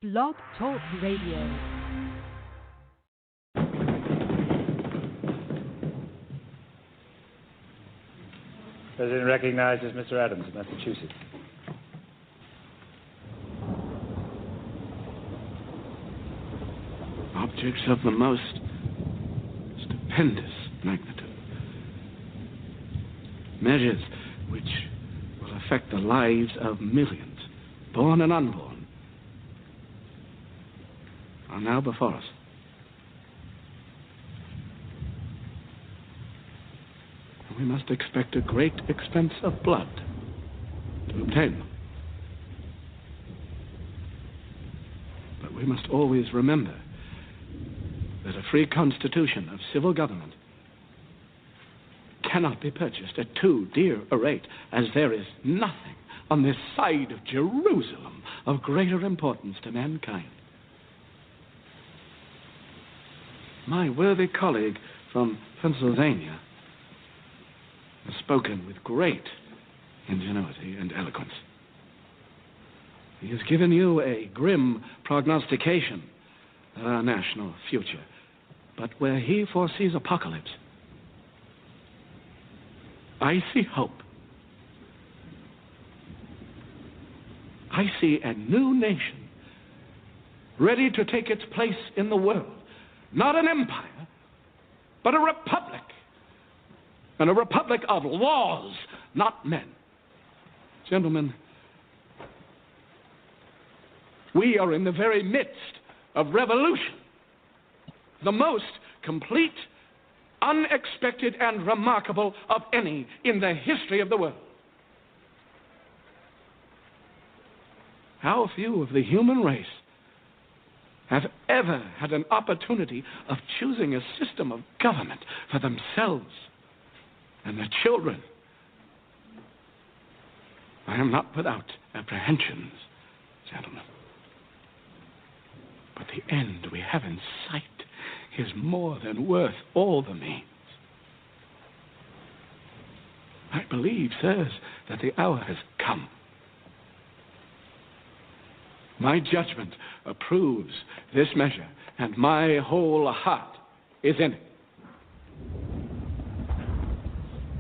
Blog Talk Radio. President recognizes Mr. Adams of Massachusetts. Objects of the most stupendous magnitude. Measures which will affect the lives of millions, born and unborn, are now before us. We must expect a great expense of blood to obtain them. But we must always remember that a free constitution of civil government cannot be purchased at too dear a rate, as there is nothing on this side of Jerusalem of greater importance to mankind. My worthy colleague from Pennsylvania has spoken with great ingenuity and eloquence. He has given you a grim prognostication of our national future, but where he foresees apocalypse, I see hope. I see a new nation ready to take its place in the world. Not an empire, but a republic. And a republic of laws, not men. Gentlemen, we are in the very midst of revolution. The most complete, unexpected, and remarkable of any in the history of the world. How few of the human race have ever had an opportunity of choosing a system of government for themselves and their children. I am not without apprehensions, gentlemen. But the end we have in sight is more than worth all the means. I believe, sirs, that the hour has come. My judgment approves this measure, and my whole heart is in it.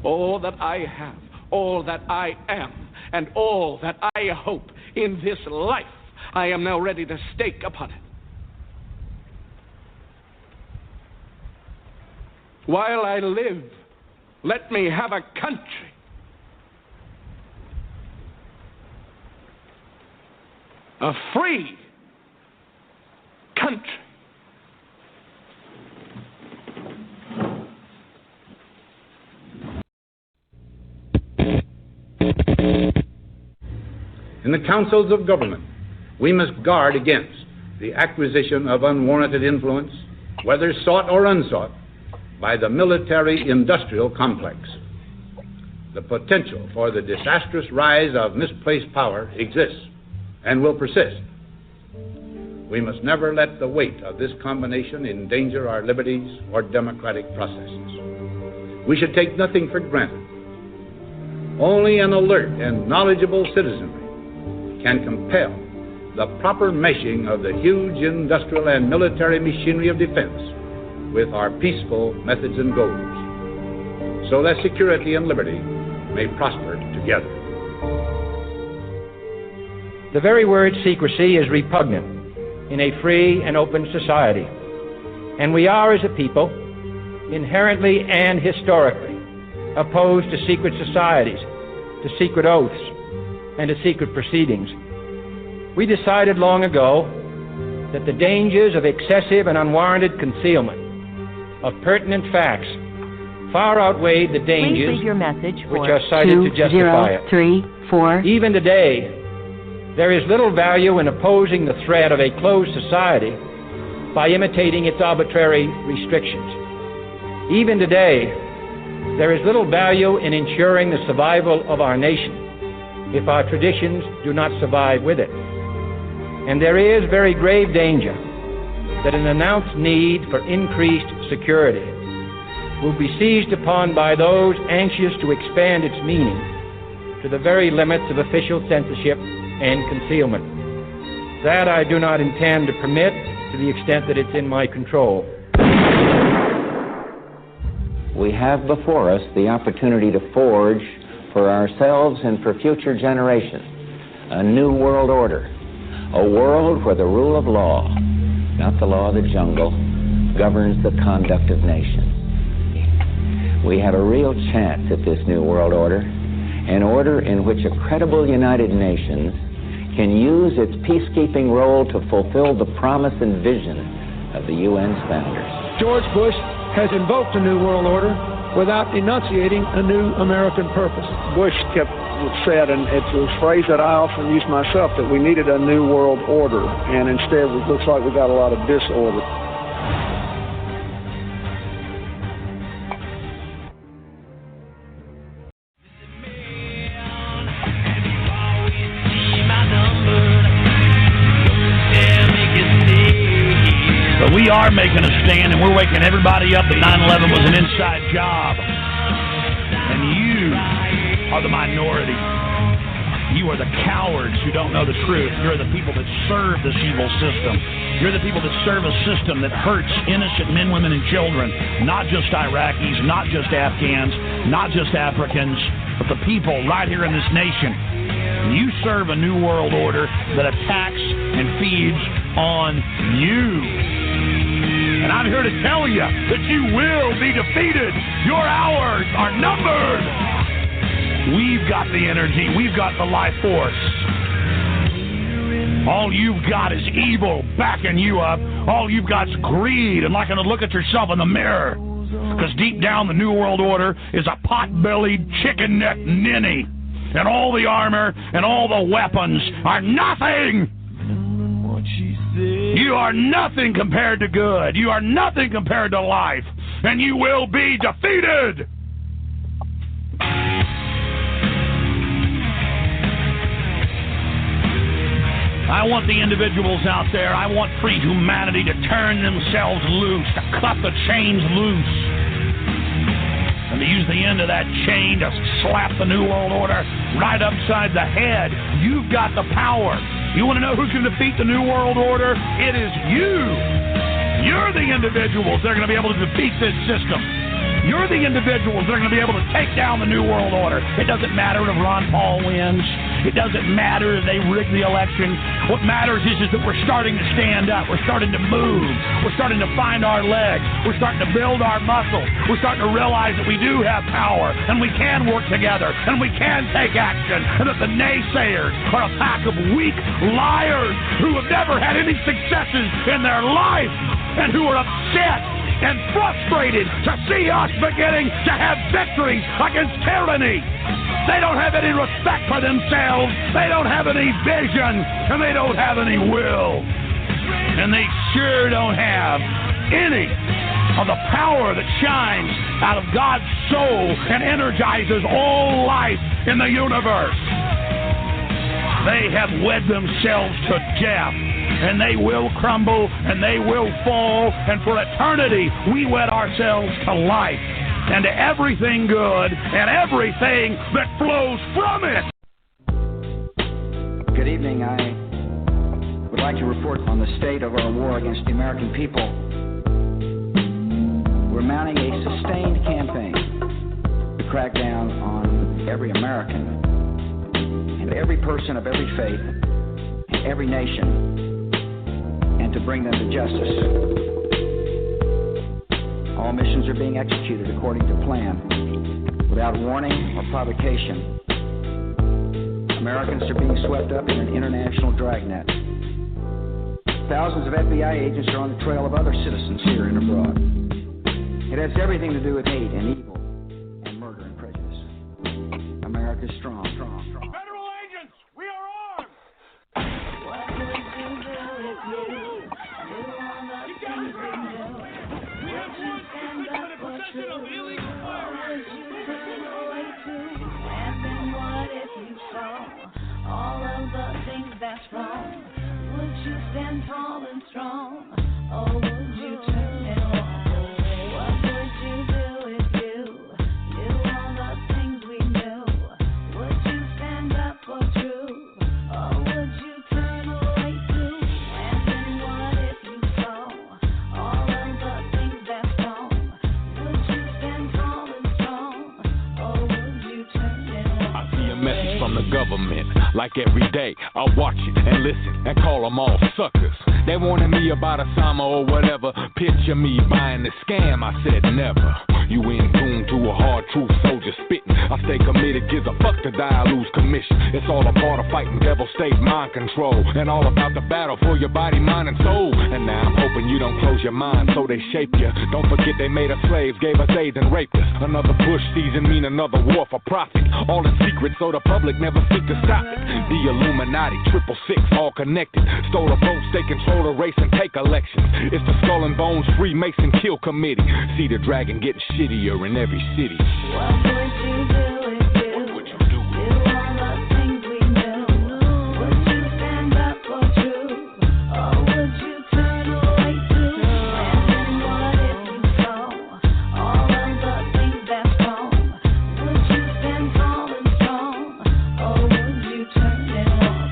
All that I have, all that I am, and all that I hope in this life, I am now ready to stake upon it. While I live, let me have a country. A free country. In the councils of government, we must guard against the acquisition of unwarranted influence, whether sought or unsought, by the military-industrial complex. The potential for the disastrous rise of misplaced power exists and will persist. We must never let the weight of this combination endanger our liberties or democratic processes. We should take nothing for granted. Only an alert and knowledgeable citizenry can compel the proper meshing of the huge industrial and military machinery of defense with our peaceful methods and goals, so that security and liberty may prosper together. The very word secrecy is repugnant in a free and open society, and we are, as a people, inherently and historically opposed to secret societies, to secret oaths, and to secret proceedings. We decided long ago that the dangers of excessive and unwarranted concealment of pertinent facts far outweighed the dangers which are cited to justify it. 203-4. Even today, there is little value in opposing the threat of a closed society by imitating its arbitrary restrictions. Even today, there is little value in ensuring the survival of our nation if our traditions do not survive with it. And there is very grave danger that an announced need for increased security will be seized upon by those anxious to expand its meaning to the very limits of official censorship and concealment. That I do not intend to permit to the extent that it's in my control. We have before us the opportunity to forge for ourselves and for future generations a new world order, a world where the rule of law, not the law of the jungle, governs the conduct of nations. We have a real chance at this new world order, an order in which a credible United Nations can use its peacekeeping role to fulfill the promise and vision of the UN's founders. George Bush has invoked a new world order without enunciating a new American purpose. Bush said, and it's a phrase that I often use myself, that we needed a new world order, and instead it looks like we got a lot of disorder. We are making a stand, and we're waking everybody up that 9/11 was an inside job. And you are the minority. You are the cowards who don't know the truth. You're the people that serve this evil system. You're the people that serve a system that hurts innocent men, women, and children. Not just Iraqis, not just Afghans, not just Africans, but the people right here in this nation. You serve a new world order that attacks and feeds on you. And I'm here to tell you that you will be defeated. Your hours are numbered. We've got the energy. We've got the life force. All you've got is evil backing you up. All you've got is greed and liking to look at yourself in the mirror. Because deep down, the New World Order is a pot-bellied, chicken-necked ninny. And all the armor and all the weapons are nothing. You are nothing compared to good. You are nothing compared to life. And you will be defeated. I want the individuals out there, I want free humanity to turn themselves loose, to cut the chains loose, and to use the end of that chain to slap the New World Order right upside the head. You've got the power. You want to know who's going to defeat the New World Order? It is you. You're the individuals that are going to be able to defeat this system. You're the individuals that are going to be able to take down the New World Order. It doesn't matter if Ron Paul wins. It doesn't matter if they rig the election. What matters is that we're starting to stand up. We're starting to move. We're starting to find our legs. We're starting to build our muscle. We're starting to realize that we do have power, and we can work together, and we can take action, and that the naysayers are a pack of weak liars who have never had any successes in their life and who are upset and frustrated to see us beginning to have victories against tyranny. They don't have any respect for themselves. They don't have any vision, and they don't have any will. And they sure don't have any of the power that shines out of God's soul and energizes all life in the universe. They have wed themselves to death, and they will crumble, and they will fall, and for eternity we wed ourselves to life, and to everything good, and everything that flows from it. Good evening. I would like to report on the state of our war against the American people. We're mounting a sustained campaign to crack down on every American and every person of every faith and every nation, and to bring them to justice. All missions are being executed according to plan, without warning or provocation. Americans are being swept up in an international dragnet. Thousands of FBI agents are on the trail of other citizens here and abroad. It has everything to do with hate and evil and murder and prejudice. America's strong, strong, strong. Federal agents, we are armed! What would you do if you knew all the things we knew? Would you stand up for truth? Or would you turn away too? And then what if you saw all of the things that's wrong? Would you stand tall and strong? Or would you turn and walk away? What would you do if you knew all the things we knew? Would you stand up for truth? Or would you turn away too? like every day. I watch it and listen and call them all suckers. They wanted me about Osama or whatever. Picture me buying the scam, I said never. You in tune to a hard truth soldier spitting. I stay committed, gives a fuck to die, I lose commission. It's all a part of fighting devil state mind control. And all about the battle for your body, mind, and soul. And now I'm hoping you don't close your mind so they shape you. Don't forget they made us slaves, gave us AIDS and raped us. Another Bush season mean another war for profit. All in secret so the public never seek to stop it. The Illuminati, 666, all connected. Stole the votes, they control the race and take elections. It's the Skull and Bones Freemason Kill Committee. See the dragon getting shittier in every city. What would you do if you What you do? do all the things we knew? Would you stand up for truth? Or would you turn away too? And then what if you saw all of the things that's wrong? Would you stand tall and strong? Or would you turn it off?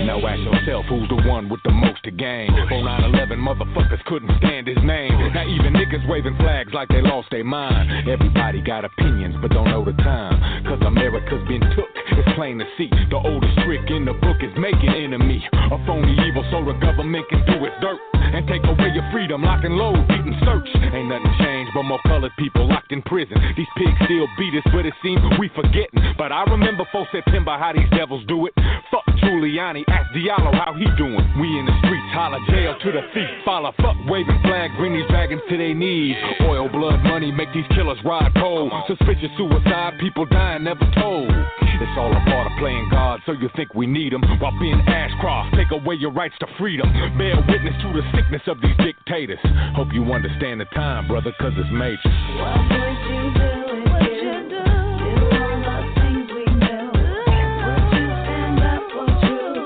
Now ask yourself who's the one with the most to gain. On 9/11, motherfuckers couldn't stand his name. Now even niggas waving flags like they lost their mind. Everybody got opinions but don't know the time. Cause America's been took, it's plain to see. The oldest trick in the book is making enemy. A phony evil so the government can do its dirt. And take away your freedom, lock and load, beat and search. Ain't nothing changed but more colored people locked in prison. These pigs still beat us, but it seems we forgetting. But I remember 4 September how these devils do it. Fuck Giuliani, ask Diallo how he doing. We in the streets, holler jail to the thief. Follow, fuck, waving flag, bring these dragons to their knees. Oil, blood, money, make these killers ride cold. Suspicious suicide, people dying, never told. It's all a part of playing God, so you think we need them. While being Ashcroft, take away your rights to freedom. Bear witness to the sickness of these dictators. Hope you understand the time, brother, cause it's major. What would you do if you do all the things we knew? Would you stand up for truth?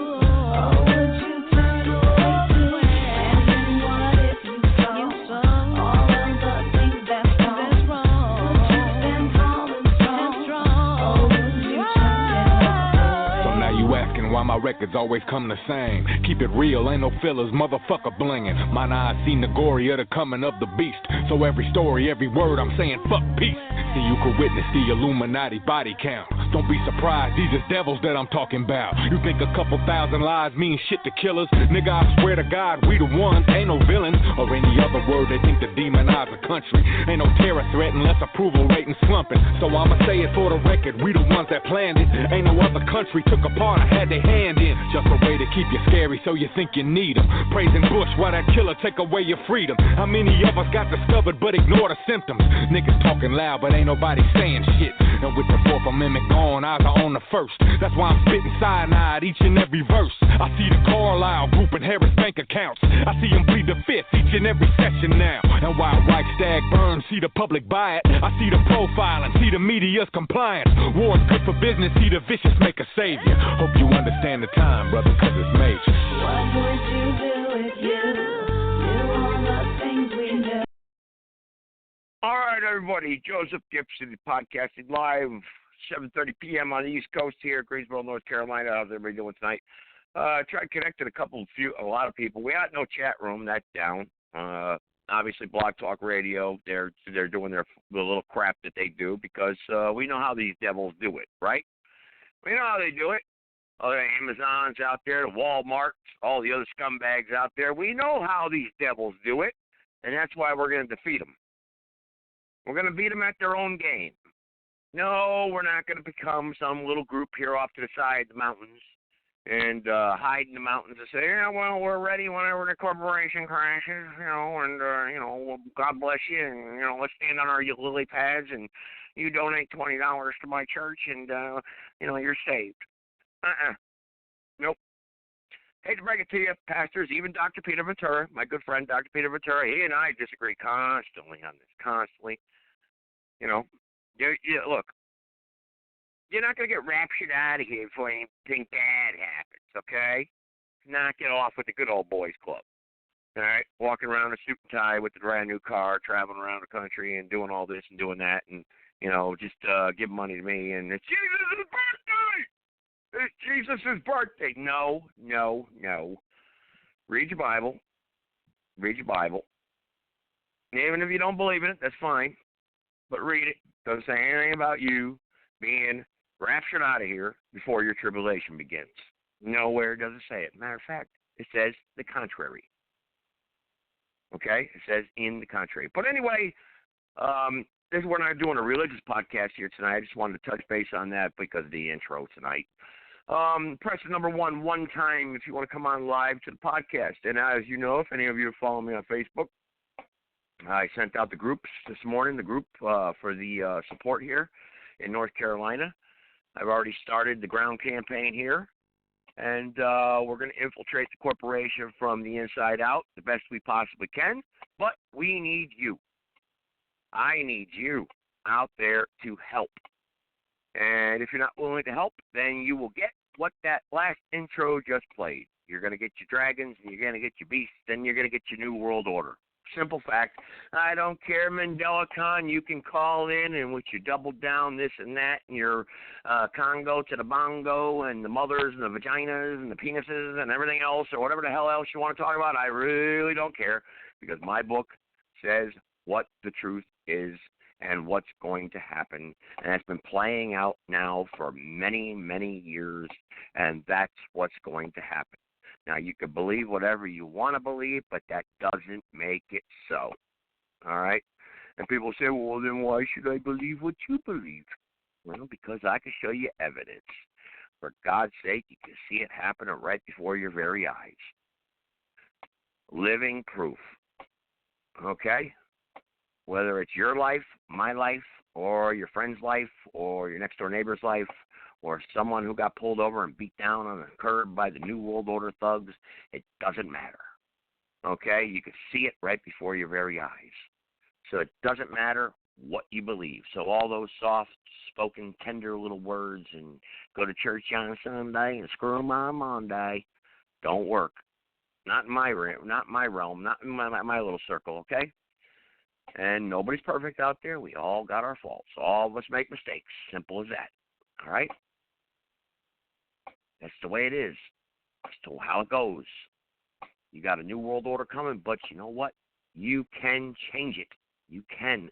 Or would you turn away too? And then what if you saw all of the things that's wrong? Would you stand tall and strong? Or would you turn it off? So now you asking why my records always come the same. Keep it real, ain't no fillers, motherfucker blingin'. Mine eyes seen the glory of the coming of the beast. So every story, every word I'm saying, fuck peace. See, you could witness the Illuminati body count. Don't be surprised, these is devils that I'm talking about. You think a couple thousand lies mean shit to killers? Nigga, I swear to God, we the ones, ain't no villains. Or any other word they think to demonize a country. Ain't no terror threat unless approval rating slumping. So I'ma say it for the record, we the ones that planned it. Ain't no other country took a part or had their hand in. Just a way to keep you scary so you think you need them. Praising Bush while that killer take away your freedom. How many of us got discovered but ignore the symptoms? Niggas talking loud but ain't nobody saying shit. And with the 4th Amendment gone, eyes are on the first. That's why I'm spitting cyanide each and every verse. I see the Carlisle group and Harris bank accounts. I see them plead the 5th each and every session now. And while Reichstag burns, see the public buy it. I see the profiling, see the media's compliance. War's good for business, see the vicious make a savior. Hope you understand the time, brother, cause it's major. What would you do if you do all the things we knew? All right, everybody. Joseph Gibson podcasting live, 7:30 p.m. on the East Coast here, Greensboro, North Carolina. How's everybody doing tonight? Tried connecting a lot of people. We had no chat room. That's down. Obviously, Blog Talk Radio. They're doing the little crap that they do because we know how these devils do it, right? We know how they do it. All the Amazons out there, the Walmarts, all the other scumbags out there. We know how these devils do it, and that's why we're going to defeat them. We're going to beat them at their own game. No, we're not going to become some little group here off to the side of the mountains and hide in the mountains and say, yeah, well, we're ready whenever the corporation crashes, and, God bless you, and, let's stand on our lily pads and you donate $20 to my church and, you're saved. Nope. Hate to break it to you, pastors, even Dr. Peter Ventura, my good friend Dr. Peter Ventura, he and I disagree constantly on this, constantly. Look, you're not going to get raptured out of here before anything bad happens, okay? Knock it off with the good old boys club, all right? Walking around in a suit and tie with a brand new car, traveling around the country and doing all this and doing that and, just give money to me and it's Jesus' birthday! It's Jesus' birthday. No. Read your Bible. Even if you don't believe in it, that's fine. But read it. Doesn't say anything about you being raptured out of here before your tribulation begins. Nowhere does it say it. Matter of fact, it says the contrary. Okay? It says in the contrary. But anyway, we're not doing a religious podcast here tonight. I just wanted to touch base on that because of the intro tonight. Press the number one time if you want to come on live to the podcast. And as you know, if any of you follow me on Facebook, I sent out the groups this morning, the group for the support here in North Carolina. I've already started the ground campaign here, and we're going to infiltrate the corporation from the inside out the best we possibly can, but we need you. I need you out there to help. And if you're not willing to help, then you will get what that last intro just played. You're going to get your dragons, and you're going to get your beasts, then you're going to get your new world order. Simple fact. I don't care, Mandela Khan. You can call in and with your double down this and that and your Congo to the bongo and the mothers and the vaginas and the penises and everything else or whatever the hell else you want to talk about. I really don't care because my book says what the truth is and what's going to happen. And it's been playing out now for many, many years, and that's what's going to happen. Now, you can believe whatever you want to believe, but that doesn't make it so. All right? And people say, well, then why should I believe what you believe? Well, because I can show you evidence. For God's sake, you can see it happening right before your very eyes. Living proof. Okay? Whether it's your life, my life, or your friend's life, or your next-door neighbor's life, or someone who got pulled over and beat down on the curb by the New World Order thugs, it doesn't matter. Okay? You can see it right before your very eyes. So it doesn't matter what you believe. So all those soft-spoken, tender little words and go to church on Sunday and screw 'em on Monday don't work. Not in my realm, not in my little circle, okay? And nobody's perfect out there. We all got our faults. All of us make mistakes. Simple as that. All right? That's the way it is. That's how it goes. You got a new world order coming, but you know what? You can change it. You can.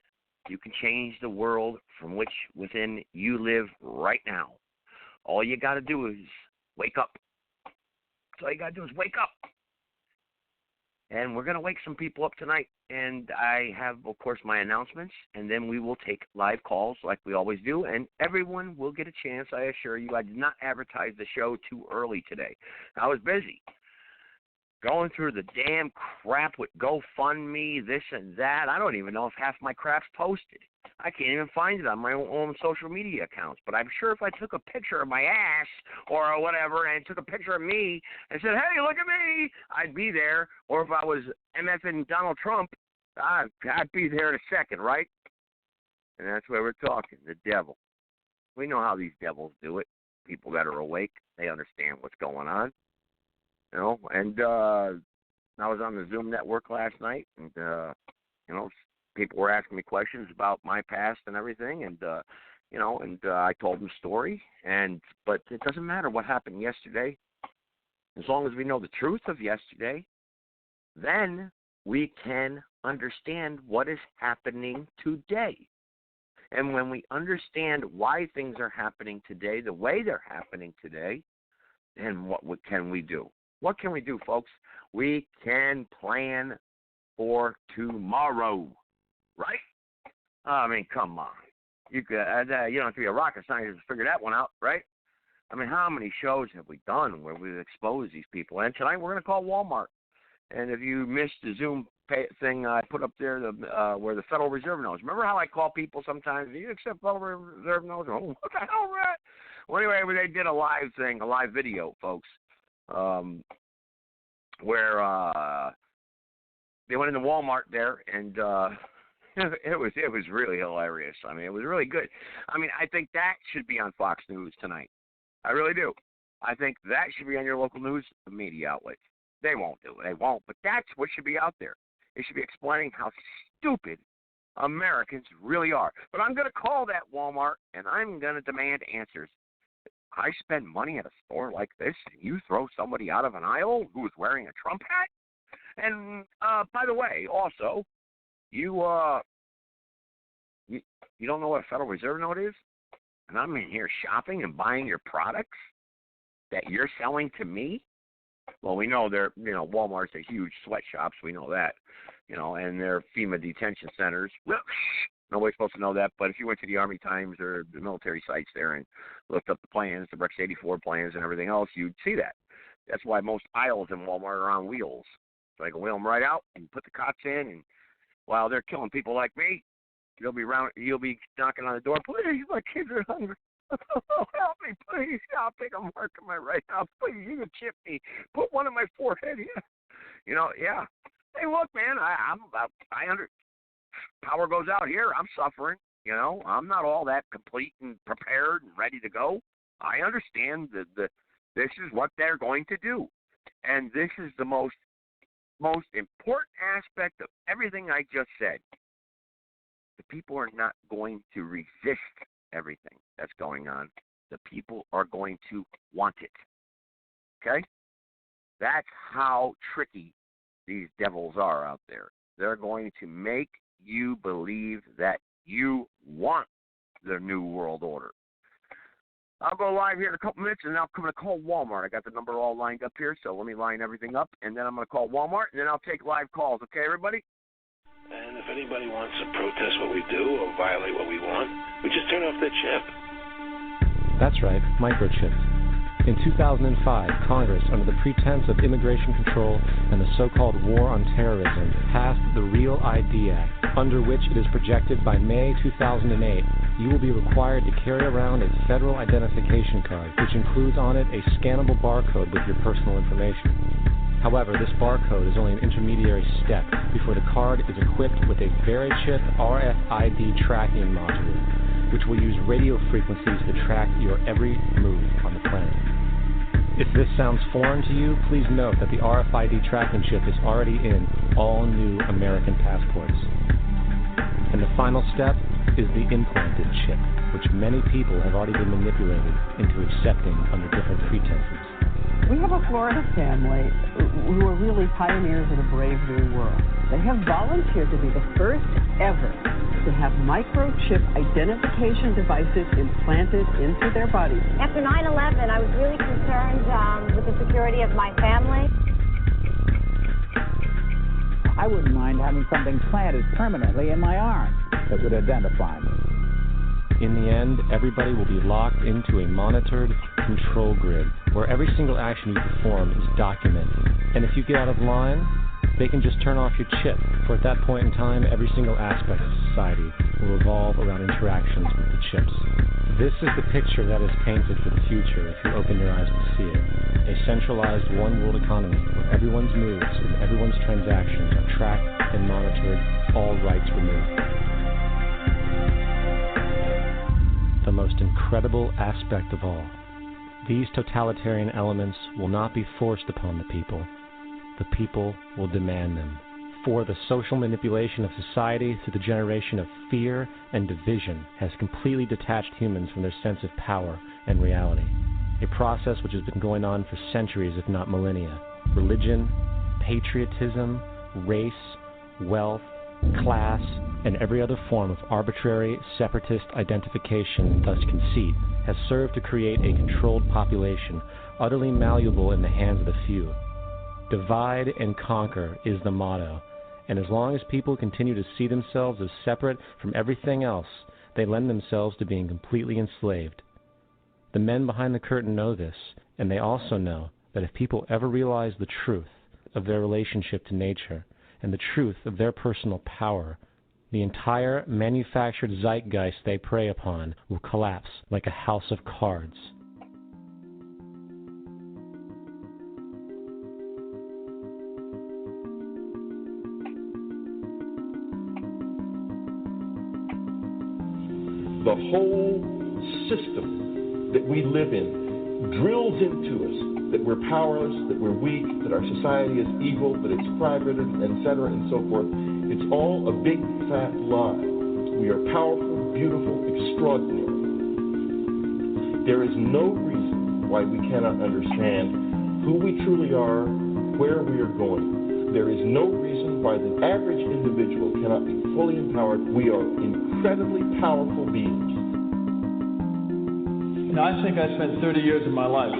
You can change the world from which within you live right now. All you got to do is wake up. That's all you got to do is wake up. And we're going to wake some people up tonight. And I have, of course, my announcements. And then we will take live calls like we always do. And everyone will get a chance, I assure you. I did not advertise the show too early today. I was busy going through the damn crap with GoFundMe, this and that. I don't even know if half my crap's posted. I can't even find it on my own social media accounts. But I'm sure if I took a picture of my ass or whatever and took a picture of me and said, hey, look at me, I'd be there. Or if I was MFing Donald Trump, I'd be there in a second, right? And that's where we're talking, the devil. We know how these devils do it. People that are awake, they understand what's going on. You know, and I was on the Zoom network last night, and, you know, people were asking me questions about my past and everything, and, you know, and I told them the story. But it doesn't matter what happened yesterday. As long as we know the truth of yesterday, then we can understand what is happening today. And when we understand why things are happening today, the way they're happening today, then what can we do? What can we do, folks? We can plan for tomorrow, right? I mean, come on. You don't have to be a rocket scientist to figure that one out, right? I mean, how many shows have we done where we've exposed these people? And tonight we're going to call Walmart. And if you missed the Zoom thing I put up there, where the Federal Reserve knows. Remember how I call people sometimes? Do you accept Federal Reserve notes? Oh, what the hell, Rat? Well, anyway, they did a live thing, a live video, folks. Where they went into Walmart there, and it was really hilarious. I mean, it was really good. I mean, I think that should be on Fox News tonight. I really do. I think that should be on your local news media outlets. They won't do it. They won't. But that's what should be out there. They should be explaining how stupid Americans really are. But I'm going to call that Walmart, and I'm going to demand answers. I spend money at a store like this, and you throw somebody out of an aisle who is wearing a Trump hat? And, by the way, also, you don't know what a Federal Reserve note is? And I'm in here shopping and buying your products? that you're selling to me? Well, we know they're, Walmart's a huge sweatshops. We know that, and they're FEMA detention centers. Nobody's supposed to know that, but if you went to the Army Times or the military sites there and looked up the plans, the Brex 84 plans and everything else, you'd see that. That's why most aisles in Walmart are on wheels. So I can wheel them right out and put the cots in, and while they're killing people like me, you'll be knocking on the door. Please, my kids are hungry. Help me, please. I'll take a mark on my right now. Please, you can chip me. Put one on my forehead. Yeah. Hey, look, man, power goes out here. I'm suffering. I'm not all that complete and prepared and ready to go. I understand that this is what they're going to do, and this is the most important aspect of everything I just said. The people are not going to resist everything that's going on. The people are going to want it. Okay? That's how tricky these devils are out there. They're going to make you believe that you want the New World Order. I'll go live here in a couple minutes, and now I'm going to call Walmart. I got the number all lined up here, so let me line everything up, and then I'm going to call Walmart, and then I'll take live calls. Okay, everybody? And if anybody wants to protest what we do or violate what we want, we just turn off their chip. That's right, microchips. In 2005, Congress, under the pretense of immigration control and the so-called War on Terrorism, passed the REAL ID Act, under which it is projected by May 2008, you will be required to carry around a federal identification card, which includes on it a scannable barcode with your personal information. However, this barcode is only an intermediary step before the card is equipped with a VeriChip RFID tracking module, which will use radio frequencies to track your every move on the planet. If this sounds foreign to you, please note that the RFID tracking chip is already in all new American passports. And the final step is the implanted chip, which many people have already been manipulated into accepting under different pretenses. We have a Florida family who are really pioneers of the brave new world. They have volunteered to be the first ever to have microchip identification devices implanted into their bodies. After 9/11, I was really concerned with the security of my family. I wouldn't mind having something planted permanently in my arm that would identify me. In the end, everybody will be locked into a monitored control grid where every single action you perform is documented. And if you get out of line, they can just turn off your chip, for at that point in time, every single aspect of society will revolve around interactions with the chips. This is the picture that is painted for the future if you open your eyes to see it. A centralized one-world economy where everyone's moves and everyone's transactions are tracked and monitored, all rights removed. The most incredible aspect of all, these totalitarian elements will not be forced upon the people. The people will demand them. For the social manipulation of society through the generation of fear and division has completely detached humans from their sense of power and reality. A process which has been going on for centuries, if not millennia. Religion, patriotism, race, wealth, class, and every other form of arbitrary, separatist identification, thus conceit, has served to create a controlled population, utterly malleable in the hands of the few. Divide and conquer is the motto, and as long as people continue to see themselves as separate from everything else, they lend themselves to being completely enslaved. The men behind the curtain know this, and they also know that if people ever realize the truth of their relationship to nature and the truth of their personal power, the entire manufactured zeitgeist they prey upon will collapse like a house of cards. The whole system that we live in drills into us that we're powerless, that we're weak, that our society is evil, that it's private, etc., and so forth. It's all a big, fat lie. We are powerful, beautiful, extraordinary. There is no reason why we cannot understand who we truly are, where we are going. There is no reason why the average individual cannot be fully empowered. We are incredibly powerful beings. I think I spent 30 years of my life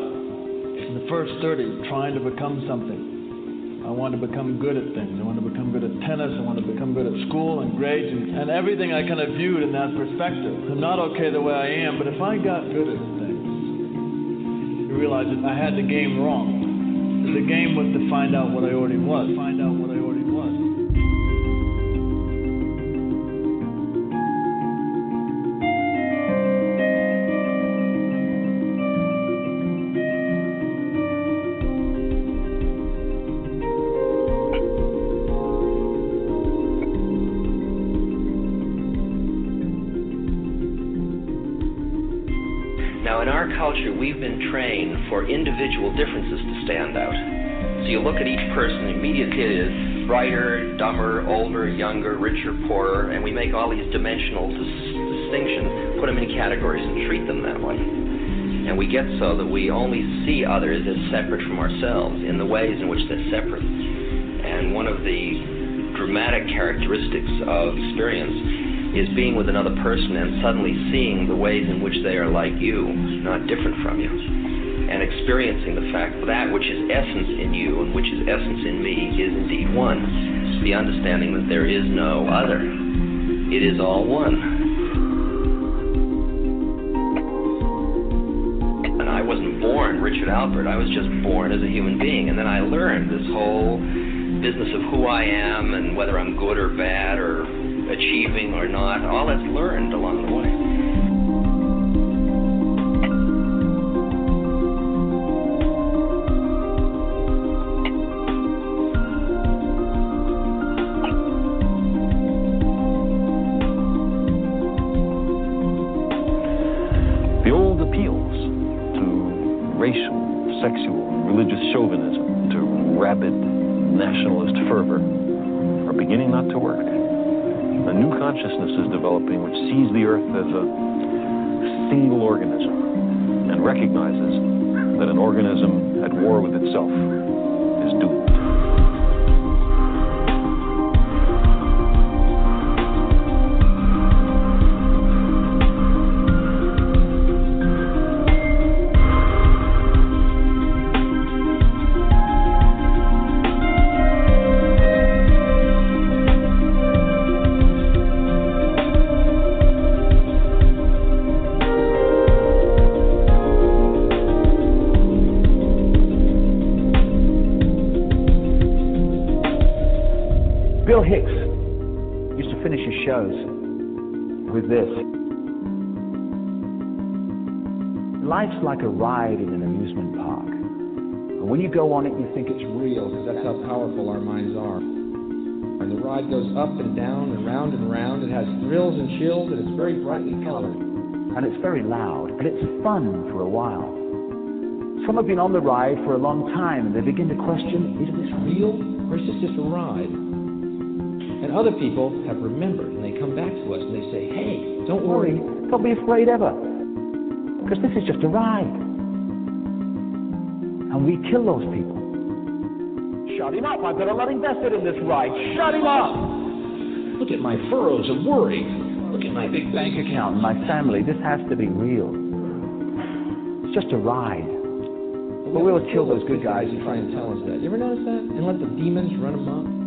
in the first 30 trying to become something. I wanted to become good at things. I wanted to become good at tennis. I wanted to become good at school and grades and everything I kind of viewed in that perspective. I'm not okay the way I am, but if I got good at things, you realize that I had the game wrong. The game was to find out what I already was. Now, in our culture, we've been trained for individual differences to stand out. So you look at each person, immediately it is brighter, dumber, older, younger, richer, poorer, and we make all these dimensional distinctions, put them in categories and treat them that way. And we get so that we only see others as separate from ourselves in the ways in which they're separate. And one of the dramatic characteristics of experience is being with another person and suddenly seeing the ways in which they are like you, not different from you, and experiencing the fact that which is essence in you and which is essence in me is indeed one. The understanding that there is no other. It is all one. And I wasn't born Richard Albert. I was just born as a human being. And then I learned this whole business of who I am and whether I'm good or bad or achieving or not. All that's learned along the way. The old appeals to racial, sexual, religious chauvinism, to rabid nationalist fervor are beginning not to work. A new consciousness is developing which sees the Earth as a single organism and recognizes that an organism at war with itself is doomed. Bill Hicks used to finish his shows with this. Life's like a ride in an amusement park. And when you go on it, you think it's real, because that's how powerful our minds are. And the ride goes up and down and round and round. It has thrills and chills, and it's very brightly colored. And it's very loud, and it's fun for a while. Some have been on the ride for a long time, and they begin to question, is this real, or is this just a ride? And other people have remembered, and they come back to us and they say, hey, don't worry, don't be afraid ever, because this is just a ride. And we kill those people. Shut him up, I've got a lot invested in this ride. Shut him up! Look at my furrows of worry. Look at my big bank account and my family. This has to be real. It's just a ride. But we'll kill those good guys who try and tell us that. You ever notice that? And let the demons run amok?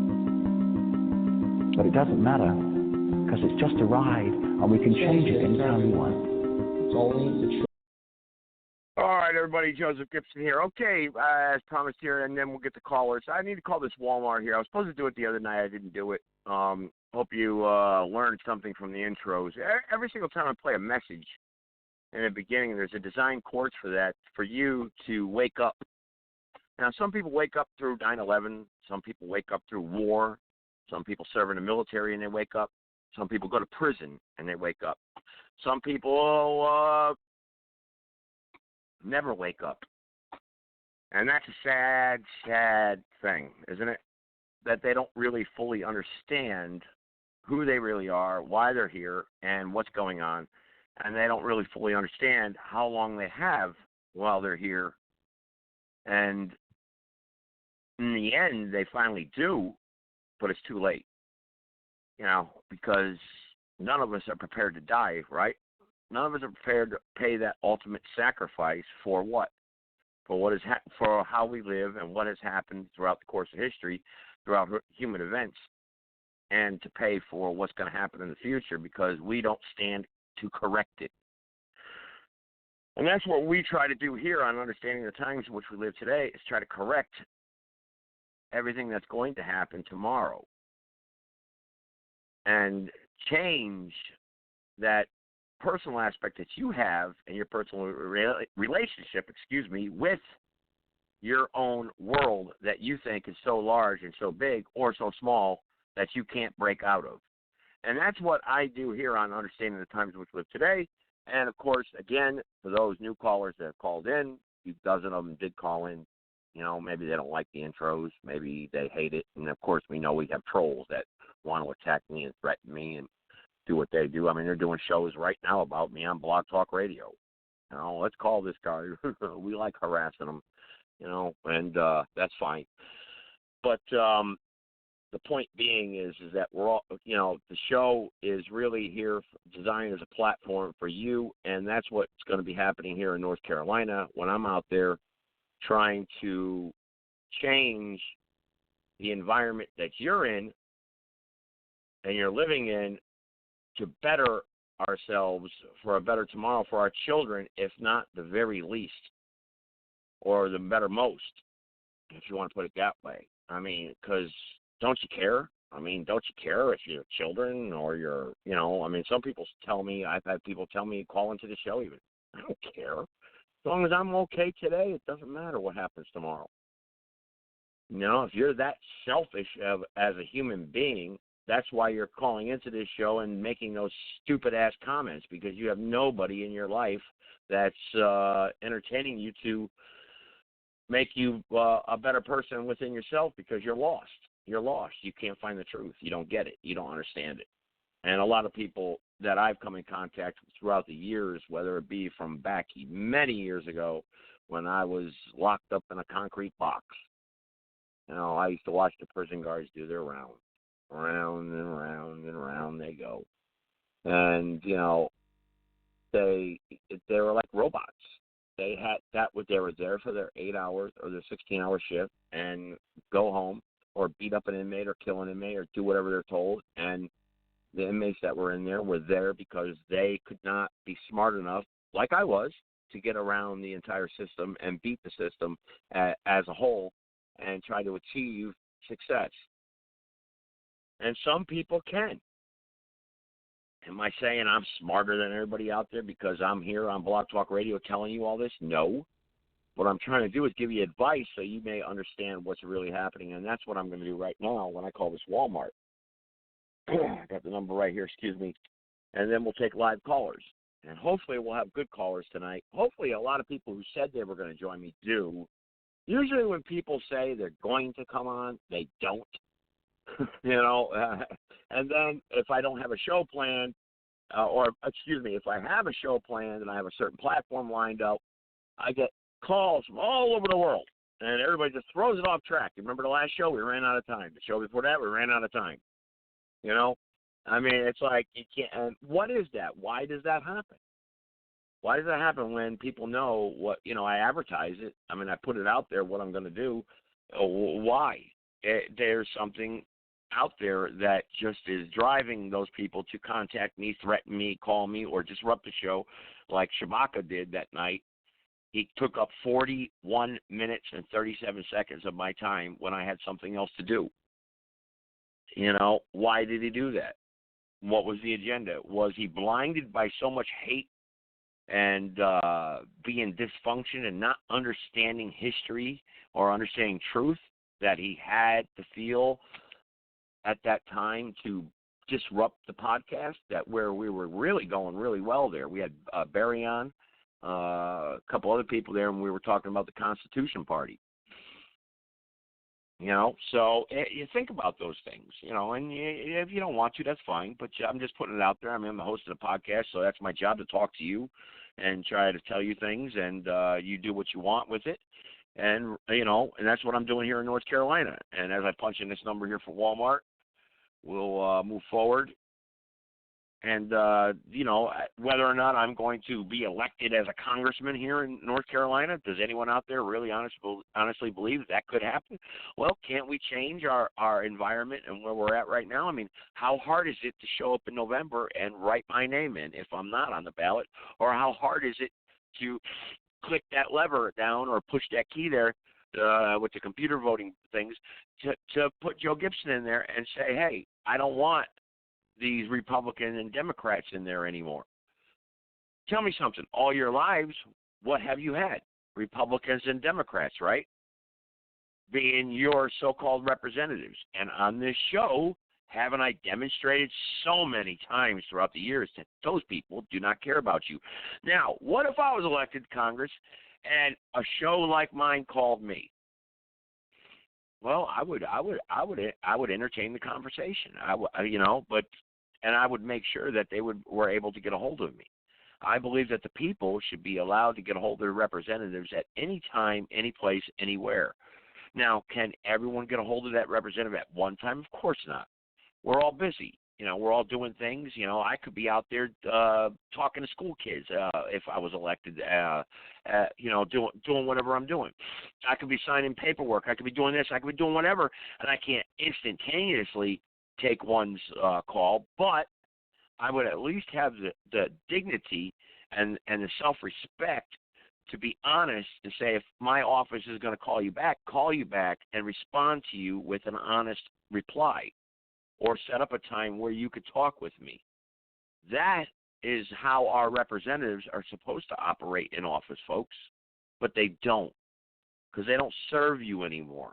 But it doesn't matter, because it's just a ride, and we can change it anytime we want. It's only the truth. All right, everybody, Joseph Gibson here. Okay, as promised here, and then we'll get the callers. I need to call this Walmart here. I was supposed to do it the other night. I didn't do it. Hope you learned something from the intros. Every single time I play a message in the beginning, there's a design course for that, for you to wake up. Now, some people wake up through 9/11. Some people wake up through war. Some people serve in the military and they wake up. Some people go to prison and they wake up. Some people never wake up. And that's a sad, sad thing, isn't it? That they don't really fully understand who they really are, why they're here, and what's going on. And they don't really fully understand how long they have while they're here. And in the end, they finally do. But it's too late, because none of us are prepared to die, right? None of us are prepared to pay that ultimate sacrifice for what? for how we live and what has happened throughout the course of history, throughout human events, and to pay for what's going to happen in the future because we don't stand to correct it. And that's what we try to do here on Understanding the Times in which we live today, is try to correct everything that's going to happen tomorrow and change that personal aspect that you have and your personal relationship, with your own world that you think is so large and so big or so small that you can't break out of. And that's what I do here on Understanding the Times in which we live today. And, of course, again, for those new callers that have called in, a dozen of them did call in. You know, maybe they don't like the intros. Maybe they hate it. And, of course, we know we have trolls that want to attack me and threaten me and do what they do. I mean, they're doing shows right now about me on Blog Talk Radio. You know, let's call this guy. We like harassing them, you know, and that's fine. But the point being is that we're all, you know, the show is really here designed as a platform for you, and that's what's going to be happening here in North Carolina when I'm out there trying to change the environment that you're in and you're living in to better ourselves for a better tomorrow for our children, if not the very least, or the better most, if you want to put it that way. I mean, because don't you care? I mean, don't you care if your children or your, you know, I mean, some people tell me, I've had people tell me, call into the show even. I don't care. As long as I'm okay today, it doesn't matter what happens tomorrow. You know, if you're that selfish as a human being, that's why you're calling into this show and making those stupid-ass comments, because you have nobody in your life that's entertaining you to make you a better person within yourself, because you're lost. You're lost. You can't find the truth. You don't get it. You don't understand it. And a lot of people that I've come in contact with throughout the years, whether it be from back many years ago when I was locked up in a concrete box, you know, I used to watch the prison guards do their rounds. Round and round and round they go. And, you know, they were like robots. They were there for their 8 hours or their 16-hour shift and go home or beat up an inmate or kill an inmate or do whatever they're told. And the inmates that were in there were there because they could not be smart enough, like I was, to get around the entire system and beat the system as a whole and try to achieve success. And some people can. Am I saying I'm smarter than everybody out there because I'm here on Blog Talk Radio telling you all this? No. What I'm trying to do is give you advice so you may understand what's really happening, and that's what I'm going to do right now when I call this Walmart. I got the number right here, excuse me. And then we'll take live callers. And hopefully we'll have good callers tonight. Hopefully a lot of people who said they were going to join me do. Usually when people say they're going to come on, they don't. You know, and then if I don't have a show planned, if I have a show planned and I have a certain platform lined up, I get calls from all over the world, and everybody just throws it off track. You remember the last show? We ran out of time. The show before that, we ran out of time. You know, I mean, it's like you can't. And what is that? Why does that happen? Why does that happen when people know what, you know, I advertise it? I mean, I put it out there what I'm going to do. Why? There's something out there that just is driving those people to contact me, threaten me, call me, or disrupt the show like Shabaka did that night. He took up 41 minutes and 37 seconds of my time when I had something else to do. You know, why did he do that? What was the agenda? Was he blinded by so much hate and being dysfunction and not understanding history or understanding truth that he had to feel at that time to disrupt the podcast, that where we were really going really well there? We had Barry on, a couple other people there, and we were talking about the Constitution Party. You know, so you think about those things, you know, and if you don't want to, that's fine, but I'm just putting it out there. I mean, I'm the host of the podcast, so that's my job, to talk to you and try to tell you things, and you do what you want with it. And, you know, and that's what I'm doing here in North Carolina. And as I punch in this number here for Walmart, we'll move forward And, whether or not I'm going to be elected as a congressman here in North Carolina, does anyone out there really honestly believe that could happen? Well, can't we change our environment and where we're at right now? I mean, how hard is it to show up in November and write my name in if I'm not on the ballot? Or how hard is it to click that lever down or push that key there with the computer voting things to put Joe Gibson in there and say, hey, I don't want these Republicans and Democrats in there anymore. Tell me something. All your lives, what have you had? Republicans and Democrats, right? Being your so-called representatives. And on this show, haven't I demonstrated so many times throughout the years that those people do not care about you? Now, what if I was elected to Congress and a show like mine called me? Well, I would entertain the conversation. And I would make sure that they were able to get a hold of me. I believe that the people should be allowed to get a hold of their representatives at any time, any place, anywhere. Now, can everyone get a hold of that representative at one time? Of course not. We're all busy. We're all doing things. I could be out there talking to school kids if I was elected, doing whatever I'm doing. I could be signing paperwork. I could be doing this. I could be doing whatever, and I can't instantaneously take one's call, but I would at least have the dignity and the self-respect to be honest and say, if my office is going to call you back and respond to you with an honest reply, or set up a time where you could talk with me. That is how our representatives are supposed to operate in office, folks, but they don't, because they don't serve you anymore.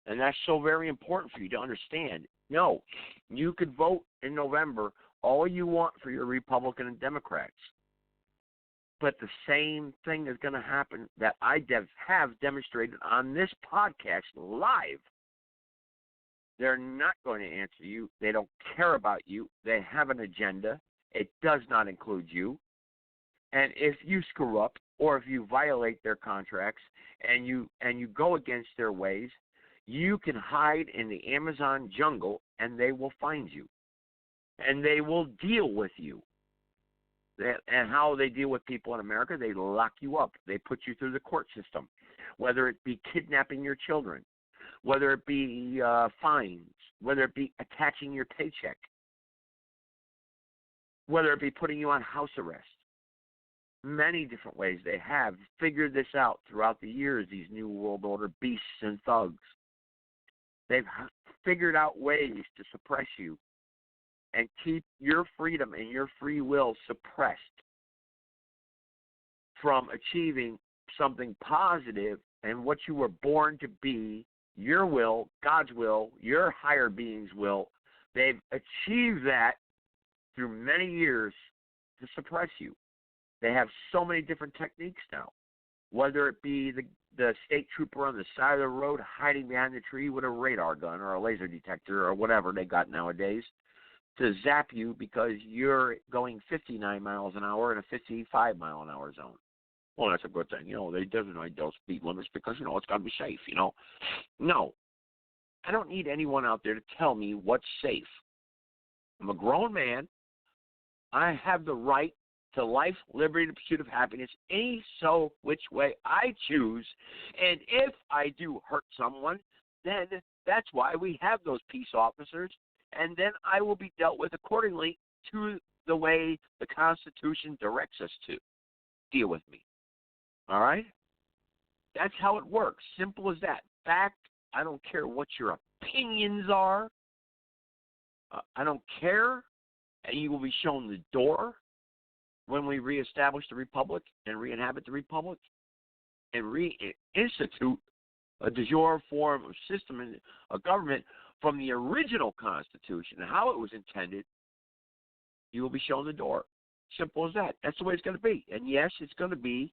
And that's so very important for you to understand. No, you could vote in November all you want for your Republican and Democrats, but the same thing is going to happen that I have demonstrated on this podcast live. They're not going to answer you. They don't care about you. They have an agenda. It does not include you. And if you screw up or if you violate their contracts and you go against their ways, you can hide in the Amazon jungle and they will find you. And they will deal with you. And how they deal with people in America, they lock you up. They put you through the court system, whether it be kidnapping your children, whether it be fines, whether it be attaching your paycheck, whether it be putting you on house arrest. Many different ways they have figured this out throughout the years, these New World Order beasts and thugs. They've figured out ways to suppress you and keep your freedom and your free will suppressed from achieving something positive and what you were born to be, your will, God's will, your higher being's will. They've achieved that through many years to suppress you. They have so many different techniques now, whether it be the state trooper on the side of the road hiding behind the tree with a radar gun or a laser detector or whatever they got nowadays to zap you because you're going 59 miles an hour in a 55-mile-an-hour zone. Well, that's a good thing. They designate those speed limits because, it's got to be safe, No. I don't need anyone out there to tell me what's safe. I'm a grown man. I have the right to life, liberty, the pursuit of happiness, which way I choose. And if I do hurt someone, then that's why we have those peace officers, and then I will be dealt with accordingly to the way the Constitution directs us to deal with me. All right? That's how it works. Simple as that. Fact, I don't care what your opinions are. I don't care. And you will be shown the door when we reestablish the Republic and re-inhabit the Republic and reinstitute a de jure form of system and a government from the original Constitution and how it was intended. You will be shown the door. Simple as that. That's the way it's going to be. And yes, it's going to be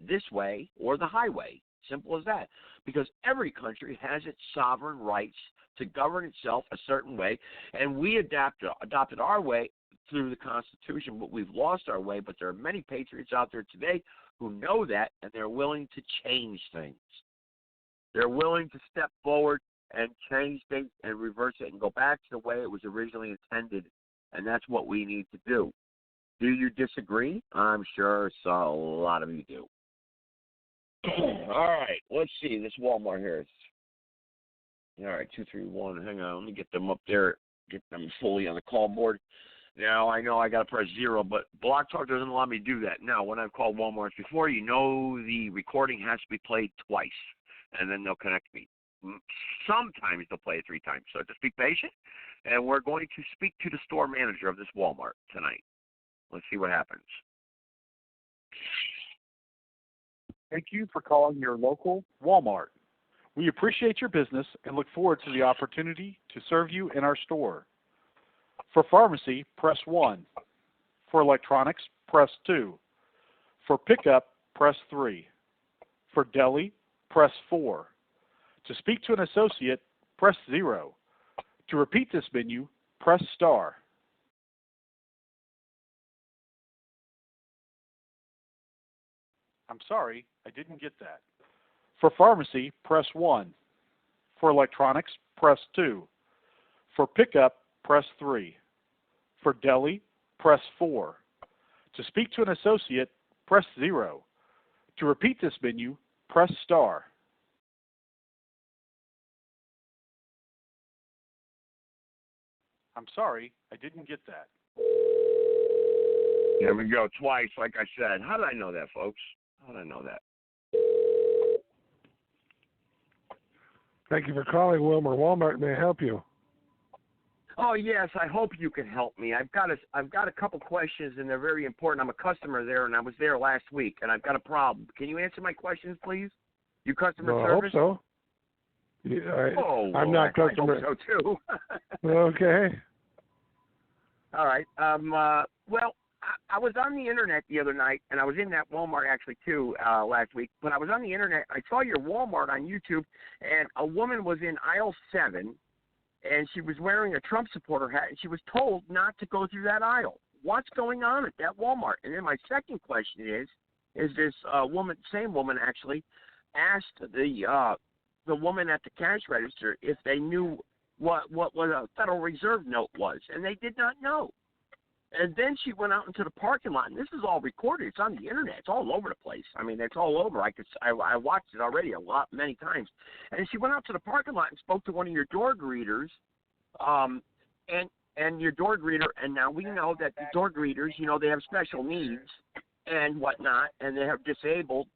this way or the highway. Simple as that. Because every country has its sovereign rights to govern itself a certain way, and we adopted our way through the Constitution, but we've lost our way. But there are many patriots out there today who know that, and they're willing to change things. They're willing to step forward and change things and reverse it and go back to the way it was originally intended and that's what we need to do. Do you disagree? I'm sure a lot of you do. All right, let's see. This Walmart here. All right, 231. Hang on, let me get them up there, get them fully on the call board. Now, I know I got to press 0, but Block Talk doesn't allow me to do that. Now, when I've called Walmart before, you know the recording has to be played twice, and then they'll connect me. Sometimes they'll play it 3 times. So just be patient, and we're going to speak to the store manager of this Walmart tonight. Let's see what happens. Thank you for calling your local Walmart. We appreciate your business and look forward to the opportunity to serve you in our store. For pharmacy, press 1. For electronics, press 2. For pickup, press 3. For deli, press 4. To speak to an associate, press 0. To repeat this menu, press star. I'm sorry, I didn't get that. For pharmacy, press 1. For electronics, press 2. For pickup, press 3. For deli, press 4. To speak to an associate, press 0. To repeat this menu, press star. I'm sorry, I didn't get that. There we go, twice, like I said. How did I know that, folks? How did I know that? Thank you for calling Wilmer Walmart. May I help you? Oh yes, I hope you can help me. I've got a couple questions, and they're very important. I'm a customer there, and I was there last week, and I've got a problem. Can you answer my questions, please? You customer service? I hope so. Yeah, I'm not customer. I hope so too. Okay. All right. Well, I was on the internet the other night, and I was in that Walmart actually too last week. But I was on the internet. I saw your Walmart on YouTube, and a woman was in aisle 7, and she was wearing a Trump supporter hat, and she was told not to go through that aisle. What's going on at that Walmart? And then my second question is this woman, same woman actually, asked the woman at the cash register if they knew what a Federal Reserve note was, and they did not know. And then she went out into the parking lot, and this is all recorded. It's on the internet. It's all over the place. I mean, it's all over. I watched it already many times. And she went out to the parking lot and spoke to one of your door greeters, and your door greeter. And now we know that the door greeters, they have special needs and whatnot, and they have disabled,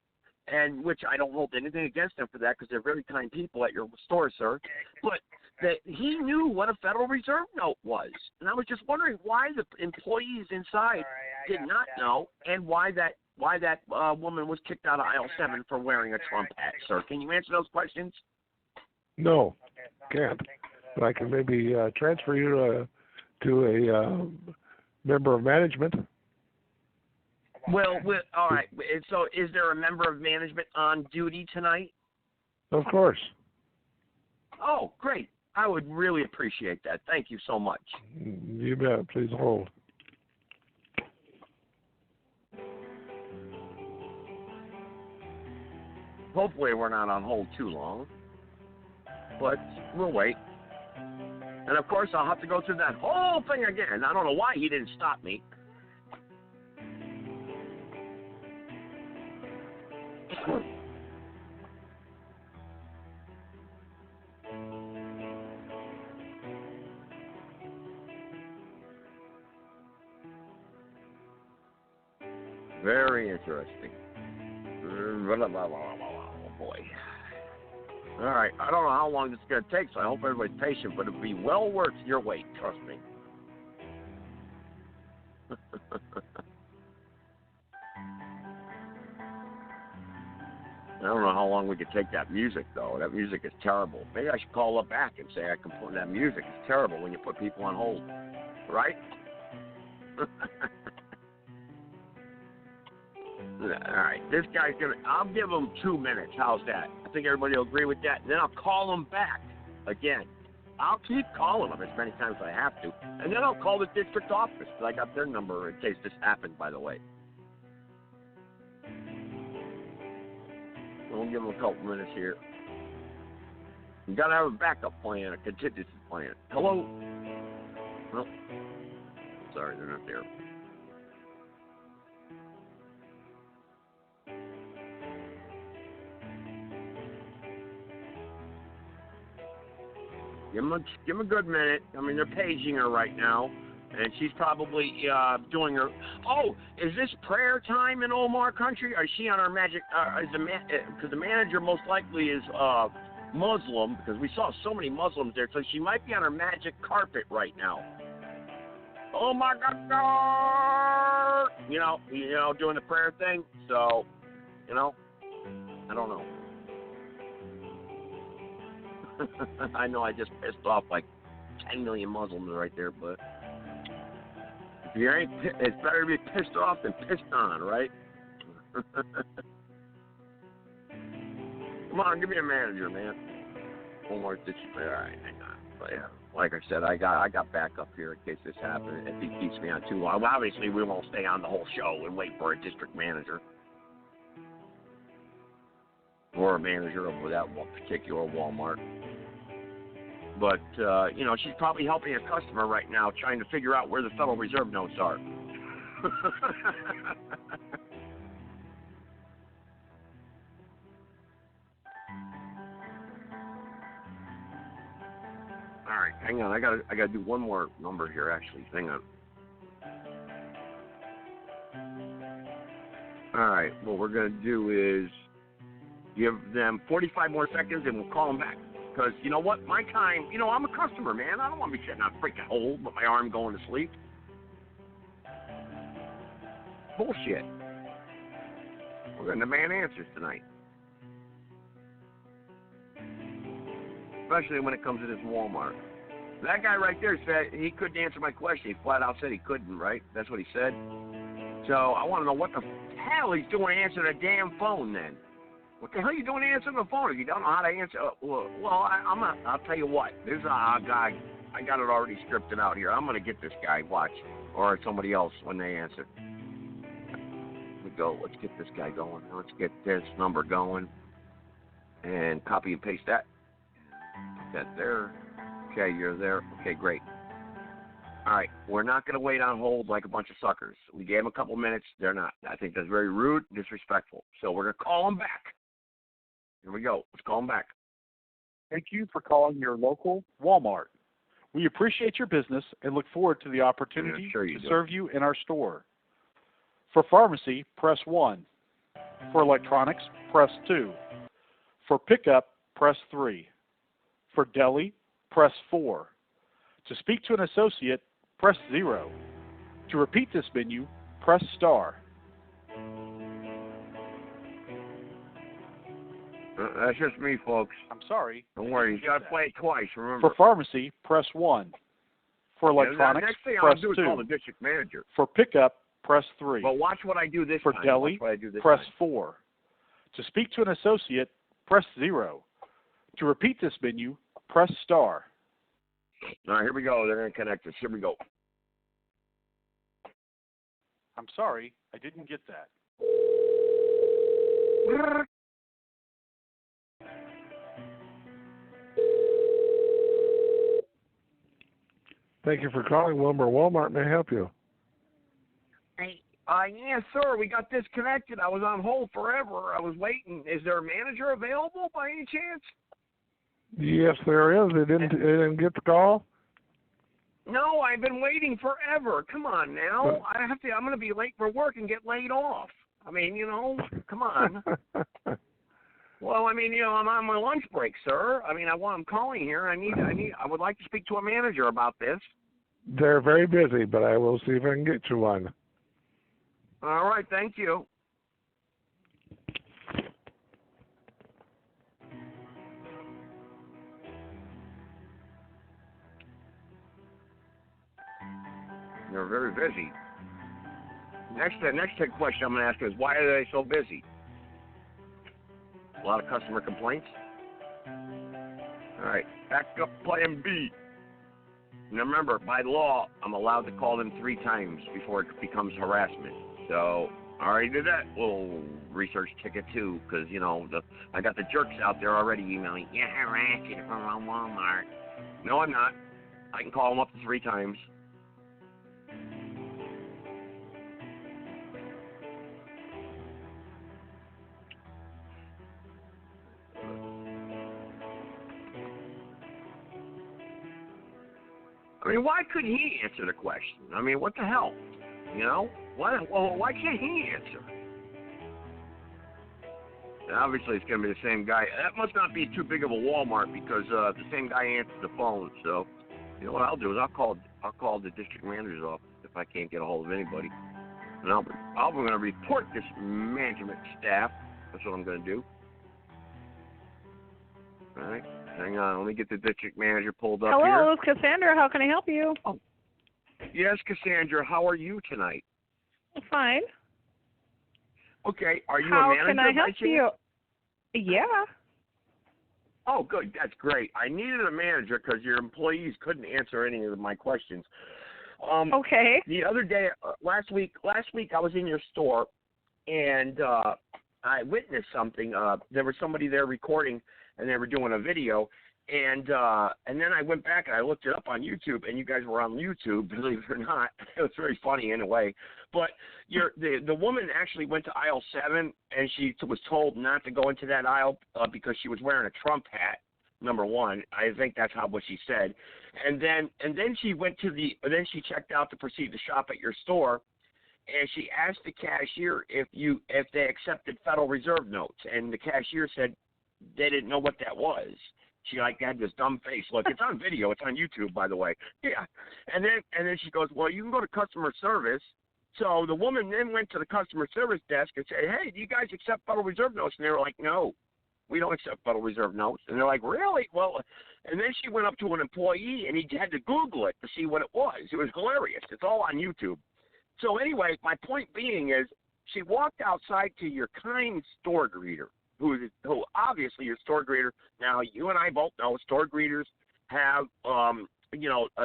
and which I don't hold anything against them for that because they're very kind people at your store, sir. But that he knew what a Federal Reserve note was. And I was just wondering why the employees inside did not know, and why that woman was kicked out of aisle 7 for wearing a Trump hat, sir. Can you answer those questions? No, can't. But I can maybe transfer you to a member of management. Well, all right. So is there a member of management on duty tonight? Of course. Oh, great. I would really appreciate that. Thank you so much. You bet. Please hold. Hopefully we're not on hold too long, but we'll wait. And, of course, I'll have to go through that whole thing again. I don't know why he didn't stop me. Very interesting. Oh, boy. All right. I don't know how long this is going to take, so I hope everybody's patient, but it'll be well worth your wait. Trust me. I don't know how long we could take that music, though. That music is terrible. Maybe I should call up back and say I can put that music. It's terrible when you put people on hold. Right? All right, this guy's I'll give him 2 minutes. How's that? I think everybody will agree with that. And then I'll call him back again. I'll keep calling them as many times as I have to. And then I'll call the district office because I got their number in case this happened, by the way. We'll give them a couple minutes here. You got to have a backup plan, a contingency plan. Hello? Well, Sorry, they're not there. Give them a good minute. I mean, they're paging her right now, and she's probably doing her. Oh, is this prayer time in Omar country? Or is she on her magic? Because the manager most likely is Muslim, because we saw so many Muslims there, so she might be on her magic carpet right now. Oh my God! You know, doing the prayer thing. So, I don't know. I know I just pissed off like 10 million Muslims right there, but if you ain't, it's better to be pissed off than pissed on, right? Come on, give me a manager, man. One more ditch. All right, hang on. But yeah, like I said, I got backup here in case this happens. If he keeps me on too long, well, obviously we won't stay on the whole show and wait for a district manager or a manager of that particular Walmart. But, she's probably helping a customer right now trying to figure out where the Federal Reserve notes are. All right, hang on. I gotta do one more number here, actually. Hang on. All right, what we're going to do is give them 45 more seconds, and we'll call them back. Because, you know what, my time, I'm a customer, man. I don't want to be sitting on freaking hold with my arm going to sleep. Bullshit. We're going to demand answers tonight. Especially when it comes to this Walmart. That guy right there said he couldn't answer my question. He flat out said he couldn't, right? That's what he said. So I want to know what the hell he's doing answering a damn phone then. What the hell are you doing answering the phone if you don't know how to answer? I'll tell you what. There's a guy. I got it already scripted out here. I'm going to get this guy. Watch. Or somebody else when they answer. Here we go. Let's get this guy going. Let's get this number going. And copy and paste that. Put that there. Okay, you're there. Okay, great. All right. We're not going to wait on hold like a bunch of suckers. We gave them a couple minutes. They're not. I think that's very rude, disrespectful. So we're going to call them back. Here we go. Let's call them back. Thank you for calling your local Walmart. We appreciate your business and look forward to the opportunity to serve you in our store. For pharmacy, press 1. For electronics, press 2. For pickup, press 3. For deli, press 4. To speak to an associate, press 0. To repeat this menu, press star. That's just me, folks. I'm sorry. Don't worry. You got to play it twice, remember. For pharmacy, press 1. For electronics, next thing press I'll do is 2. call the district manager. For pickup, press 3. But watch what I do this For time. deli, press 4. To speak to an associate, press 0. To repeat this menu, press star. All right, here we go. They're going to connect us. Here we go. I'm sorry. I didn't get that. Thank you for calling Wilmer Walmart. May I help you? Hey, yes, sir. We got disconnected. I was on hold forever. I was waiting. Is there a manager available by any chance? Yes, there is. They didn't get the call? No, I've been waiting forever. Come on now. I'm going to be late for work and get laid off. I mean, come on. Well, I mean, I'm on my lunch break, sir. I mean, I'm calling here. I would like to speak to a manager about this. They're very busy, but I will see if I can get you one. All right, thank you. They're very busy. The next question I'm going to ask is, why are they so busy? A lot of customer complaints. All right, back up plan B. Now remember, by law, I'm allowed to call them 3 times before it becomes harassment. So I already did that. We'll research ticket 2 because, I got the jerks out there already emailing, you're harassing from Walmart. No, I'm not. I can call them up to 3 times. I mean, why couldn't he answer the question? I mean, what the hell? You know? Why can't he answer? And obviously, it's going to be the same guy. That must not be too big of a Walmart because the same guy answered the phone. So, you know what I'll do is I'll call the district manager's office if I can't get a hold of anybody. And I'm going to report this management staff. That's what I'm going to do. All right. Hang on. Let me get the district manager pulled up here. Hello, it's Cassandra. How can I help you? Oh. Yes, Cassandra. How are you tonight? Fine. Okay. Are you How a manager? Can I help you? Yeah. Oh, good. That's great. I needed a manager because your employees couldn't answer any of my questions. Okay. The other day, last week, I was in your store, and I witnessed something. There was somebody there recording, and they were doing a video, and then I went back and I looked it up on YouTube, and you guys were on YouTube, believe it or not. It was very funny in a way. But the woman actually went to aisle 7, and she was told not to go into that aisle because she was wearing a Trump hat. Number one, I think that's what she said, and then she went to then she checked out to proceed to shop at your store, and she asked the cashier if they accepted Federal Reserve notes, and the cashier said they didn't know what that was. She had this dumb face. Look, it's on video. It's on YouTube, by the way. Yeah, and then she goes, well, you can go to customer service. So the woman then went to the customer service desk and said, hey, do you guys accept Federal Reserve notes? And they were like, no. We don't accept Federal Reserve notes. And they're like, really? Well, and then she went up to an employee, and he had to Google it to see what it was. It was hilarious. It's all on YouTube. So anyway, my point being is she walked outside to your kind store greeter, who obviously your store greeter. Now, you and I both know store greeters have,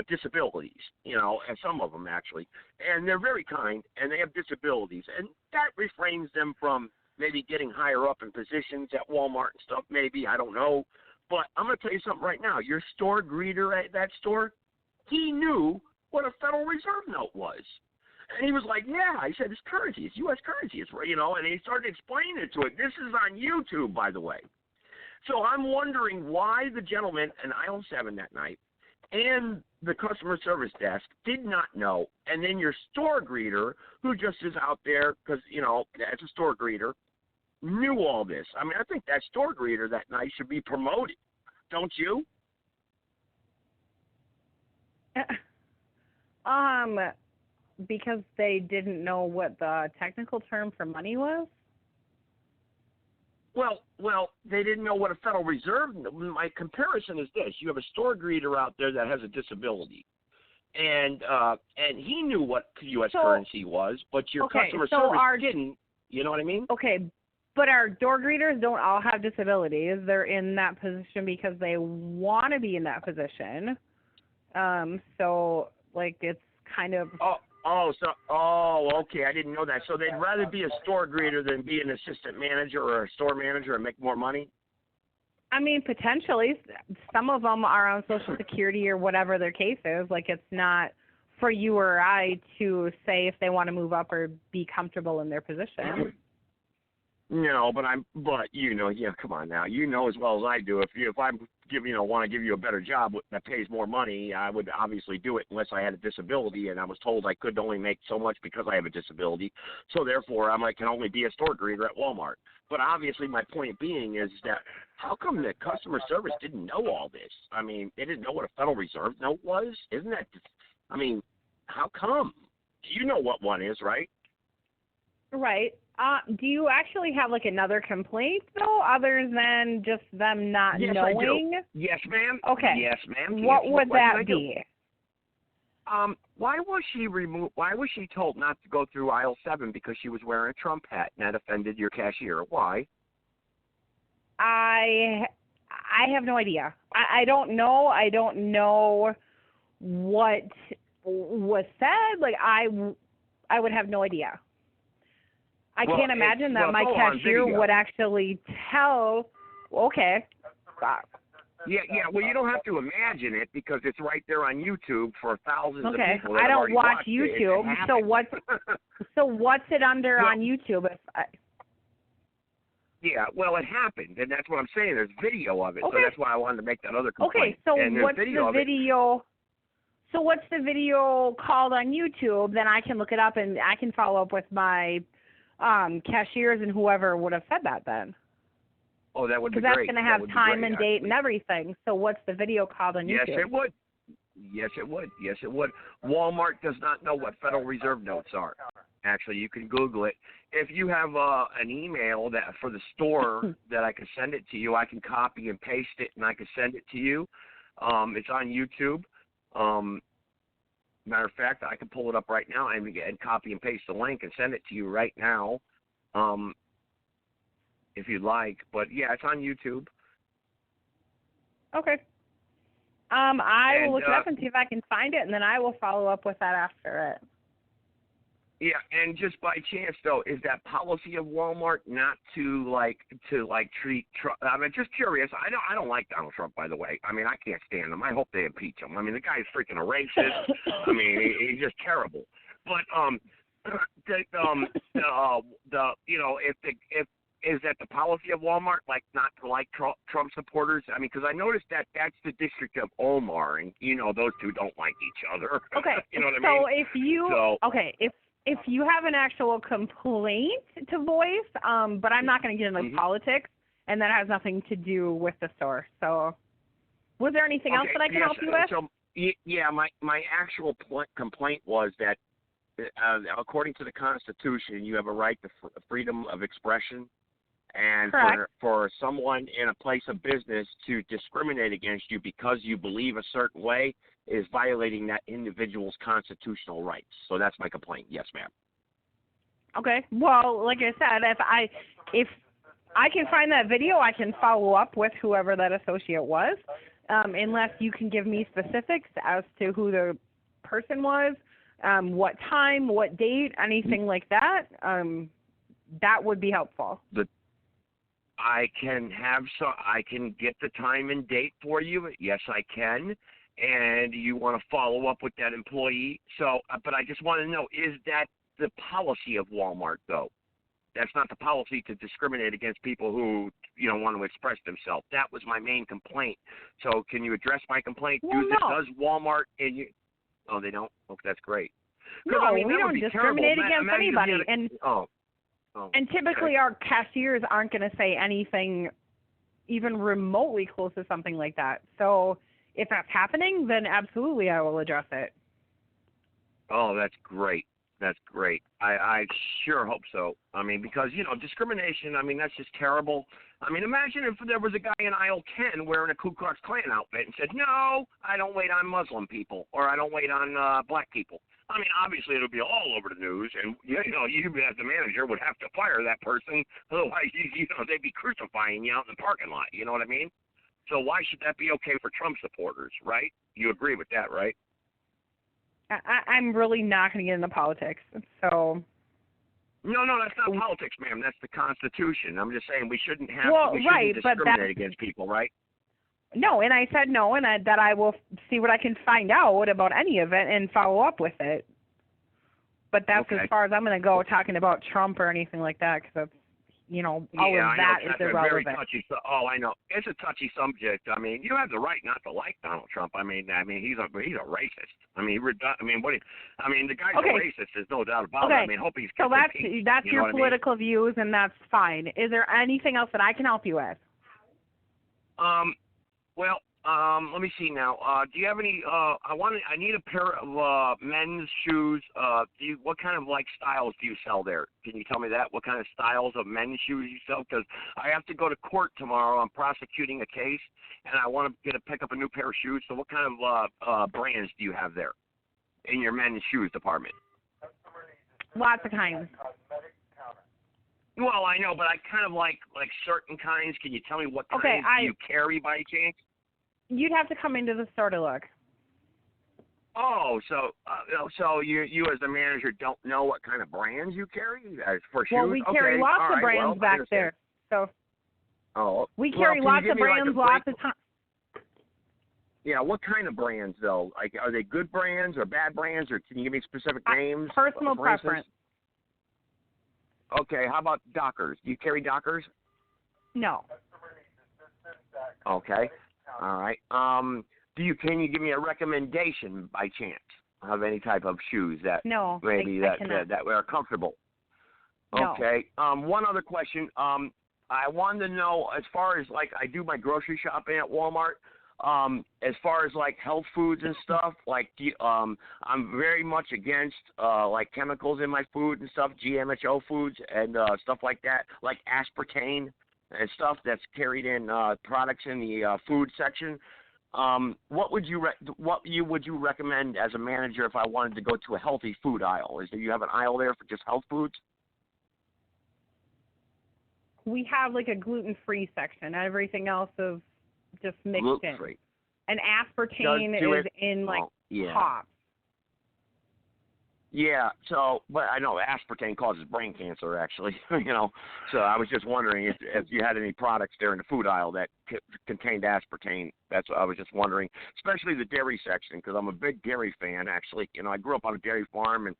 disabilities, and some of them actually. And they're very kind, and they have disabilities. And that refrains them from maybe getting higher up in positions at Walmart and stuff, maybe, I don't know. But I'm going to tell you something right now. Your store greeter at that store, he knew what a Federal Reserve note was. And he was like, yeah. He said, it's currency. It's U.S. currency. It's, and he started explaining it to it. This is on YouTube, by the way. So I'm wondering why the gentleman in aisle 7 that night and the customer service desk did not know. And then your store greeter, who just is out there because, as a store greeter, knew all this. I mean, I think that store greeter that night should be promoted. Don't you? Because they didn't know what the technical term for money was? Well, they didn't know what a Federal Reserve. My comparison is this: you have a store greeter out there that has a disability, and he knew what U.S. currency was, but your customer service didn't. You know what I mean? Okay, but our door greeters don't all have disabilities. They're in that position because they want to be in that position. So it's kind of. Okay. I didn't know that. So they'd rather be a store greeter than be an assistant manager or a store manager and make more money? I mean, potentially. Some of them are on Social Security or whatever their case is. It's not for you or I to say if they want to move up or be comfortable in their position. No, but come on now. You know as well as I do. If I want to give you a better job that pays more money, I would obviously do it unless I had a disability, and I was told I could only make so much because I have a disability. So therefore, I can only be a store greeter at Walmart. But obviously, my point being is that how come the customer service didn't know all this? I mean, they didn't know what a Federal Reserve note was? Isn't that? I mean, how come? You know what one is, right? Right. Do you actually have another complaint though, other than just them not knowing? I do. Yes, ma'am. Okay. Yes, ma'am. What would that be? Why was she removed? Why was she told not to go through aisle 7 because she was wearing a Trump hat and that offended your cashier? Why? I have no idea. I don't know. I don't know what was said. I would have no idea. I can't imagine that my cashier would actually tell. Okay. Yeah. Well, you don't have to imagine it because it's right there on YouTube for thousands of people. I don't watch YouTube. So what's it under on YouTube? Yeah, well, it happened, and that's what I'm saying. There's video of it, so that's why I wanted to make that other complaint. Okay, so what's the video? So what's the video called on YouTube? Then I can look it up and I can follow up with my cashiers and whoever would have said that then. Oh, that would be great. great. Because that's going to have time and date and everything. So what's the video called on YouTube? Yes, it would. Yes, it would. Yes, it would. Walmart does not know what Federal Reserve notes are. Actually, you can Google it. If you have an email that for the store that I can send it to you, I can copy and paste it, and I can send it to you. It's on YouTube. Matter of fact, I can pull it up right now and copy and paste the link and send it to you right now, if you'd like. But yeah, it's on YouTube. Okay. I will look it up and see if I can find it, and then I will follow up with that after it. Yeah, and just by chance though, is that policy of Walmart not to treat Trump? I mean, just curious. I don't like Donald Trump, by the way. I mean, I can't stand him. I hope they impeach him. I mean, the guy's freaking a racist. I mean, he's just terrible. But is that the policy of Walmart, like not to like Trump supporters? I mean, because I noticed that that's the district of Omar, and those two don't like each other. Okay. You know what I mean? If you have an actual complaint to voice, but I'm not going to get into politics, and that has nothing to do with the store. So, was there anything else that I can help you with? So, yeah, my actual complaint was that, according to the Constitution, you have a right to freedom of expression, and for someone in a place of business to discriminate against you because you believe a certain way is violating that individual's constitutional rights. So that's my complaint. Yes, ma'am. Okay. Well, like I said, if I can find that video, I can follow up with whoever that associate was, unless you can give me specifics as to who the person was, what time, what date, anything like that. That would be helpful. I can get the time and date for you. Yes, I can. And you want to follow up with that employee. So, but I just want to know, is that the policy of Walmart, though? That's not the policy to discriminate against people who, want to express themselves. That was my main complaint. So can you address my complaint? Well, no. Does Walmart and you? Oh, they don't? Okay, that's great. No, I mean, we don't discriminate against anybody. And typically our cashiers aren't going to say anything even remotely close to something like that. So if that's happening, then absolutely I will address it. Oh, that's great. That's great. I sure hope so. I mean, because, discrimination, I mean, that's just terrible. I mean, imagine if there was a guy in aisle 10 wearing a Ku Klux Klan outfit and said, no, I don't wait on Muslim people, or I don't wait on black people. I mean, obviously it would be all over the news, and, you as the manager would have to fire that person. Otherwise, they'd be crucifying you out in the parking lot. You know what I mean? So why should that be okay for Trump supporters, right? You agree with that, right? I'm really not going to get into politics, so... No, that's not politics, ma'am. That's the Constitution. I'm just saying we shouldn't discriminate against people, right? No, and I said no, and that I will see what I can find out about any of it and follow up with it. But that's as far as I'm going to go talking about Trump or anything like that, because all of that is irrelevant. Very touchy. I know it's a touchy subject. I mean, you have the right not to like Donald Trump. I mean, he's a racist. I mean, the guy's a racist. There's no doubt about it. I mean, hope he's so that's your political views, and that's fine. Is there anything else that I can help you with? Well, let me see now. Do you have any? I need a pair of men's shoes. What kind of styles do you sell there? Can you tell me that? What kind of styles of men's shoes you sell? Because I have to go to court tomorrow. I'm prosecuting a case, and I want to pick up a new pair of shoes. So, what kind of brands do you have there in your men's shoes department? Lots of kinds. Well, I know, but I kind of like certain kinds. Can you tell me what kinds do you carry by chance? You'd have to come into the store to look. Oh, so you as the manager don't know what kind of brands you carry for shoes? Well, we carry lots of brands back there. So we carry lots of brands, lots of times. Yeah, what kind of brands though? Like, are they good brands or bad brands, or can you give me specific names? Personal preference. Okay, how about Dockers? Do you carry Dockers? No. Okay. All right. Can you give me a recommendation by chance of any type of shoes that No, maybe I cannot. that are comfortable? No. Okay. One other question. I wanted to know, as far as like I do my grocery shopping at Walmart, as far as like health foods and stuff, like I'm very much against like chemicals in my food and stuff, GMHO foods and stuff like that, like aspartame and stuff that's carried in products in the food section. What would you recommend as a manager if I wanted to go to a healthy food aisle? Do you have an aisle there for just health foods? We have like a gluten-free section. Everything else is just mixed gluten-free. in. And aspartame is in like pops. Yeah, so, but I know aspartame causes brain cancer, actually, So I was just wondering if you had any products there in the food aisle that contained aspartame. That's what I was just wondering, especially the dairy section, because I'm a big dairy fan, actually. I grew up on a dairy farm, and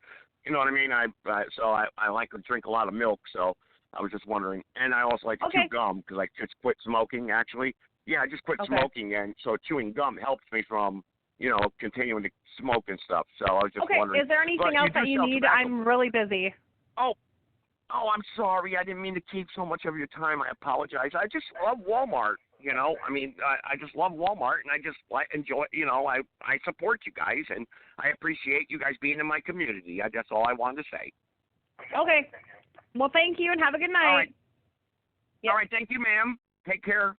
you know what I mean? So I like to drink a lot of milk, so I was just wondering. And I also like to chew gum, because I just quit smoking, actually. Yeah, I just quit smoking, and so chewing gum helps me from continuing to smoke and stuff. So I was just wondering. Is there anything else that you need? Tobacco. I'm really busy. Oh, I'm sorry. I didn't mean to keep so much of your time. I apologize. I just love Walmart. I mean, I just love Walmart, and I just enjoy. I support you guys, and I appreciate you guys being in my community. That's all I wanted to say. Okay. Well, thank you, and have a good night. All right. Yep. All right. Thank you, ma'am. Take care.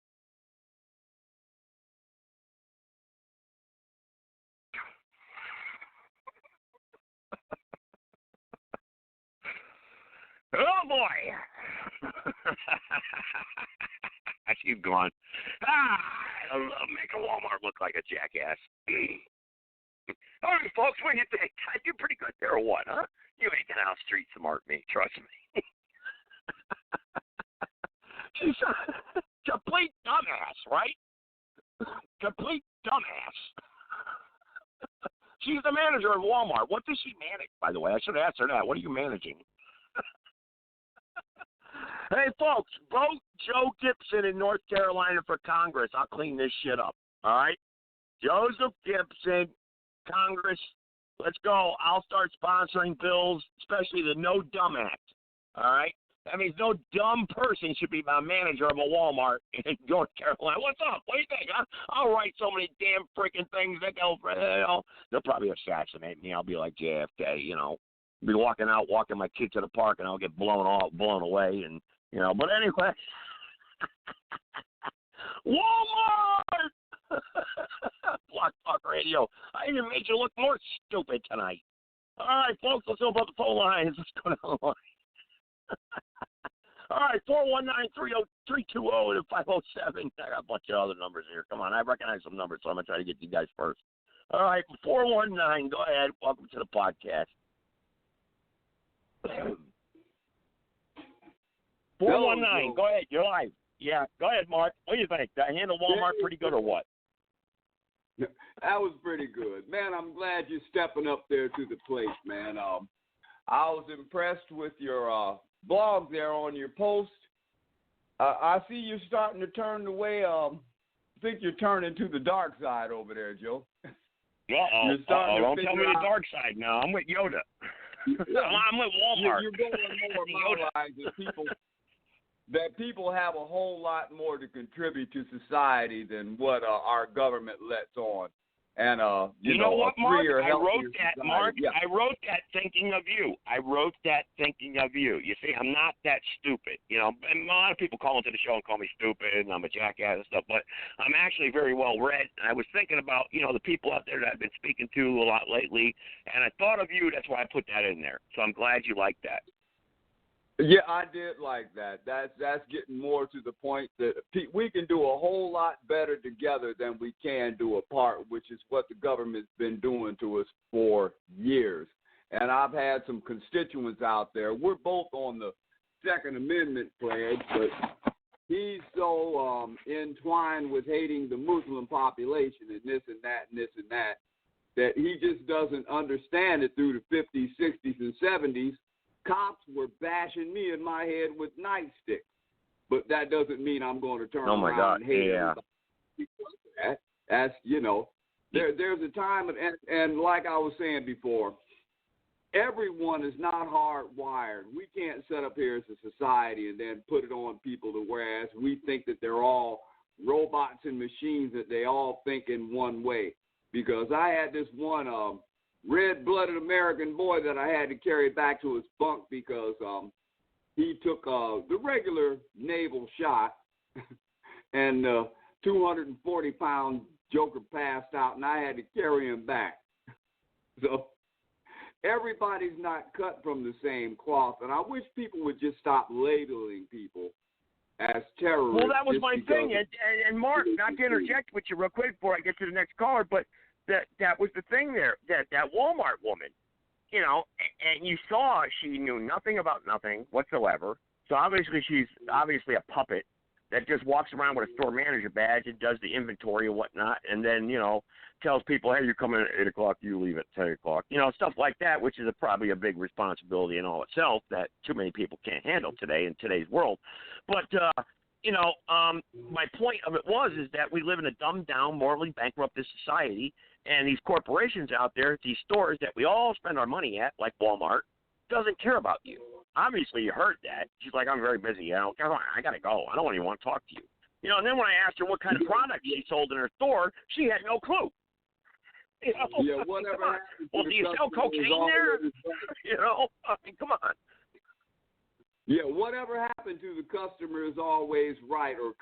Oh, boy. She's gone. I love making Walmart look like a jackass. All right, folks, what do you think? I do pretty good there or what, huh? You ain't gonna out-street smart me, trust me. She's a complete dumbass, right? Complete dumbass. She's the manager of Walmart. What does she manage, by the way? I should have asked her that. What are you managing? Hey, folks, vote Joe Gibson in North Carolina for Congress. I'll clean this shit up, all right? Joseph Gibson, Congress, let's go. I'll start sponsoring bills, especially the No Dumb Act, all right? That means no dumb person should be my manager of a Walmart in North Carolina. What's up? What do you think? I'll write so many damn freaking things that they'll probably assassinate me. I'll be like JFK, Be walking my kid to the park, and I'll get blown away, and But anyway, Walmart, Block Talk Radio. I even made you look more stupid tonight. All right, folks, let's open up the phone lines. Let's go down the line. All right, 419-320 and 507. I got a bunch of other numbers here. Come on, I recognize some numbers, so I'm going to try to get you guys first. All right, 419, go ahead. Welcome to the podcast. 419, go ahead. You're live. Yeah, go ahead, Mark. What do you think? Did I handle Walmart pretty good or what? That was pretty good. Man, I'm glad you're stepping up there to the plate, man. I was impressed with your blog there on your post. I see you're starting to turn the way, I think you're turning to the dark side over there, Joe. Don't tell me the dark side now. I'm with Yoda. I'm with Walmart. You're going more realize that people have a whole lot more to contribute to society than what our government lets on. And you know what, Mark? I wrote that, society. Mark. Yeah. I wrote that thinking of you. You see, I'm not that stupid. And a lot of people call into the show and call me stupid and I'm a jackass and stuff, but I'm actually very well read. I was thinking about, the people out there that I've been speaking to a lot lately, and I thought of you. That's why I put that in there. So I'm glad you liked that. Yeah, I did like that. That's getting more to the point that we can do a whole lot better together than we can do apart, which is what the government's been doing to us for years. And I've had some constituents out there. We're both on the Second Amendment pledge, but he's so entwined with hating the Muslim population and this and that and this and that, that he just doesn't understand it through the 50s, 60s, and 70s. Cops were bashing me in my head with nightsticks, but that doesn't mean I'm going to turn around and hate everybody because of that. That's, There's a time, and like I was saying before, everyone is not hardwired. We can't set up here as a society and then put it on people to whereas we think that they're all robots and machines, that they all think in one way. Because I had this one red-blooded American boy that I had to carry back to his bunk because he took the regular naval shot and 240-pound joker passed out, and I had to carry him back. So everybody's not cut from the same cloth, and I wish people would just stop labeling people as terrorists. Well, that was my thing, and Mark, not to interject with you real quick before I get to the next caller, but that was the thing there, that Walmart woman, you know, and you saw she knew nothing about nothing whatsoever, so obviously she's obviously a puppet that just walks around with a store manager badge and does the inventory and whatnot, and then, you know, tells people, hey, you come in at 8 o'clock, you leave at 10 o'clock. You know, stuff like that, which is probably a big responsibility in all itself that too many people can't handle today in today's world. But, you know, my point of it is that we live in a dumbed-down, morally bankrupted society, and these corporations out there, these stores that we all spend our money at, like Walmart, doesn't care about you. Obviously, you heard that. She's like, I'm very busy. I got to go. I don't even want to talk to you. You know, and then when I asked her what kind of product she sold in her store, she had no clue. You know? Yeah, whatever. Well, do you sell cocaine there? You know, I mean, come on. Yeah, whatever happened to the customer is always right, or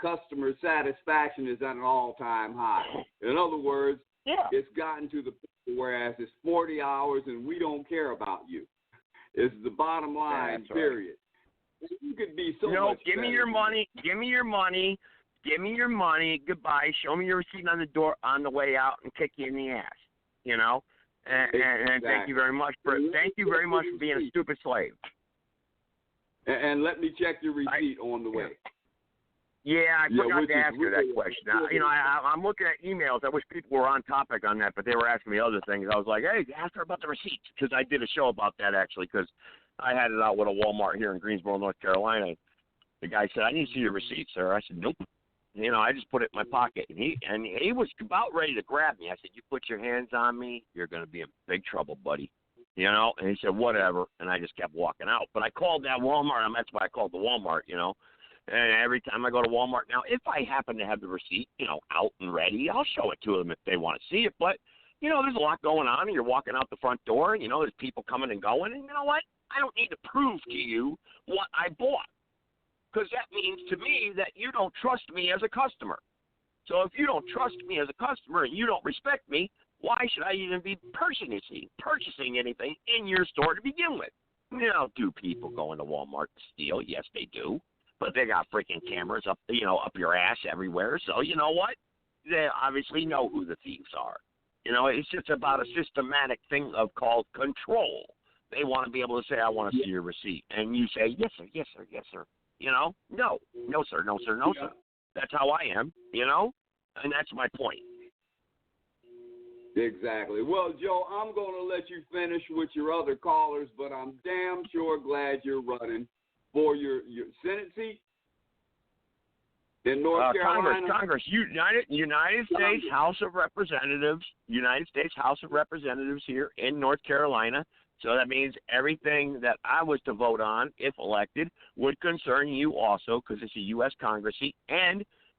customer satisfaction is at an all-time high. In other words, it's gotten to the point whereas it's 40 hours and we don't care about you. It's the bottom line, That's period. Right. You could be so no, much give better. me your money. Give me your money. Give me your money. Goodbye. Show me your receipt on the door on the way out and kick you in the ass. You know, and thank you very much for being a stupid slave. And let me check your receipt on the way. Yeah, I forgot to ask her that really question. Now, you know, I'm looking at emails. I wish people were on topic on that, but they were asking me other things. I was like, hey, ask her about the receipts, because I did a show about that, actually, because I had it out with a Walmart here in Greensboro, North Carolina. The guy said, I need to see your receipt, sir. I said, nope. You know, I just put it in my pocket. And he was about ready to grab me. I said, you put your hands on me, you're going to be in big trouble, buddy. You know? And he said, whatever. And I just kept walking out. But I called that Walmart, and that's why I called the Walmart, you know. And every time I go to Walmart now, if I happen to have the receipt, you know, out and ready, I'll show it to them if they want to see it. But, you know, there's a lot going on, and you're walking out the front door, and, you know, there's people coming and going. And you know what? I don't need to prove to you what I bought, because that means to me that you don't trust me as a customer. So if you don't trust me as a customer and you don't respect me, why should I even be purchasing anything in your store to begin with? You know, do people go into Walmart to steal? Yes, they do. But they got freaking cameras up your ass everywhere. So you know what? They obviously know who the thieves are. You know, it's just about a systematic thing called control. They want to be able to say, I want to see your receipt. And you say, yes, sir, yes, sir, yes, sir. You know, no, sir, no, sir, no, sir. That's how I am, you know? And that's my point. Exactly. Well, Joe, I'm going to let you finish with your other callers, but I'm damn sure glad you're running for your Senate seat in North Carolina. Congress, United States House of Representatives here in North Carolina. So that means everything that I was to vote on, if elected, would concern you also, because it's a U.S. Congress seat.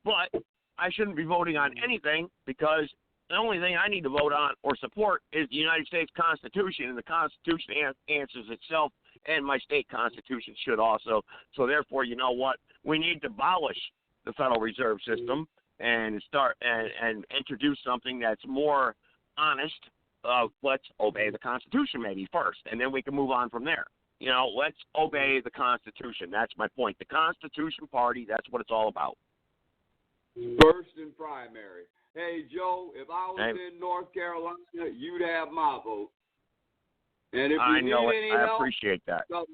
But I shouldn't be voting on anything, because the only thing I need to vote on or support is the United States Constitution, and the Constitution answers itself, and my state constitution should also. So therefore, you know what? We need to abolish the Federal Reserve System and start and introduce something that's more honest. Let's obey the Constitution maybe first, and then we can move on from there. You know, let's obey the Constitution. That's my point. The Constitution Party, that's what it's all about. First and primary. Hey, Joe, if I was in North Carolina, you'd have my vote. And if you need any help, I appreciate that. Down.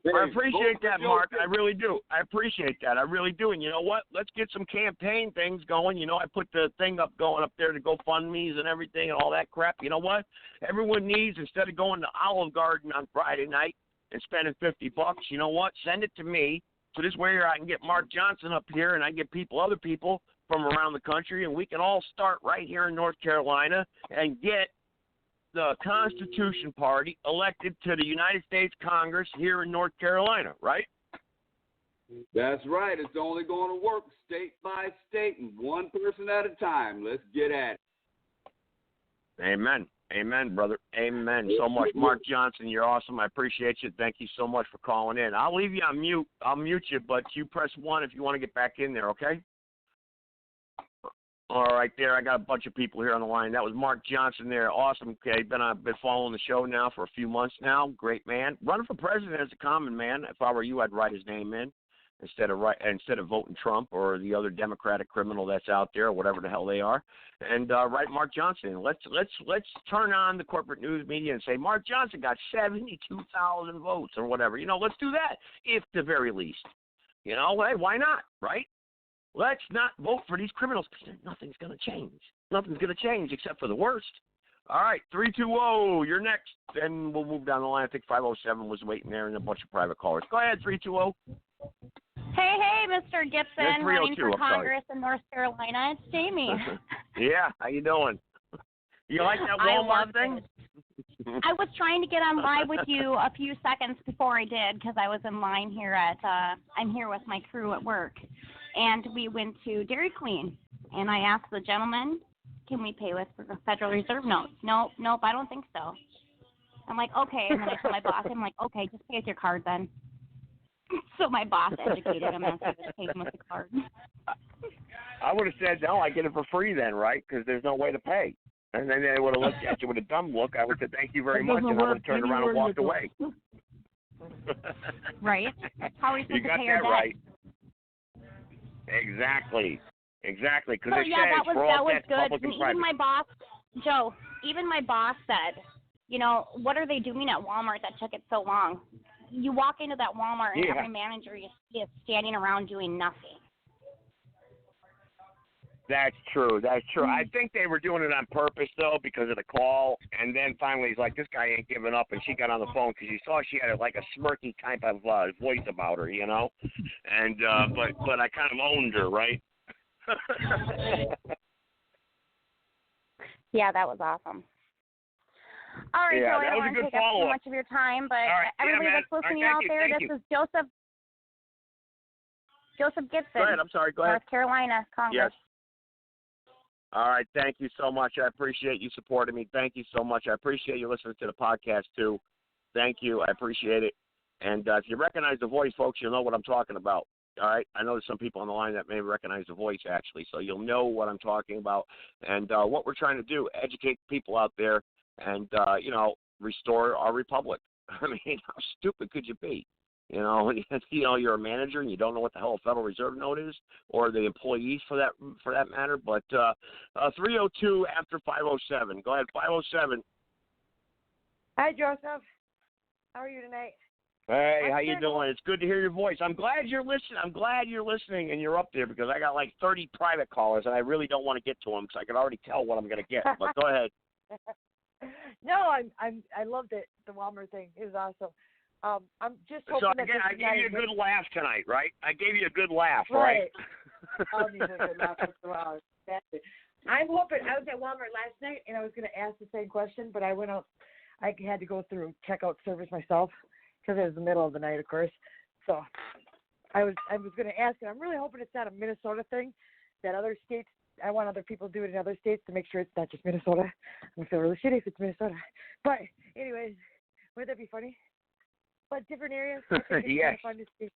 I appreciate that, Mark. I really do. I appreciate that. I really do. And you know what? Let's get some campaign things going. You know, I put the thing going up there to GoFundMe's and everything and all that crap. You know what? Everyone needs, instead of going to Olive Garden on Friday night and spending $50, you know what? Send it to me. So this way I can get Mark Johnson up here, and I get other people from around the country, and we can all start right here in North Carolina and get the Constitution Party elected to the United States Congress here in North Carolina, right? That's right. It's only going to work state by state and one person at a time. Let's get at it. Amen. Amen, brother. Amen so much. Mark Johnson, you're awesome. I appreciate you. Thank you so much for calling in. I'll leave you on mute. I'll mute you, but you press 1 if you want to get back in there, okay? All right, there. I got a bunch of people here on the line. That was Mark Johnson there. Awesome. Okay, been following the show now for a few months now. Great man. Running for president as a common man. If I were you, I'd write his name in instead of voting Trump or the other Democratic criminal that's out there, or whatever the hell they are. And write Mark Johnson in. Let's turn on the corporate news media and say Mark Johnson got 72,000 votes or whatever. Let's do that, if the very least. Hey, why not, right? Let's not vote for these criminals because nothing's going to change. Nothing's going to change except for the worst. All right, 320, you're next. Then we'll move down the line. I think 507 was waiting there and a bunch of private callers. Go ahead, 320. Hey, Mr. Gibson, running for Congress in North Carolina. It's Jamie. Yeah, how you doing? You like that Walmart thing? I was trying to get on live with you a few seconds before I did because I was in line here I'm here with my crew at work. And we went to Dairy Queen, and I asked the gentleman, can we pay with Federal Reserve notes? Nope, I don't think so. I'm like, okay. And then I told my boss, I'm like, okay, just pay with your card then. So my boss educated him and said, pay him with the card. I would have said, no, I get it for free then, right? Because there's no way to pay. And then they would have looked at you with a dumb look. I would have said, thank you very much, and I would have turned around and walked away. Right? How are we supposed You got to pay our that debt? right. Exactly. Because So it yeah, says that for all was debts, good. public and Even private. my boss, Joe, said, what are they doing at Walmart that took it so long? You walk into that Walmart and every manager you see is standing around doing nothing. That's true. I think they were doing it on purpose, though, because of the call. And then finally he's like, this guy ain't giving up. And she got on the phone because you saw she had like a smirky type of voice about her, And but I kind of owned her, right? Yeah, that was awesome. All right, Yeah, Joe, I don't want to take up too much of your time, but everybody that's listening out there, this is Joseph Gibson. Go ahead. I'm sorry. Go ahead. North Carolina Congress. Yes. All right. Thank you so much. I appreciate you supporting me. Thank you so much. I appreciate you listening to the podcast, too. Thank you. I appreciate it. And if you recognize the voice, folks, you'll know what I'm talking about. All right? I know there's some people on the line that may recognize the voice, actually, so you'll know what I'm talking about. And what we're trying to do, educate people out there and, restore our republic. I mean, how stupid could you be? You're a manager and you don't know what the hell a Federal Reserve note is, or the employees for that matter. But 302 after 507. Go ahead, 507. Hi, Joseph. How are you tonight? Hey, how you doing? It's good to hear your voice. I'm glad you're listening and you're up there because I got like 30 private callers and I really don't want to get to them because I can already tell what I'm going to get. But go ahead. No, I loved it. The Walmart thing. It was awesome. I'm just hoping so that I gave you a good laugh tonight, right? I gave you a good laugh, right? I'll need a good laugh once in a while. That's it. I'm hoping. I was at Walmart last night and I was going to ask the same question, but I went out. I had to go through checkout service myself because it was the middle of the night, of course. So I was going to ask, and I'm really hoping it's not a Minnesota thing. That other states, I want other people to do it in other states to make sure it's not just Minnesota. I'm going to feel really shitty if it's Minnesota. But anyways, wouldn't that be funny? But different areas. I think it's yes. kind of fun to see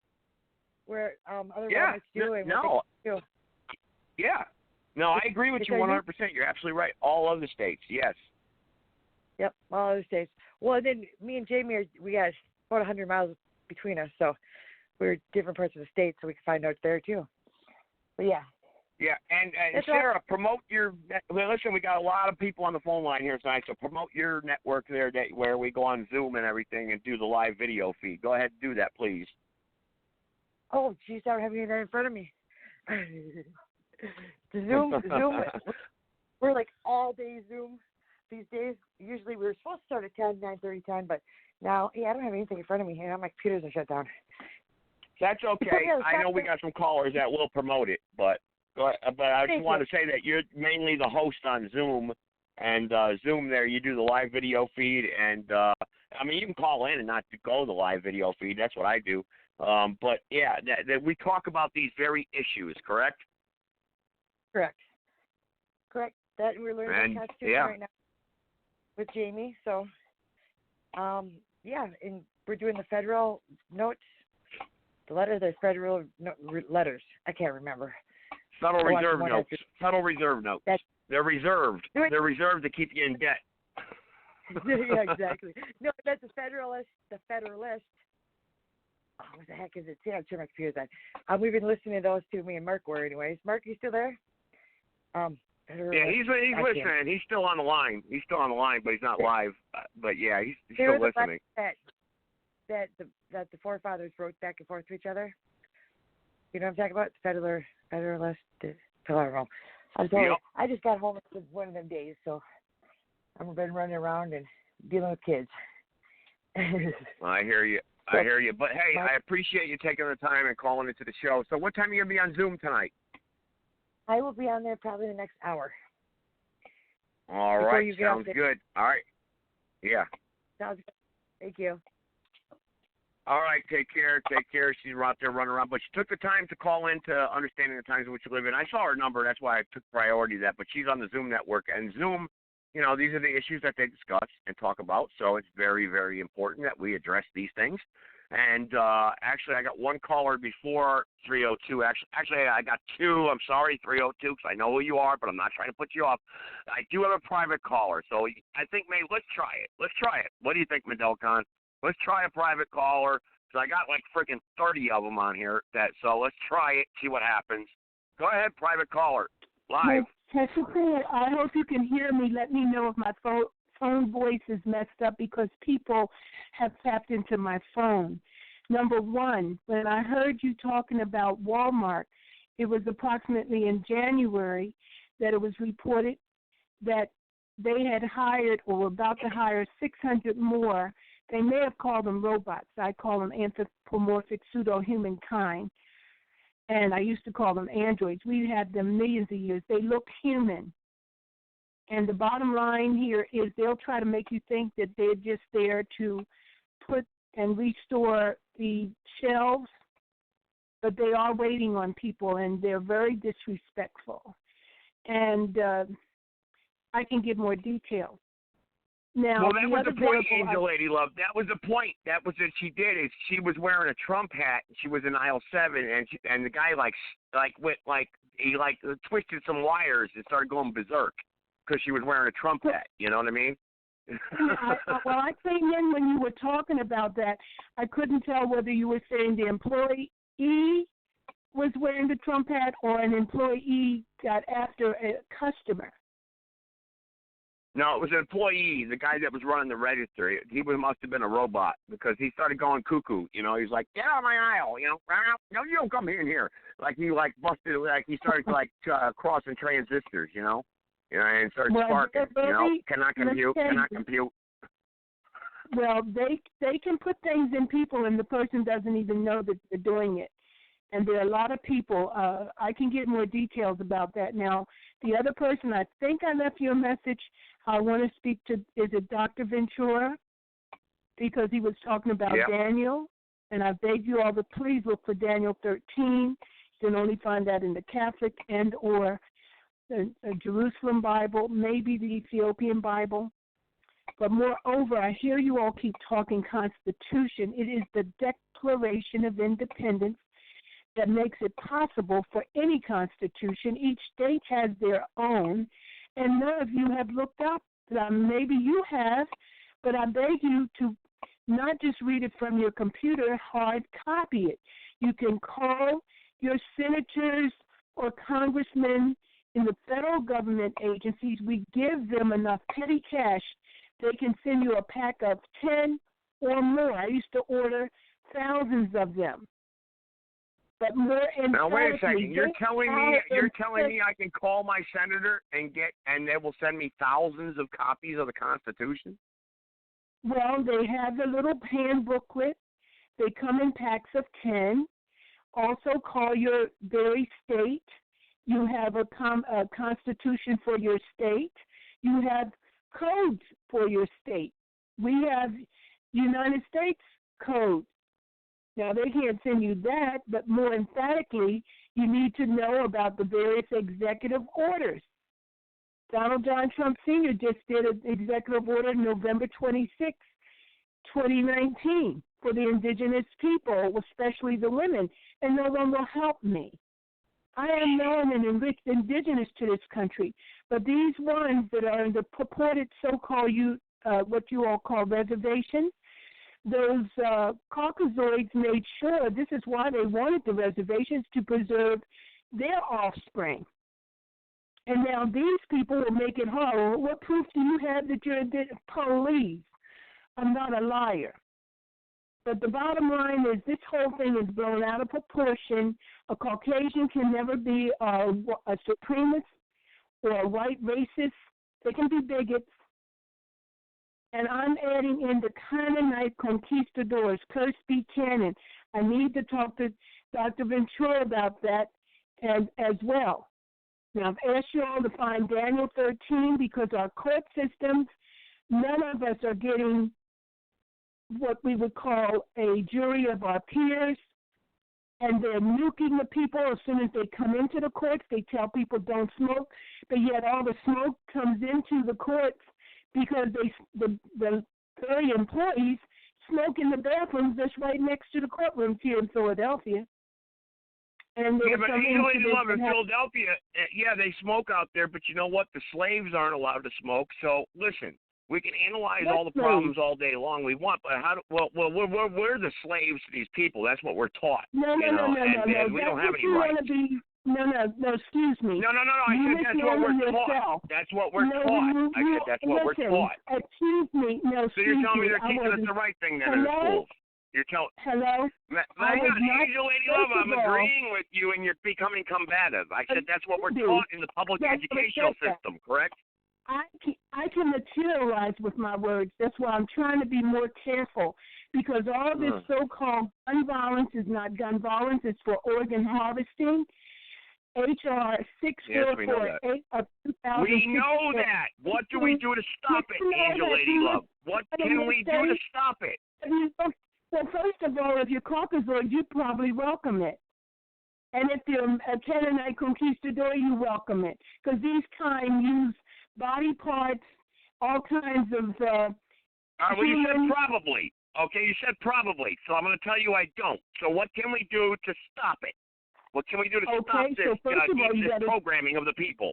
where other yeah. Walmarts do and no. what they do. Yeah. No, I agree with you 100%. You're absolutely right. All other states, yes. Yep, all other states. Well, then me and Jamie, we got about 100 miles between us, so we're different parts of the state, so we can find out there too. But yeah. Yeah, and Sarah, promote your. Well, listen, we got a lot of people on the phone line here tonight, so promote your network there where we go on Zoom and everything and do the live video feed. Go ahead and do that, please. Oh, geez, I don't have any of that in front of me. Zoom, we're like all day Zoom these days. Usually we were supposed to start at 9:30, 10, but now, I don't have anything in front of me. My computers are shut down. That's okay. I know we got some callers that will promote it, but Go ahead. But I just want to say that you're mainly the host on Zoom, and Zoom there you do the live video feed, and I mean you can call in and not to go the live video feed. That's what I do. But yeah, that we talk about these very issues, correct? Correct. That we're learning the Constitution right now with Jamie. So, and we're doing the federal notes. There's federal letters. I can't remember. Federal Reserve notes. Federal Reserve notes. They're reserved. They're reserved to keep you in debt. Yeah, exactly. No, that's the Federalist. The Federalist. Oh, what the heck is it? See, I'm sure my computer's on. We've been listening to those two. Me and Mark were, anyways. Mark, you still there? Yeah, he's listening. He's still on the line. He's still on the line, but he's not live. But yeah, he's still listening. That the forefathers wrote back and forth to each other. You know what I'm talking about? Federalist. I don't know. I just got home one of them days, so I've been running around and dealing with kids. I hear you. But hey, I appreciate you taking the time and calling into the show. So what time are you going to be on Zoom tonight? I will be on there probably the next hour. All right. Sounds good. All right. Yeah. Sounds good. Thank you. All right. Take care. She's out there running around. But she took the time to call in to understanding the times in which you live in. I saw her number. That's why I took priority to that. But she's on the Zoom network. And Zoom, you know, these are the issues that they discuss and talk about. So it's very, very important that we address these things. And actually, I got one caller before 302. Actually, I got two. I'm sorry, 302, because I know who you are, but I'm not trying to put you off. I do have a private caller, so I think maybe let's try it. What do you think, Mendelcon? Let's try a private caller, because I got like freaking 30 of them on here. So let's try it, see what happens. Go ahead, private caller, live. Technically, I hope you can hear me. Let me know if my phone voice is messed up because people have tapped into my phone. Number one, when I heard you talking about Walmart, it was approximately in January that it was reported that they had hired or were about to hire 600 more. They may have called them robots. I call them anthropomorphic pseudo-human kind. And I used to call them androids. We've had them millions of years. They look human. And the bottom line here is they'll try to make you think that they're just there to put and restore the shelves, but they are waiting on people, and they're very disrespectful. And I can give more details. Now, well, that was the point, Angel Lady Love. That was the point. That was what she did. Is she was wearing a Trump hat. She was in aisle 7, and the guy he twisted some wires and started going berserk because she was wearing a Trump hat. You know what I mean? I came in when you were talking about that. I couldn't tell whether you were saying the employee was wearing the Trump hat or an employee got after a customer. No, it was an employee, the guy that was running the register. He must have been a robot because he started going cuckoo. You know, he's like, get out of my aisle. You know, no, you don't come in here. Like he busted. Like he started crossing transistors. You know, and started sparking. You know, cannot compute. Well, they can put things in people, and the person doesn't even know that they're doing it. And there are a lot of people. I can get more details about that now. The other person, I think I left you a message. I want to speak to, is it Dr. Ventura? Because he was talking about Daniel. And I beg you all to please look for Daniel 13. You can only find that in the Catholic and or the Jerusalem Bible, maybe the Ethiopian Bible. But moreover, I hear you all keep talking Constitution. It is the Declaration of Independence that makes it possible for any constitution. Each state has their own, and none of you have looked up. Maybe you have, but I beg you to not just read it from your computer, hard copy it. You can call your senators or congressmen in the federal government agencies. We give them enough petty cash. They can send you a pack of 10 or more. I used to order thousands of them. But more now wait a second. You're telling me I can call my senator and they will send me thousands of copies of the Constitution? Well, they have the little hand booklet. They come in packs of 10. Also call your very state. You have a constitution for your state. You have codes for your state. We have United States code. Now, they can't send you that, but more emphatically, you need to know about the various executive orders. Donald John Trump Sr. just did an executive order November 26, 2019, for the indigenous people, especially the women, and no one will help me. I am known and enriched indigenous to this country, but these ones that are in the purported so-called, what you all call reservations, those Caucasoids made sure, this is why they wanted the reservations, to preserve their offspring. And now these people will make it hard. Well, what proof do you have that you're the police? I'm not a liar. But the bottom line is this whole thing is blown out of proportion. A Caucasian can never be a supremacist or a white racist. They can be bigots. And I'm adding in the Canaanite conquistadors, Curse B. Cannon. I need to talk to Dr. Ventura about that and as well. Now, I've asked you all to find Daniel 13 because our court systems, none of us are getting what we would call a jury of our peers, and they're nuking the people as soon as they come into the courts. They tell people don't smoke, but yet all the smoke comes into the courts because the very employees smoke in the bathrooms that's right next to the courtrooms here in Philadelphia. And yeah, but usually they love in Philadelphia. Yeah, they smoke out there, but you know what? The slaves aren't allowed to smoke. So listen, we can analyze all the problems all day long we want, but we're the slaves to these people. That's what we're taught. No, we don't have any rights. No, excuse me. No. I said that's what we're taught. That's what we're taught. I said that's what we're taught. Excuse me. No, so you're telling me they're teaching us the right thing then in the schools? You're telling. Hello. Angel Lady Love, I'm agreeing with you, and you're becoming combative. I said that's what we're taught in the public educational system, correct? I can materialize with my words. That's why I'm trying to be more careful, because all this so-called gun violence is not gun violence. It's for organ harvesting. H.R. 6448 of 2016. We know that. What do we do to stop it, Angel Lady Love? What can we do to stop it? Well, first of all, if you're Caucasoid, you probably welcome it. And if you're a Canaanite conquistador, you welcome it. Because these kind use body parts, all kinds of... well, you said probably. Okay, you said probably. So I'm going to tell you I don't. So what can we do to stop it? What can we do to stop this programming of the people?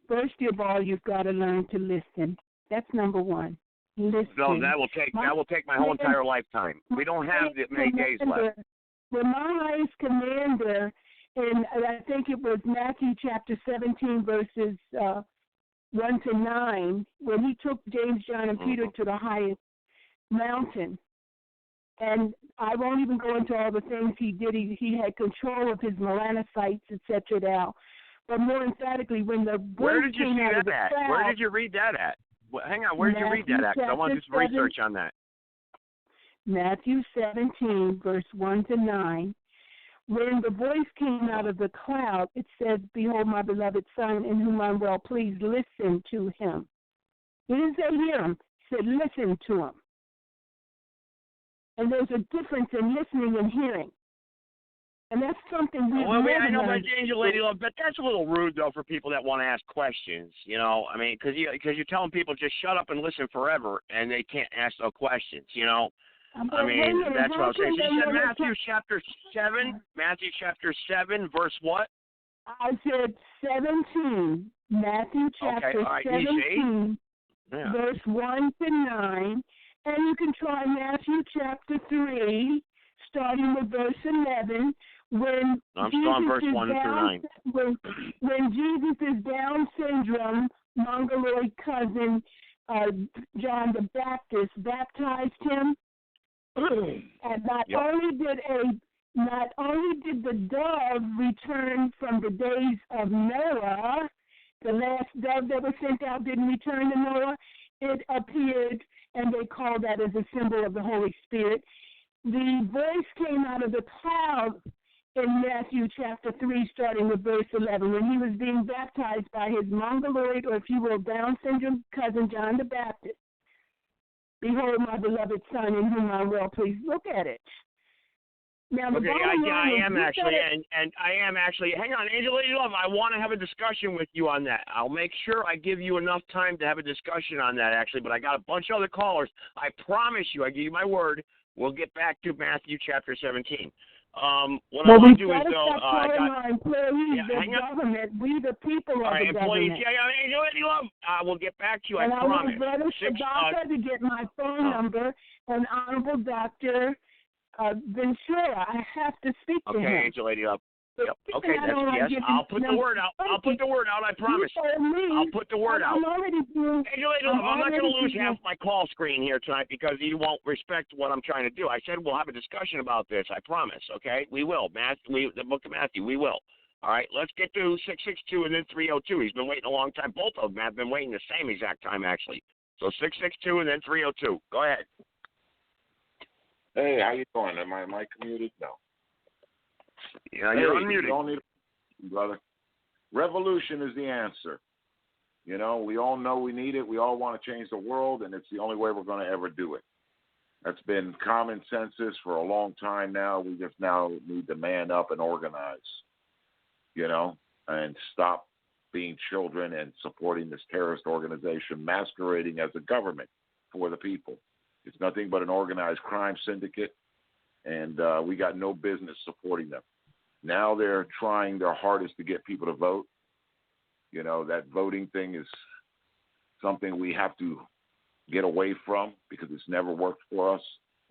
First of all, you've got to learn to listen. That's number one. Listen. So that will take my whole entire lifetime. We don't have many days left. When my highest commander, and I think it was Matthew chapter 17, verses 1 to 9, when he took James, John, and Peter to the highest mountain, and I won't even go into all the things he did. He had control of his melanocytes, etc. Now, but more emphatically, when the where did you see that at? Crowd, where did you read that at? Hang on, where did you read that at? Because I want to do some research on that. Matthew 17, verse 1 to 9. When the voice came out of the cloud, it said, "Behold, my beloved Son, in whom I'm well pleased. Listen to him." He didn't say hear him. He said listen to him. And there's a difference in listening and hearing. And that's something we've I know, but Angel Lady Love, but that's a little rude, though, for people that want to ask questions, you know? I mean, because you're telling people just shut up and listen forever, and they can't ask no questions, you know? I mean, that's what I was saying. So you said Matthew chapter 7, verse what? I said 17. Matthew chapter 17, verse 1 to 9. And you can try Matthew chapter 3, starting with verse 11, when I'm still on verse 1 through 9. When Jesus' Down syndrome, mongoloid cousin, John the Baptist, baptized him, and not only did the dove return from the days of Noah, the last dove that was sent out didn't return to Noah, it appeared, and they call that as a symbol of the Holy Spirit. The voice came out of the cloud, in Matthew chapter 3, starting with verse 11, when he was being baptized by his mongoloid, or if you will, Down syndrome cousin John the Baptist. Behold my beloved Son, in whom I'm well pleased. Look at it. Now, the I am actually. Hang on, Angela Love, I want to have a discussion with you on that. I'll make sure I give you enough time to have a discussion on that, actually, but I got a bunch of other callers. I promise you, I give you my word, we'll get back to Matthew chapter 17. What I want to do is, though, our employees, the government, we the people of the government. Angela Love, we'll get back to you, and I promise. And I want Brother Shabaka to get my phone number, and Honorable Dr. Ventura, I have to speak to him. Okay, Angela Love. Yep. Okay, yes. I'll put the word out. I promise. I'll put the word out. Angela Love, I'm not going to lose half my call screen here tonight because you won't respect what I'm trying to do. I said we'll have a discussion about this. I promise. Okay, we will. The book of Matthew, we will. All right, let's get to 662 and then 302. He's been waiting a long time. Both of them have been waiting the same exact time, actually. So 662 and then 302. Go ahead. Hey, how you doing? Am I muted? No. Yeah, you're unmuted. You don't need brother. Revolution is the answer. You know, we all know we need it. We all want to change the world, and it's the only way we're going to ever do it. That's been common census for a long time now. We just now need to man up and organize, you know, and stop being children and supporting this terrorist organization masquerading as a government for the people. It's nothing but an organized crime syndicate, and we got no business supporting them. Now they're trying their hardest to get people to vote. You know, that voting thing is something we have to get away from because it's never worked for us,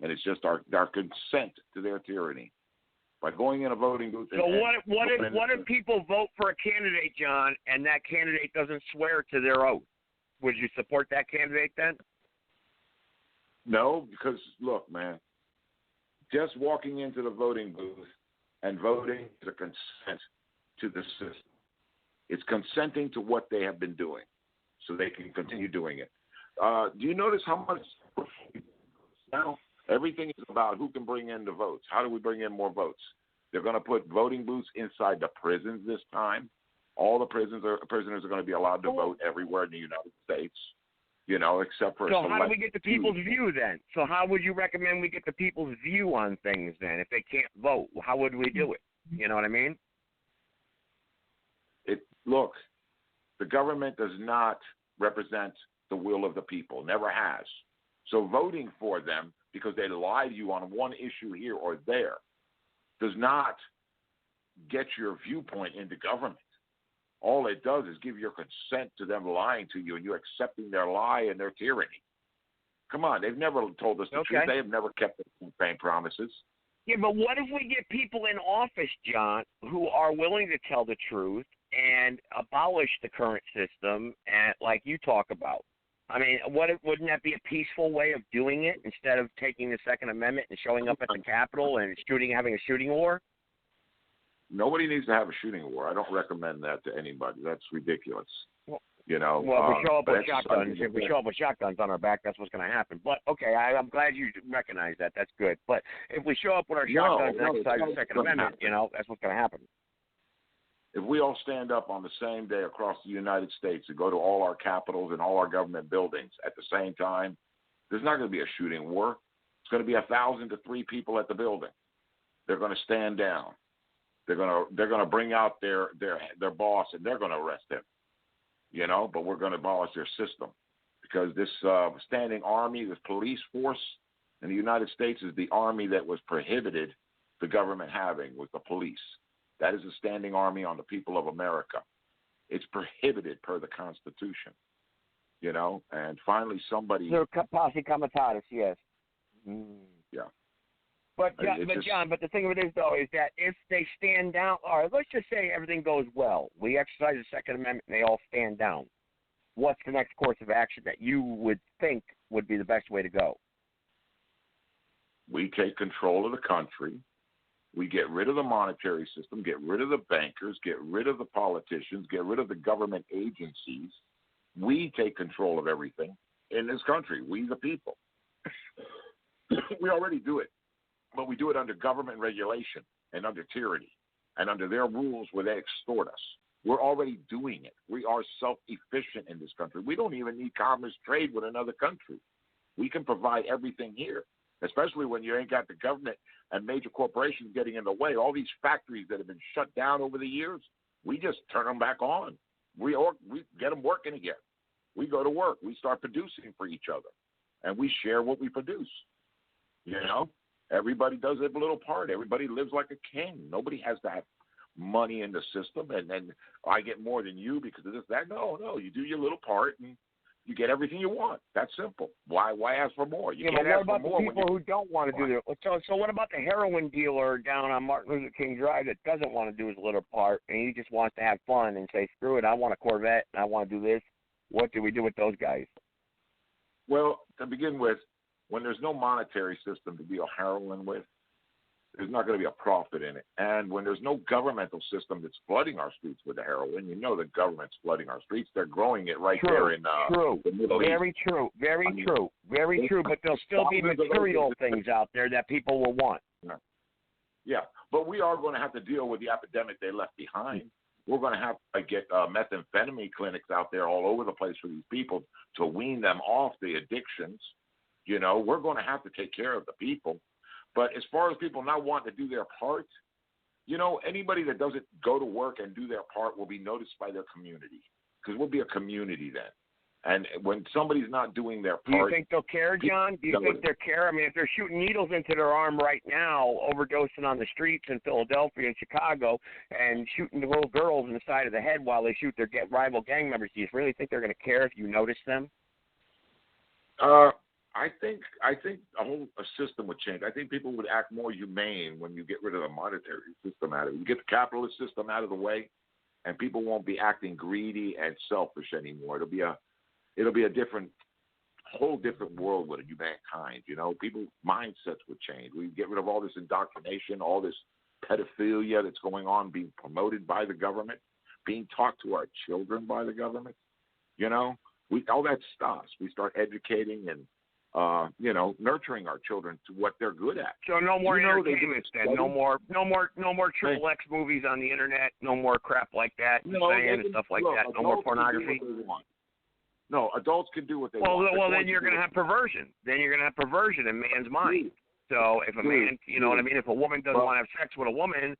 and it's just our consent to their tyranny. By going in a voting booth. So what if people vote for a candidate, John, and that candidate doesn't swear to their oath? Would you support that candidate then? No, because, look, man, just walking into the voting booth and voting is a consent to the system. It's consenting to what they have been doing so they can continue doing it. Do you notice how much now everything is about who can bring in the votes? How do we bring in more votes? They're going to put voting booths inside the prisons this time. All the prisoners are going to be allowed to vote everywhere in the United States. You know, except for so how do we get the people's view then? So how would you recommend we get the people's view on things then? If they can't vote, how would we do it? You know what I mean? Look, the government does not represent the will of the people, never has. So voting for them because they lie to you on one issue here or there does not get your viewpoint into government. All it does is give your consent to them lying to you and you accepting their lie and their tyranny. Come on, they've never told us the truth. They have never kept their campaign promises. Yeah, but what if we get people in office, John, who are willing to tell the truth and abolish the current system, and like you talk about? I mean, wouldn't that be a peaceful way of doing it instead of taking the Second Amendment and showing up at the Capitol and having a shooting war? Nobody needs to have a shooting war. I don't recommend that to anybody. That's ridiculous. You know. Well, if we show up with shotguns on our back, that's what's going to happen. But okay, I'm glad you recognize that. That's good. But if we show up with our shotguns and exercise the Second Amendment, you know, that's what's going to happen. If we all stand up on the same day across the United States and go to all our capitals and all our government buildings at the same time, there's not going to be a shooting war. It's going to be 1,000 to 3 people at the building. They're going to stand down. They're going to bring out their boss and they're going to arrest him. You know, but we're going to abolish their system because this standing army, this police force in the United States is the army that was prohibited the government having was the police. That is a standing army on the people of America. It's prohibited per the Constitution, you know, and finally somebody... They're posse comitatus, yes. Yeah. But John, the thing of it is, though, is that if they stand down, or let's just say everything goes well, we exercise the Second Amendment and they all stand down, what's the next course of action that you would think would be the best way to go? We take control of the country. We get rid of the monetary system, get rid of the bankers, get rid of the politicians, get rid of the government agencies. We take control of everything in this country, we the people. We already do it, but we do it under government regulation. and under tyranny and under their rules where they extort us. We're already doing it. We are self-efficient in this country. We don't even need commerce trade with another country. We can provide everything here, especially when you ain't got the government and major corporations getting in the way. All these factories that have been shut down over the years, we just turn them back on. We get them working again. We go to work. We start producing for each other, and we share what we produce. You know, everybody does their little part. Everybody lives like a king. Nobody has to have money in the system, and then I get more than you because of this, that. No, you do your little part, and you get everything you want. That's simple. Why ask for more? You yeah, can't but what ask for about more the people who don't want to do their? So what about the heroin dealer down on Martin Luther King Drive that doesn't want to do his little part and he just wants to have fun and say, screw it, I want a Corvette and I want to do this? What do we do with those guys? Well, to begin with, when there's no monetary system to deal heroin with, there's not going to be a profit in it. And when there's no governmental system that's flooding our streets with the heroin, you know the government's flooding our streets. They're growing it right there in the Middle East. Very true. But there'll still be material things out there that people will want. Yeah, but we are going to have to deal with the epidemic they left behind. We're going to have to get methamphetamine clinics out there all over the place for these people to wean them off the addictions. You know, we're going to have to take care of the people. But as far as people not wanting to do their part, you know, anybody that doesn't go to work and do their part will be noticed by their community, because we'll be a community then. And when somebody's not doing their part... Do you think they'll care, John? Do you think they'll care? I mean, if they're shooting needles into their arm right now, overdosing on the streets in Philadelphia and Chicago, and shooting the little girls in the side of the head while they shoot their rival gang members, do you really think they're going to care if you notice them? I think a whole system would change. I think people would act more humane when you get rid of the monetary system out of it. You get the capitalist system out of the way, and people won't be acting greedy and selfish anymore. It'll be a whole different world with humankind. You know, people's mindsets would change. We get rid of all this indoctrination, all this pedophilia that's going on, being promoted by the government, being taught to our children by the government. You know, all that stops. We start educating and nurturing our children to what they're good at. So no more entertainment then. No more triple X movies on the internet. No more crap like that and stuff like that. No more pornography. No, adults can do what they want. Well, then you're going to have perversion. Then you're going to have perversion in man's mind. So if a man, you know what I mean, if a woman doesn't want to have sex with a woman,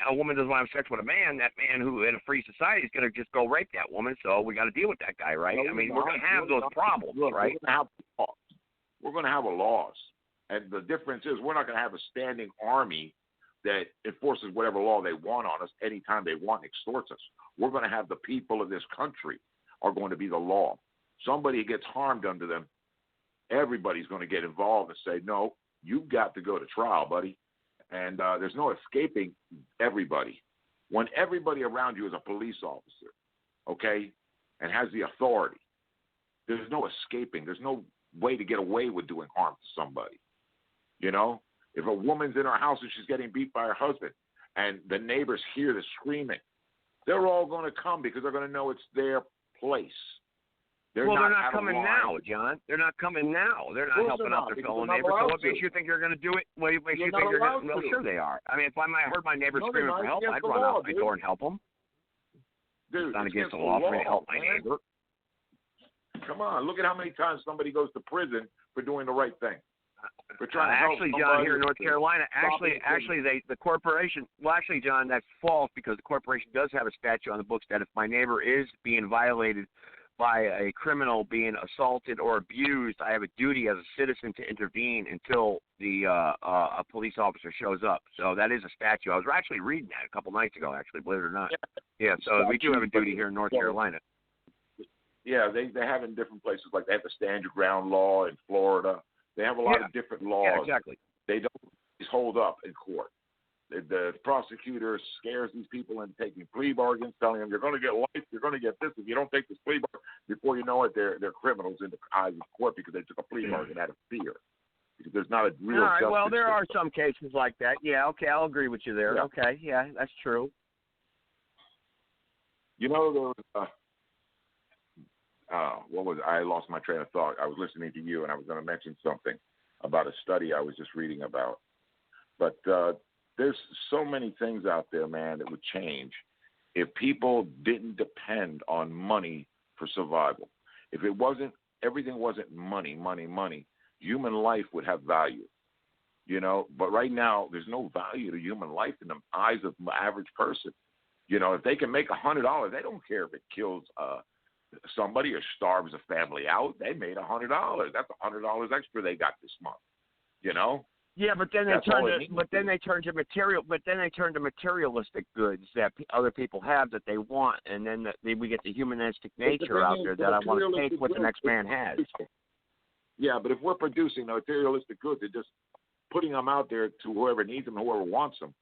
a woman doesn't want to have sex with a man, that man who in a free society is going to just go rape that woman. So we got to deal with that guy, right? I mean, we're going to have those problems, right? We're going to have laws. And the difference is we're not going to have a standing army that enforces whatever law they want on us anytime they want and extorts us. We're going to have the people of this country are going to be the law. Somebody gets harmed under them, everybody's going to get involved and say, no, you've got to go to trial, buddy. And there's no escaping everybody. When everybody around you is a police officer, okay, and has the authority, there's no escaping. There's no way to get away with doing harm to somebody. You know, if a woman's in her house and she's getting beat by her husband and the neighbors hear the screaming, they're all going to come because they're going to know it's their place. They're not coming now, John. They're not coming now. They're not helping out their fellow neighbors. So what makes you think you're going to do it? What makes you think you're going to? Well, sure they are. I mean, if I heard my neighbor screaming for help, I'd run out my door and help them. Dude, it's not against the law for me to help my neighbor. Come on, look at how many times somebody goes to prison for doing the right thing. For trying to actually, John, here in North Carolina, the corporation. Well, actually, John, that's false because the corporation does have a statute on the books that if my neighbor is being violated by a criminal being assaulted or abused, I have a duty as a citizen to intervene until a police officer shows up. So that is a statute. I was actually reading that a couple nights ago, actually, believe it or not. Yeah, so we do have a duty here in North Carolina. Yeah, they have in different places, like they have the Stand Your Ground law in Florida. They have a lot of different laws. Yeah, exactly. They don't hold up in court. The prosecutor scares these people into taking plea bargains, telling them you're going to get life, you're going to get this. If you don't take this plea bargain, before you know it, they're criminals in the eyes of court because they took a plea bargain out of fear. Because there's not a real justice system. Well, there are some cases like that. Yeah, okay, I'll agree with you there. Yeah. Okay, yeah, that's true. You know, there was I lost my train of thought. I was listening to you, and I was going to mention something about a study I was just reading about. But there's so many things out there, man, that would change if people didn't depend on money for survival. If it wasn't, everything wasn't money, human life would have value, you know. But right now, there's no value to human life in the eyes of the average person. You know, if they can make $100, they don't care if it kills somebody or starves a family out. They made $100. That's $100 extra they got this month, you know. Yeah, but then they turn to materialistic goods that other people have that they want, and then we get the humanistic nature out there that I want to take what the next man has. Yeah, but if we're producing materialistic goods, they're just putting them out there to whoever needs them, whoever wants them.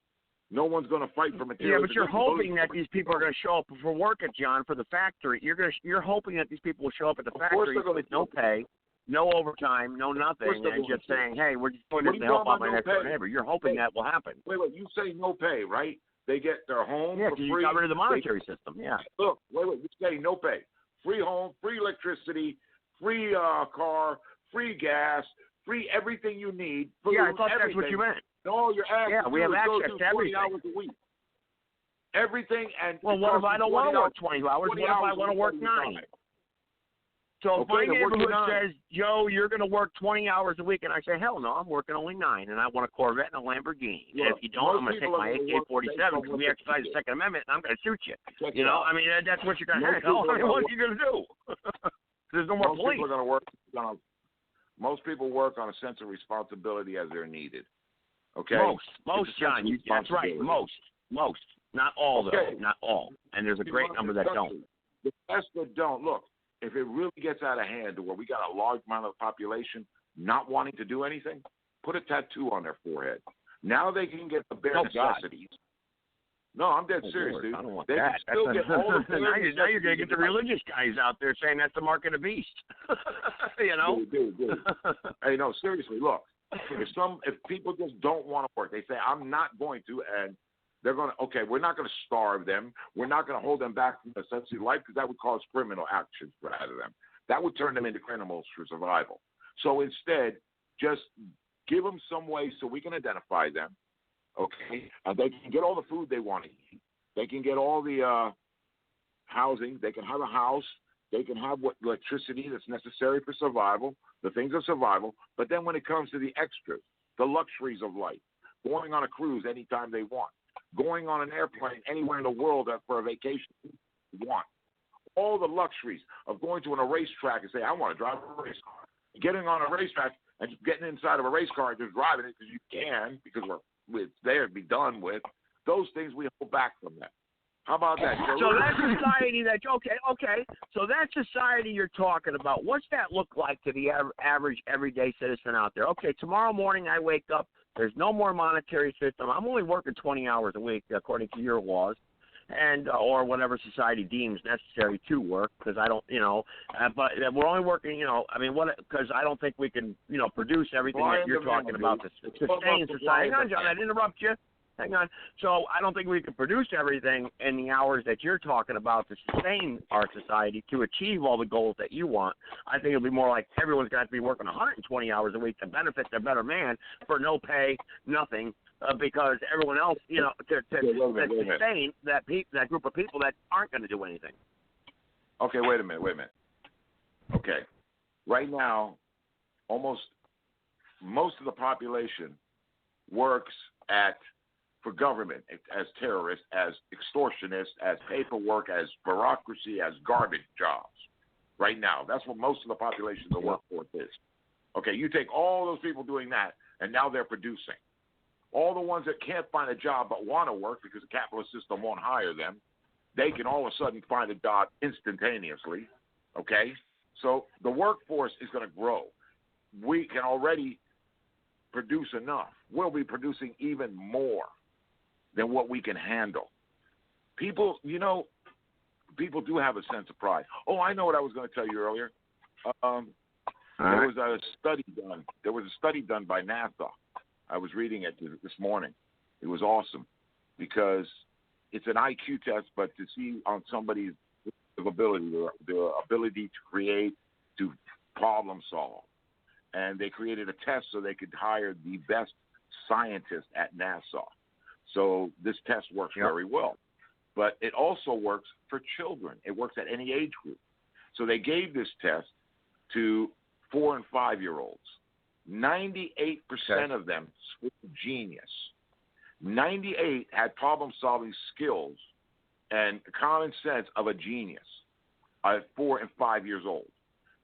No one's going to fight for materialistic goods. Yeah, but you're hoping that these people are going to show up for work at John for the factory. You're hoping that these people will show up at the factory with no pay, no overtime, no nothing, and just saying, hey, we're just doing this to help out my next door neighbor. You're hoping that will happen. Wait, you say no pay, right? They get their home for free. Yeah, you got rid of the monetary system, yeah. Look, you say no pay. Free home, free electricity, free car, free gas, free everything you need. Food, I thought everything. That's what you meant. All your ass we have access to 20 hours a week. Everything and well, what if I don't want to work 20 hours? What if I want to work 9? So if my neighborhood says, Joe, you're going to work 20 hours a week, and I say, hell no, I'm working only 9, and I want a Corvette and a Lamborghini. Yeah, and if you don't, I'm going to take my AK-47 because we exercise the Second Amendment, and I'm going to shoot you. You know, I mean, that's what you're going to have. What are you going to do? There's no more police. Most people work on a sense of responsibility as they're needed. Okay? Most, John. That's right. Most. Not all, though. Not all. And there's a great number that don't. The rest that don't. Look, if it really gets out of hand to where we got a large amount of the population not wanting to do anything, put a tattoo on their forehead. Now they can get the bare necessities. No, I'm dead serious, dude. I don't want they that. Can still get all the now you're going to get the religious guys out there saying that's the mark of the beast. You know? Dude. Hey, no, seriously, look. If people just don't want to work, they say, I'm not going to, and they're going to, okay, we're not going to starve them. We're not going to hold them back from the necessity of life because that would cause criminal actions out of them. That would turn them into criminals for survival. So instead, just give them some way so we can identify them, okay? They can get all the food they want to eat. They can get all the housing. They can have a house. They can have what electricity that's necessary for survival, the things of survival. But then when it comes to the extras, the luxuries of life, going on a cruise anytime they want, going on an airplane anywhere in the world for a vacation they want, all the luxuries of going to a racetrack and say, I want to drive a race car, getting on a racetrack and just getting inside of a race car and just driving it because you can, because it's there to be done with, those things we hold back from that. How about that? So that society okay. So that society you're talking about, what's that look like to the average everyday citizen out there? Okay, tomorrow morning I wake up, there's no more monetary system. I'm only working 20 hours a week according to your laws, and or whatever society deems necessary to work, because I don't, but we're only working, because I don't think we can, produce everything that you're talking about to sustain society. Hang on, John, I'd interrupt you. Hang on. So I don't think we can produce everything in the hours that you're talking about to sustain our society to achieve all the goals that you want. I think it'll be more like everyone's got to be working 120 hours a week to benefit their better man for no pay, nothing, because everyone else, to sustain that group of people that aren't going to do anything. Okay, wait a minute. Okay. Right now, most of the population works for government as terrorists, as extortionists, as paperwork, as bureaucracy, as garbage jobs. Right now, that's what most of the population of the workforce is. Okay, you take all those people doing that, and now they're producing. All the ones that can't find a job but want to work because the capitalist system won't hire them, they can all of a sudden find a job instantaneously. Okay, so the workforce is going to grow. We can already produce enough. We'll be producing even more than what we can handle. People do have a sense of pride. Oh, I know what I was going to tell you earlier. There was a study done. There was a study done by NASA. I was reading it this morning. It was awesome because it's an IQ test, but to see on somebody's ability, their ability to create, to problem solve. And they created a test so they could hire the best scientists at NASA. So this test works very well. But it also works for children. It works at any age group. So they gave this test to 4 and 5-year-olds. 98% of them were genius. 98 had problem-solving skills and common sense of a genius at 4 and 5 years old.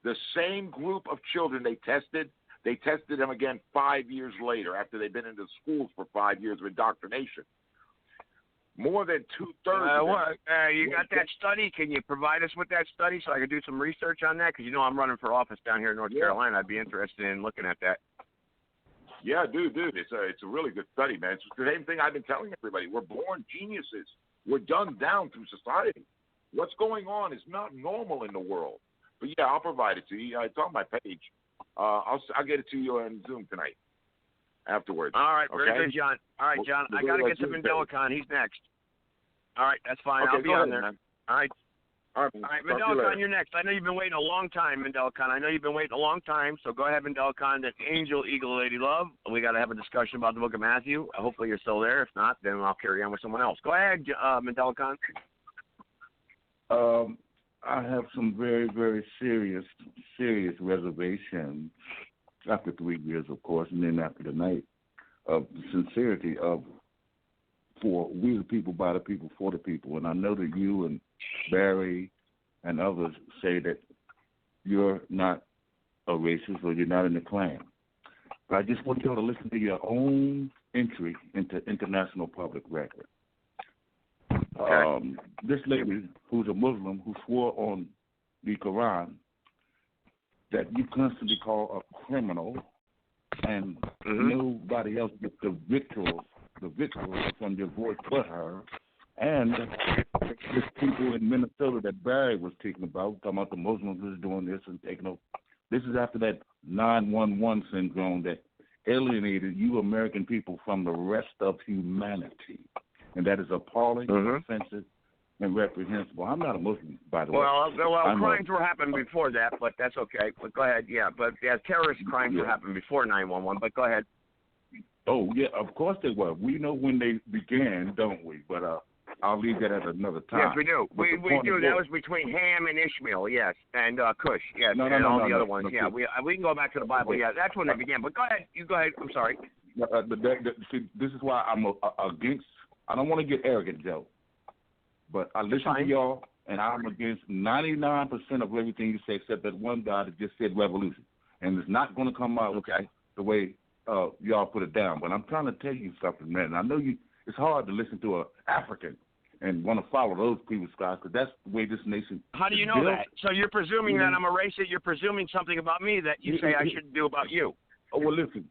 The same group of children they tested them again 5 years later after they'd been into schools for 5 years of indoctrination. More than 2/3. You got that study? Can you provide us with that study so I can do some research on that? Because you know I'm running for office down here in North Carolina. I'd be interested in looking at that. Yeah, dude, it's a really good study, man. It's the same thing I've been telling everybody. We're born geniuses. We're dumbed down through society. What's going on is not normal in the world. But yeah, I'll provide it to you. It's on my page. I'll get it to you on Zoom tonight. Afterwards. All right, okay? very good, John. All right, John, I got to get to Mendelicon. He's next. All right, that's fine. Okay, I'll be on there. Man. All right. All right, Mendelicon, you're next. I know you've been waiting a long time, Mendelicon. I know you've been waiting a long time, so go ahead, Mendelicon. That's Angel, Eagle, Lady Love. We got to have a discussion about the Book of Matthew. Hopefully you're still there. If not, then I'll carry on with someone else. Go ahead, Mendelicon. I have some very, very serious reservations after 3 years, of course, and then after the night of the sincerity of for we the people, by the people, for the people. And I know that you and Barry and others say that you're not a racist or you're not in the Klan. But I just want you to listen to your own entry into International Public Record. This lady, who's a Muslim, who swore on the Quran that you constantly call a criminal, and nobody else gets the victuals from your voice but her, and there's people in Minnesota that Barry was talking about the Muslims is doing this and taking over. This is after that 9/11 syndrome that alienated you American people from the rest of humanity. And that is appalling, offensive, and reprehensible. I'm not a Muslim, by the way. Well, crimes were happening before that, but that's okay. But go ahead, But terrorist crimes were happening before 9/11. But go ahead. Oh yeah, of course they were. We know when they began, don't we? But I'll leave that at another time. Yes, we do. We do. That was between Ham and Ishmael, yes, and Cush, yes, and all the other ones. Yeah, we can go back to the Bible. Yeah, that's when they began. But go ahead. You go ahead. I'm sorry. See, this is why I'm against. I don't want to get arrogant, Joe, but I listen to y'all, and I'm against 99% of everything you say, except that one guy that just said revolution, and it's not going to come out the way y'all put it down. But I'm trying to tell you something, man. I know it's hard to listen to an African and want to follow those previous guys, because that's the way this nation. How do you know that? So you're presuming that I'm a racist. You're presuming something about me that you say I shouldn't do about you. Oh well, listen.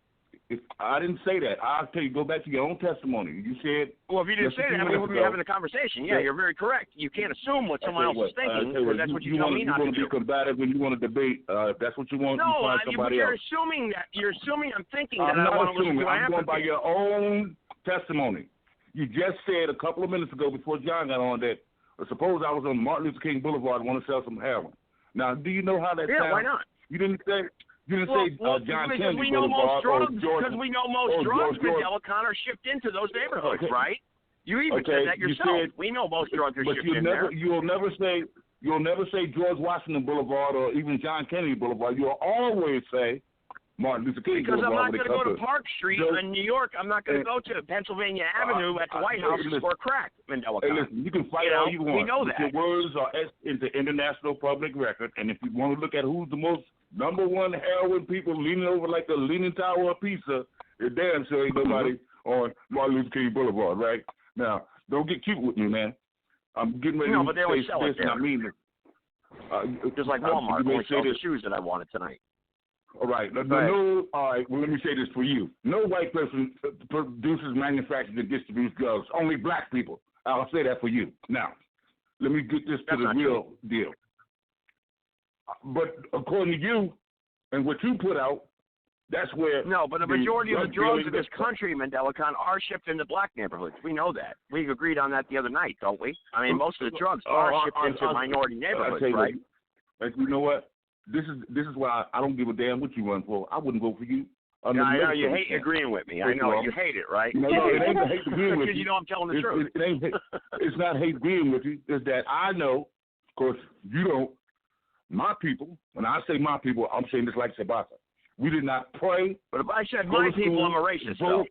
If I didn't say that, I'll tell you, go back to your own testimony. You said... Well, if you didn't say that, we wouldn't be having a conversation. Yeah, you're very correct. You can't assume what someone else is thinking, because that's what you tell me not to do. You want to be combative when you want to debate. If that's what you want, you find somebody else. Assuming that. You're assuming I'm thinking that I not want to listen assuming. to I'm going by your own testimony. You just said a couple of minutes ago before John got on that, suppose I was on Martin Luther King Boulevard and want to sell some heroin. Now, do you know how that sounds? Yeah, why not? You didn't say... You didn't say John Kennedy we know most drugs, because we know most drugs, Mendelicon, are shipped into those neighborhoods, right? You even said that yourself. We know most drugs are shipped in there. You'll never say George Washington Boulevard or even John Kennedy Boulevard. You'll always say Martin Luther King Boulevard. Because I'm not going to go to Park Street in New York. I'm not going to go to Pennsylvania Avenue at the White House for crack, Mendelicon. Hey, listen, you can fight all you want. We know that. Your words are into International Public Record, and if you want to look at who's the most number one heroin people leaning over like the Leaning Tower of Pisa, you're damn sure ain't nobody on Martin Luther King Boulevard, right? Now, don't get cute with me, man. I'm getting ready to but they always sell it there. I mean it. Just like Walmart, only sells the shoes that I wanted tonight. All right. All right. Well, let me say this for you. No white person produces, manufactures, and distributes drugs. Only black people. I'll say that for you. Now, let me get this to the real deal. But according to you and what you put out, that's where... No, but the majority of the drugs in this country, Mendelicon, are shipped into black neighborhoods. We know that. We agreed on that the other night, don't we? I mean, most of the drugs are shipped into minority neighborhoods, right? You know what? This is why I don't give a damn what you run for. I wouldn't vote for you. I know you hate agreeing with me. I know you hate it, right? No, it ain't hate agreeing with you. Because you know I'm telling the truth. It ain't. It's not hate agreeing with you. It's that I know, of course, you don't. My people, when I say my people, I'm saying this like Sabata. We did not pray. But if I said my people, I'm a racist. Vote,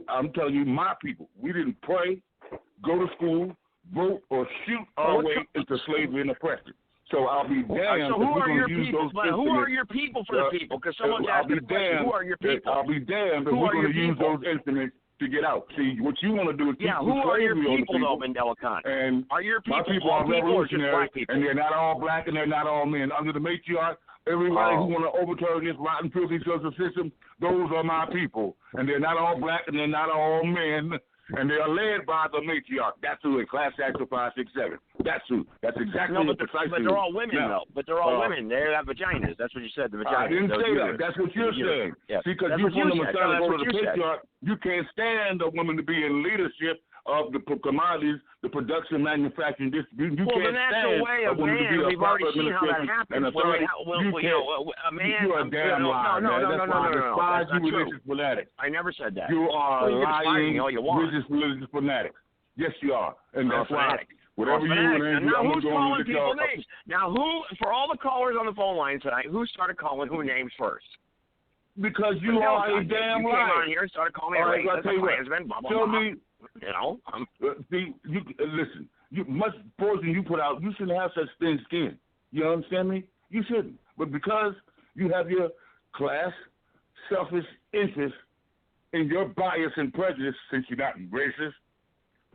I'm telling you, my people, we didn't pray, go to school, vote, or shoot our way into slavery and oppression. So I'll be damned so who if we're are going your to use people? those But who are your people for the people? Because someone's asking the question, who are your people? I'll be damned if we're going to use those instruments to get out. See, what you want to do is keep who are your people, though, Mandela Khan? And are your people my people all are people or just revolutionary, black people? and they're not all black and they're not all men. Under the matriarch, everybody who want to overturn this rotten, filthy social system, those are my people. And they're not all black and they're not all men. And they are led by the matriarch. That's who in Class Act 567. That's who. That's exactly precisely. But they're all women, though. But they're all women. They have vaginas. That's what you said, the vaginas. I didn't say that. That's what you're saying. Yeah. See, because you from the Messiah go to the patriarch, you can't stand a woman to be in leadership of the commodities, the production, manufacturing, distribution. You can't stand way of a woman to be a we've already seen how that and happens. a man. You're a damn liar, man. That's why I despise you religious fanatics. I never said that. You are lying religious fanatics. Yes, you are. And that's why. Whatever you and now I'm who's going calling to people names? Now, for all the callers on the phone line tonight, who started calling who names first? Because you are a damn liar. You came on here and started calling me a racist, a Klansman, blah, blah, blah. Tell me. You know, listen. Much poison you put out, you shouldn't have such thin skin. You understand me? You shouldn't. But because you have your class, selfish interest, and your bias and prejudice, since you're not racist,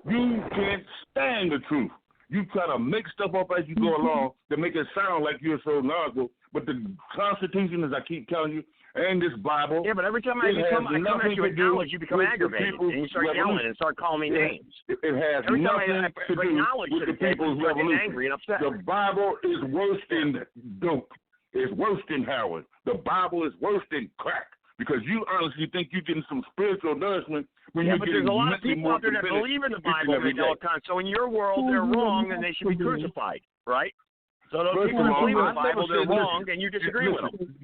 you can't stand the truth. You try to make stuff up as you go along to make it sound like you're so knowledgeable. But the Constitution, as I keep telling you, and this Bible. Yeah, but every time I come at you with knowledge, you become aggravated, and you start yelling and start calling me names. It has every nothing time I bring knowledge to the table, you start getting angry and upset. The Bible is worse than dope. It's worse than heroin. The Bible is worse than crack. Because you honestly think you're getting some spiritual nourishment when you're getting there's a lot of people out there that believe in the Bible, so in your world, they're wrong and they should be crucified, right? So those people that believe in the Bible, they're wrong, and you disagree with them.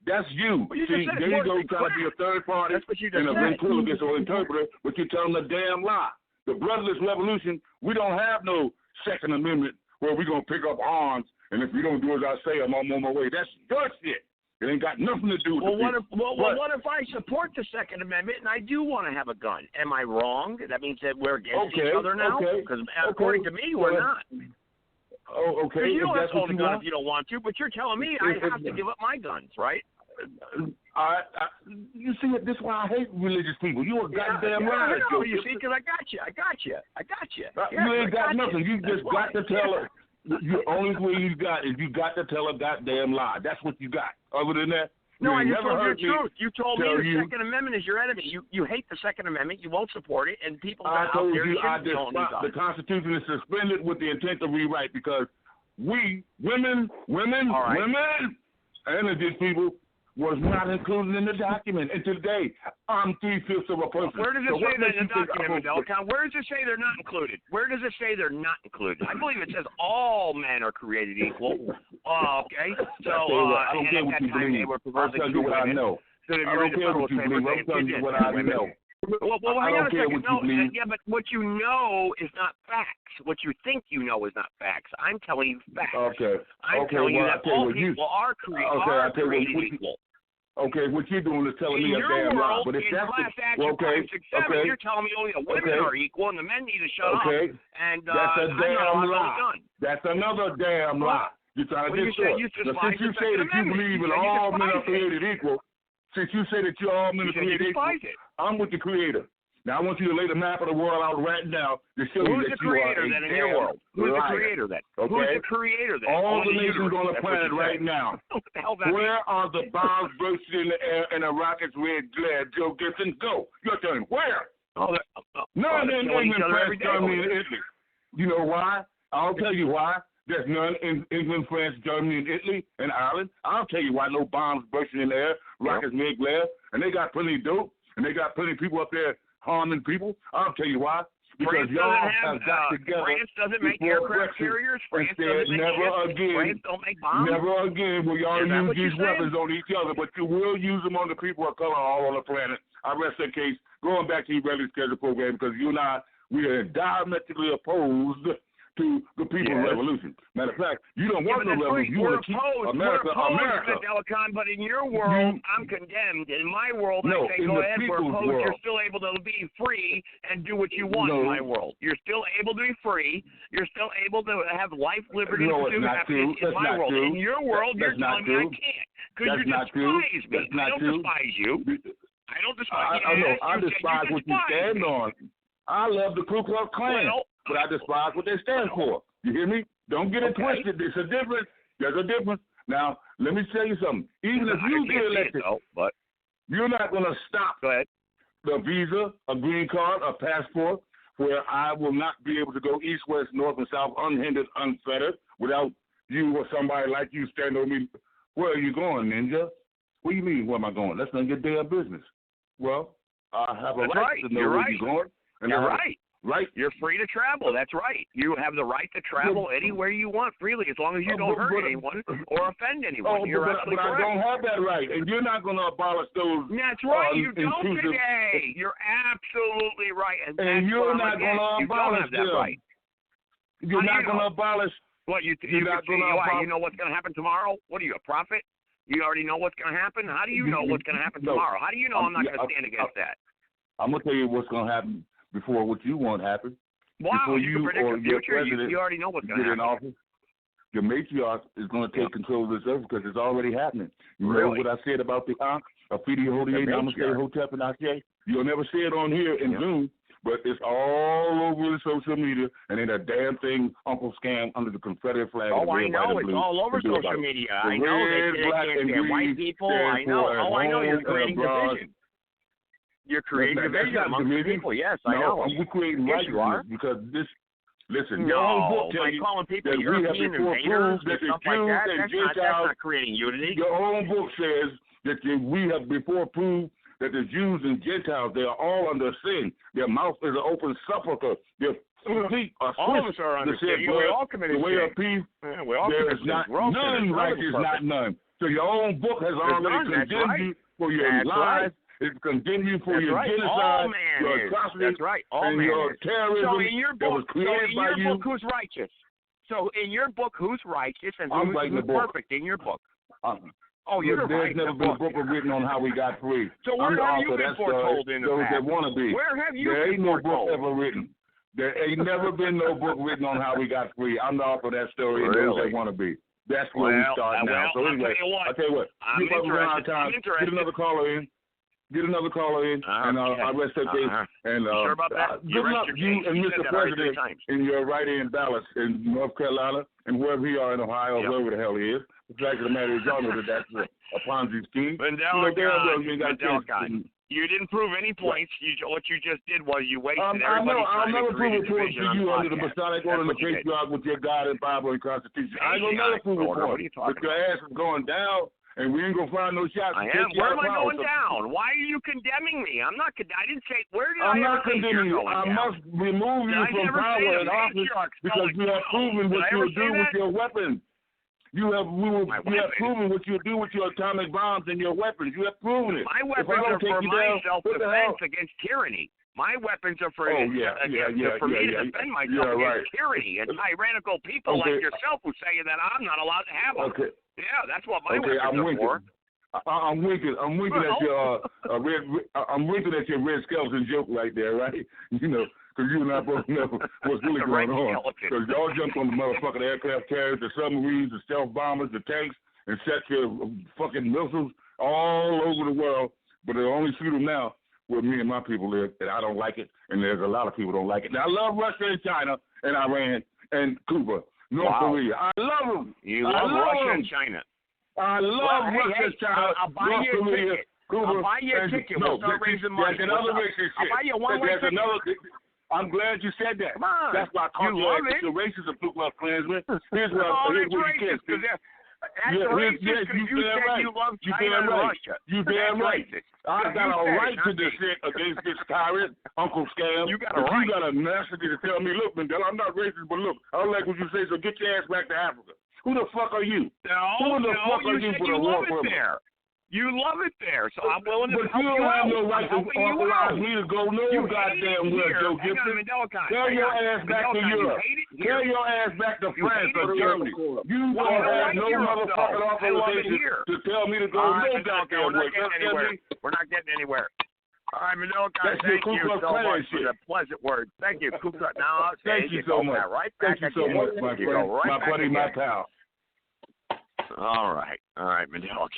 That's you. See, there you go, trying to be a third party and a ventriloquist or interpreter, but you're telling a damn lie. The bloodless revolution, we don't have no Second Amendment where we're going to pick up arms, and if you don't do as I say, I'm on my way. That's your shit. It ain't got nothing to do with what if I support the Second Amendment and I do want to have a gun? Am I wrong? That means that we're against each other now? Because according to me, we're not. Oh, okay. You don't have to hold a gun if you don't want to, but you're telling me I have to give up my guns, right? You see, this is why I hate religious people. You a goddamn liar. I know, you see, because I got you. You ain't got nothing. You just got to tell her. The only way you got is you got to tell a goddamn lie. That's what you got. Other than that, no, I just told you the truth. You told me the Second Amendment is your enemy. You hate the Second Amendment. You won't support it, and people I told you the Constitution is suspended with the intent to rewrite because we, women, and indigenous people was not included in the document. And today, I'm 3/5 of a person. Where does it say that in the document, Mandela? Where does it say they're not included? Where does it say they're not included? I believe it says all men are created equal. Okay. So, I don't care what you believe. I'll tell you what I know. I don't care what you believe. I'm telling you what I know. Well, hang on a second. No, but what you know is not facts. What you think you know is not facts. I'm telling you facts. Okay. I'm telling you that all people are created equal. Okay, what you're doing is telling me a damn lie. But if that's Class Action 567, you're telling me only the women are equal and the men need to shut up. And that's a damn lie. That's another damn lie. You're trying to distort. Since you say that you believe in all men are created equal, since you say that you're all men are created equal, I'm with the Creator. Now I want you to lay the map of the world out right now to show you that you are a in your world? Who's the creator then? Okay? Who's the creator then? All the nations on the planet right now. Where are the bombs bursting in the air and the rockets red glare? Joe Gibson, go. Your turn. Where? None in England, France, Germany, and Italy. You know why? I'll tell you why. There's none in England, France, Germany, and Italy, and Ireland. I'll tell you why no bombs bursting in the air, rockets red glare, and they got plenty of dope, and they got plenty of people up there harming people. I'll tell you why. because France y'all doesn't have got together. France doesn't make before aircraft Brexit carriers. France and said, doesn't make never ships. again, France don't make bombs. never again will y'all Is that use what you're these saying? weapons on each other, but you will use them on the people of color all on the planet. I rest that case. Going back to your regularly scheduled program, because you and I, we are diametrically opposed to the people's revolution. Matter of fact, you don't want no revolution. You want to keep America, America. Telecon, but in your world, I'm condemned. In my world, I say go ahead, we're opposed. World. You're still able to be free and do what you want in my world. You're still able to be free. You're still able to have life, liberty, and pursuit of happiness in my world. In your world, you're telling me I can't because you despise me. I don't despise you. I don't despise you. I despise what you stand on. I love the Ku Klux Klan. But I despise what they stand for. You hear me? Don't get it twisted. There's a difference. There's a difference. Now, let me tell you something. Even if you get elected, you're not going to stop the visa, a green card, a passport, where I will not be able to go east, west, north, and south unhindered, unfettered, without you or somebody like you standing over me. Where are you going, Ninja? What do you mean, where am I going? That's none of your damn business. Well, I have a right to know where you're going. And you're right. Right. You're free to travel. That's right. You have the right to travel anywhere you want freely as long as you don't hurt anyone or offend anyone. You're absolutely correct. I don't have that right, and you're not going to abolish those. That's right. You don't today. You're absolutely right. And you're not going to abolish them. Right. You're not going to abolish. What, you know what's going to happen tomorrow? What are you, a prophet? You already know what's going to happen? How do you know what's going to happen tomorrow? How do you know I'm not going to stand against that? I'm going to tell you what's going to happen before what you want happen. Wow, before you can predict the future. You already know what's going to happen. In office, the matriarch is going to take control of this earth because it's already happening. You know what I said about the Ankh, Afidi Hodie, Namaste, Hotep, and Ashe? You'll never see it on here in Zoom, but it's all over the social media, and ain't a damn thing Uncle Scam under the Confederate flag. Oh, I know. It's all over social media. I know. They can't stand white people. I know. Oh, I know. You're creating division. You're creating division among the people. Yes, I know. We're creating righteousness because this. Listen, your own book tells you calling people that European invaders and stuff like that. That's not creating unity. Your own book says that we have before proved that the Jews and Gentiles, they are all under sin. Their mouth is an open sepulchre. Their feet are all of us are under sin. We all committed sin. The way of peace, there is not none righteous, not none. So your own book has already condemned you for your lies. It's condemned you for your genocide, your atrocities, and your terrorism. So in your book, you. Who's righteous? So in your book, who's righteous and who's perfect in your book? You're There's never been a book written on how we got free. So where have you been foretold in the past? Those that want to be. Where have you there been ain't no book ever written. There ain't never been no book written on how we got free. I'm the author of that story, and those that want to be. That's where we start now. So anyway, I'll tell you what. I'm interested. Get another caller in. And I rest that case. And you sure about that? Good luck, you and Mr. President, in your write-in ballots in North Carolina and wherever you are in Ohio, wherever the hell he is. The fact of the matter is, y'all know that that's a Ponzi scheme. You didn't prove any points. What you just did was you wasted everybody's time. I'll never prove a point to you under the Masonic order and the patriarch with your God and Bible and Constitution. I ain't gonna never prove a point. But your ass is going down. And we ain't gonna find no shots. I am. Where am I going down? Why are you condemning me? I didn't say. Where did I'm I not condemning you. I must remove you from power and office because you have proven what you'll do with your weapons. You have proven what you'll do with your atomic bombs and your weapons. You have proven it. My weapons are for my self-defense against tyranny. My weapons are for me to defend myself against tyranny and tyrannical people like yourself who say that I'm not allowed to have them. Yeah, that's what my weapons are for. I'm winking at your I'm winking at your red skeleton joke right there, right? You know, because you and I both know what's really going on. Because y'all jumped on the motherfucking aircraft carriers, the submarines, the stealth bombers, the tanks, and set your fucking missiles all over the world. But they only shoot them now where me and my people live, and I don't like it, and there's a lot of people don't like it. Now, I love Russia and China and Iran and Cuba, North Korea. I love them. You love Russia and China. I love Russia and China, I'll buy you a ticket. I'll buy you a ticket. We'll start raising money. I'll buy you a one-way ticket. I'm glad you said that. Come on. That's why I call you the racist of Ku Klux Klansmen. Here's what you can. That's racist because you said you love China and Russia. You damn right. I got a right to dissent against this tyrant, Uncle Scam. You got a right. You got a nasty to tell me, look, Mandela, I'm not racist, but look, I don't like what you say, so get your ass back to Africa. Who the fuck are you? Who the fuck are you for the war criminal? You love it there, so I'm willing to help you out. But you don't have no right to authorize me to go no goddamn where, Joe Gibson. Tell your ass back to Europe. Tell your ass back to France or Germany. You don't have no motherfucking authorization to tell me to go no goddamn where. We're not getting anywhere. All right, Mandela, thank you so much for the pleasant words. Thank you, Ku Klux. Now, thank you so much. Right thank you so much, my friend, my buddy, my pal. All right, Mandela.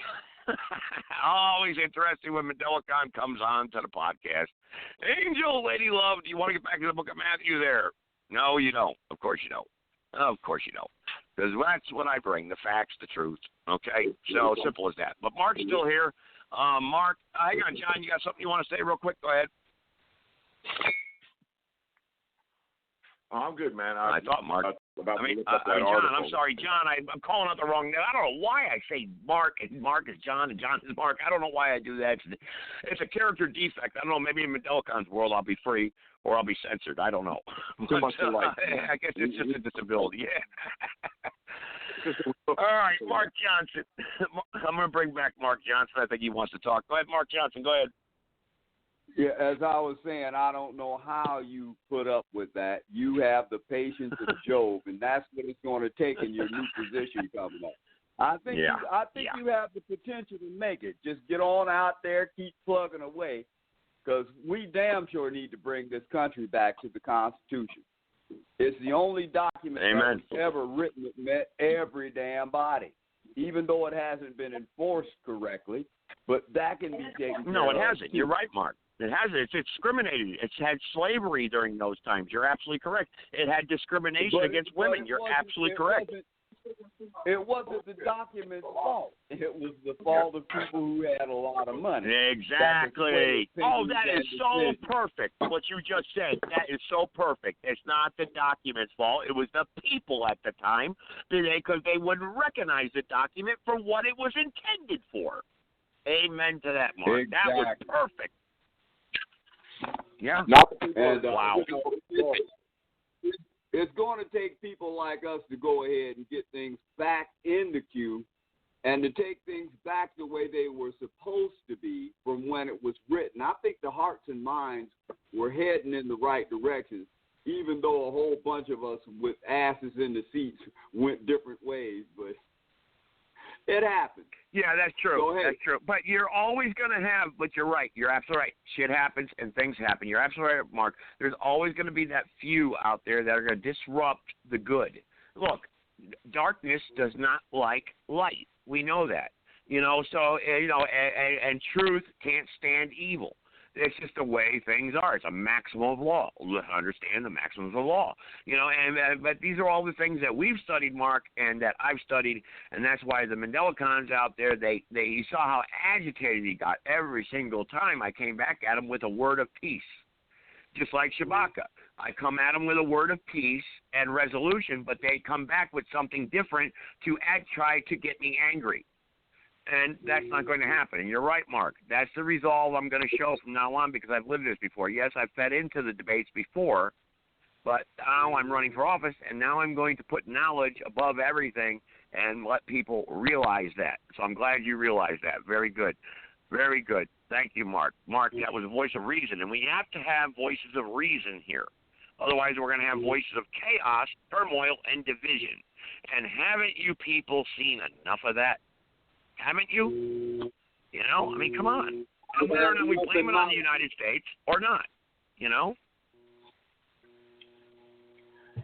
Always interesting when Mandelacon comes on to the podcast. Angel, Lady Love, do you want to get back to the book of Matthew there? No, you don't. Of course you don't. Of course you don't. Because that's what I bring, the facts, the truth. Okay? So simple as that. But Mark's still here. Mark, hang on, John, you got something you want to say real quick? Go ahead. I'm good, man. I thought Mark. John, I'm sorry, John. I'm calling out the wrong name. I don't know why I say Mark and Mark is John and John is Mark. I don't know why I do that. It's a character defect. I don't know. Maybe in Mandelacon's world I'll be free or I'll be censored. I don't know. Too much to like. I guess it's just a disability. Yeah. All right, Mark Johnson. I'm going to bring back Mark Johnson. I think he wants to talk. Go ahead, Mark Johnson. Go ahead. Yeah, as I was saying, I don't know how you put up with that. You have the patience of Job, and that's what it's going to take in your new position coming up. I think you have the potential to make it. Just get on out there, keep plugging away, because we damn sure need to bring this country back to the Constitution. It's the only document that's ever written that met every damn body, even though it hasn't been enforced correctly. But that can be taken care of. No, it hasn't. You're right, Mark. It hasn't. It's discriminated. It's had slavery during those times. You're absolutely correct. It had discrimination against women. You're absolutely correct. It wasn't the document's fault. It was the fault of people who had a lot of money. Exactly. Oh, that is so perfect, what you just said. That is so perfect. It's not the document's fault. It was the people at the time, because they wouldn't recognize the document for what it was intended for. Amen to that, Mark. Exactly. That was perfect. Yeah. Wow. It's going to take people like us to go ahead and get things back in the queue and to take things back the way they were supposed to be from when it was written. I think the hearts and minds were heading in the right direction, even though a whole bunch of us with asses in the seats went different ways. But it happened. Yeah, that's true. That's true. But you're always going to have, but you're right. You're absolutely right. Shit happens and things happen. You're absolutely right, Mark. There's always going to be that few out there that are going to disrupt the good. Look, darkness does not like light. We know that. So, and truth can't stand evil. It's just the way things are. It's a maximum of law. Understand the maximums of law. But these are all the things that we've studied, Mark, and that I've studied, and that's why the Mandelacons out there, you saw how agitated he got every single time I came back at him with a word of peace. Just like Shabaka. I come at them with a word of peace and resolution, but they come back with something different to try to get me angry. And that's not going to happen. And you're right, Mark. That's the resolve I'm going to show from now on because I've lived this before. Yes, I've fed into the debates before, but now I'm running for office, and now I'm going to put knowledge above everything and let people realize that. So I'm glad you realized that. Very good. Very good. Thank you, Mark. Mark, that was a voice of reason, and we have to have voices of reason here. Otherwise, we're going to have voices of chaos, turmoil, and division. And haven't you people seen enough of that? Haven't you? Come on. Whether or not we blame it on the United States or not,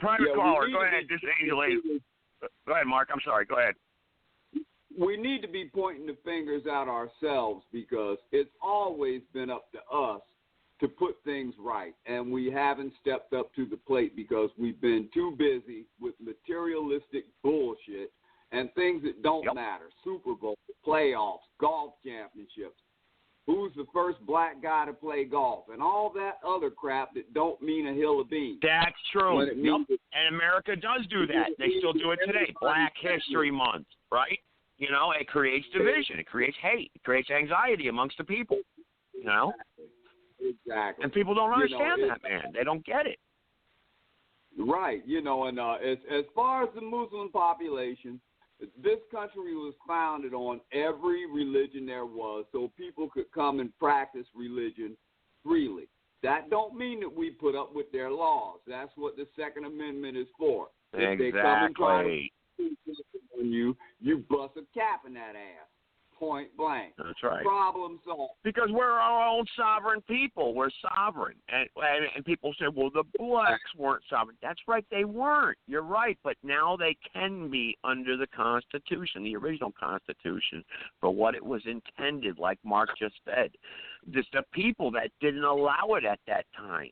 Private caller, go ahead. This is Angel Lady. Go ahead, Mark. I'm sorry. Go ahead. We need to be pointing the fingers at ourselves because it's always been up to us to put things right, and we haven't stepped up to the plate because we've been too busy with materialistic bullshit and things that don't matter, Super Bowl, playoffs, golf championships. who's the first black guy to play golf, and all that other crap that don't mean a hill of beans. That's true. When it means And America does do that. They still do it today. Black History Month, right? You know, it creates division. It creates hate. It creates anxiety amongst the people, you know? Exactly. And people don't understand that, man. They don't get it. Right. You know, and as far as the Muslim population, this country was founded on every religion there was so people could come and practice religion freely. That don't mean that we put up with their laws. That's what the Second Amendment is for. If they come and try to on you bust a cap in that ass. Point blank. That's right. Problem solved. Because we're our own sovereign people. We're sovereign. And people say, well, the blacks weren't sovereign. That's right, they weren't. You're right. But now they can be under the Constitution, the original Constitution, for what it was intended, like Mark just said. It's the people that didn't allow it at that time.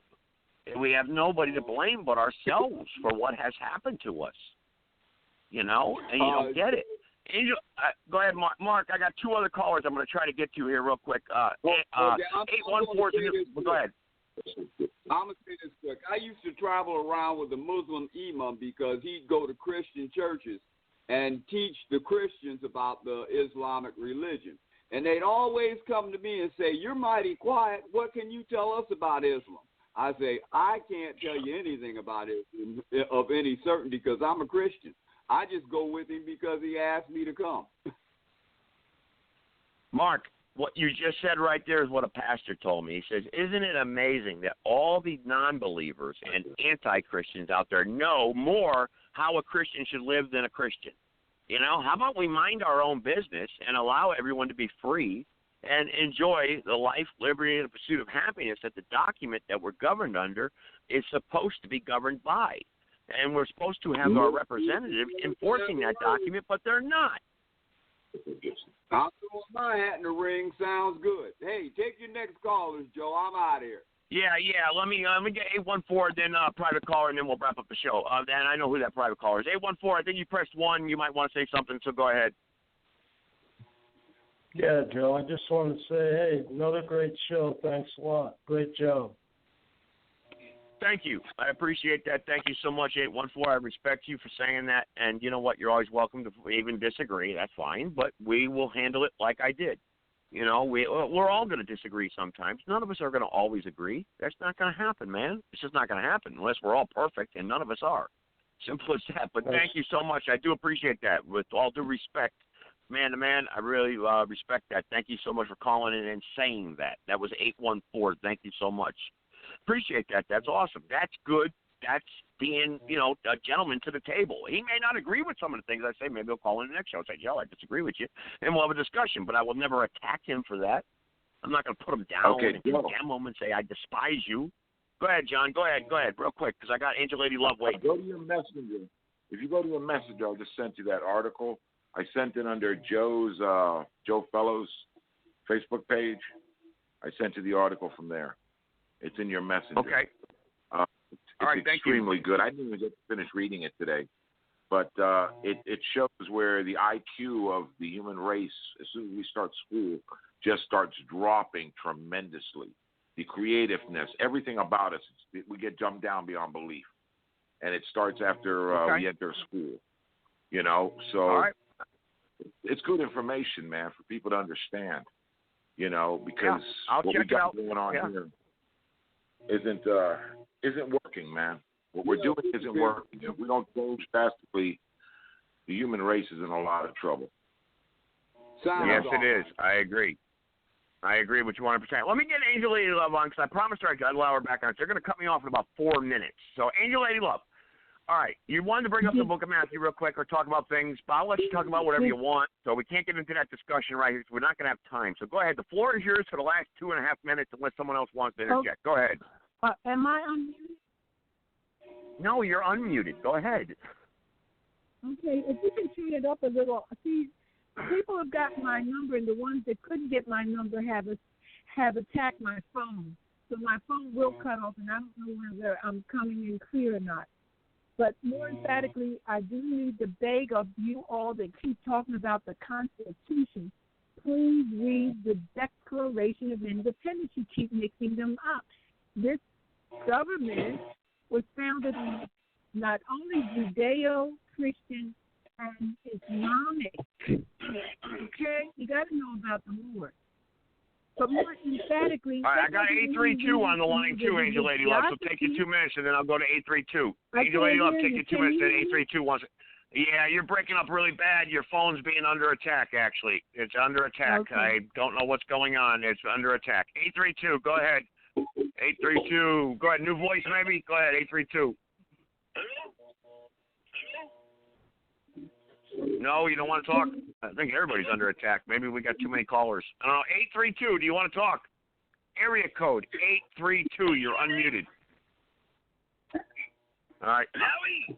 And we have nobody to blame but ourselves for what has happened to us. You know? And you don't get it. Angel, go ahead, Mark. I got two other callers I'm going to try to get to here real quick. 814. Go ahead. I'm going to say this quick. I used to travel around with a Muslim imam because he'd go to Christian churches and teach the Christians about the Islamic religion. And they'd always come to me and say, you're mighty quiet. What can you tell us about Islam? I say, I can't tell you anything about it of any certainty because I'm a Christian. I just go with him because he asked me to come. Mark, what you just said right there is what a pastor told me. He says, isn't it amazing that all the non-believers and anti-Christians out there know more how a Christian should live than a Christian? You know, how about we mind our own business and allow everyone to be free and enjoy the life, liberty, and the pursuit of happiness that the document that we're governed under is supposed to be governed by? And we're supposed to have our representatives enforcing that document, but they're not. I'm throwing my hat in the ring. Sounds good. Hey, take your next callers, Joe. I'm out of here. Yeah. Let me get 814, then private caller, and then we'll wrap up the show. And I know who that private caller is. 814. I think you pressed 1. You might want to say something, so go ahead. Yeah, Joe. I just wanted to say, hey, another great show. Thanks a lot. Great job. Thank you. I appreciate that. Thank you so much, 814. I respect you for saying that. And you know what? You're always welcome to even disagree. That's fine. But we will handle it like I did. You know, we're all going to disagree sometimes. None of us are going to always agree. That's not going to happen, man. It's just not going to happen unless we're all perfect, and none of us are. Simple as that. But thank you so much. I do appreciate that. With all due respect, man to man, I really respect that. Thank you so much for calling in and saying that. That was 814. Thank you so much. Appreciate that. That's awesome. That's good. That's being, you know, a gentleman to the table. He may not agree with some of the things I say. Maybe he'll call in the next show and say, Joe, I disagree with you. And we'll have a discussion, but I will never attack him for that. I'm not going to put him down and condemn him and say I despise you. Go ahead, John. Go ahead, real quick, because I got Angel Lady Love waiting. Go to your messenger. If you go to your messenger, I just sent you that article. I sent it under Joe Fellows' Facebook page. I sent you the article from there. It's in your messenger. Okay. It's extremely good. I didn't even get to finish reading it today. But it shows where the IQ of the human race, as soon as we start school, just starts dropping tremendously. The creativeness, everything about us, we get jumped down beyond belief. And it starts after we enter school. You know, so it's good information, man, for people to understand. You know, because what we got going on here isn't working, man. What we're doing isn't working. If we don't change drastically, the human race is in a lot of trouble. Yes, it is. I agree with you 100%. Let me get Angel Lady Love on, because I promised her I'd allow her back on. They're going to cut me off in about 4 minutes. So, Angel Lady Love. All right, you wanted to bring up the book of Matthew real quick or talk about things, but I'll let you talk about whatever you want. So we can't get into that discussion right here. So we're not going to have time. So go ahead. The floor is yours for the last 2.5 minutes unless someone else wants to interject. Go ahead. Am I unmuted? No, you're unmuted. Go ahead. Okay, if you can turn it up a little. See, people have got my number, and the ones that couldn't get my number have attacked my phone. So my phone will cut off, and I don't know whether I'm coming in clear or not. But more emphatically, I do need to beg of you all that keep talking about the Constitution please read the Declaration of Independence. You keep mixing them up. This government was founded on not only Judeo-Christian and Islamic. Okay? You got to know about the Lord. But more emphatically... All right, I got 832 on the line, too, Angel Lady Love, so take you 2 minutes, and then I'll go to 832. Angel Lady Love, take you 2 minutes, then 832 wants it. Yeah, you're breaking up really bad. Your phone's being under attack, actually. It's under attack. Okay. I don't know what's going on. It's under attack. 832, go ahead. 832, go ahead. New voice, maybe? Go ahead, 832. No, you don't want to talk? I think everybody's under attack. Maybe we got too many callers. I don't know. 832, do you want to talk? Area code 832, you're unmuted. All right. Howie!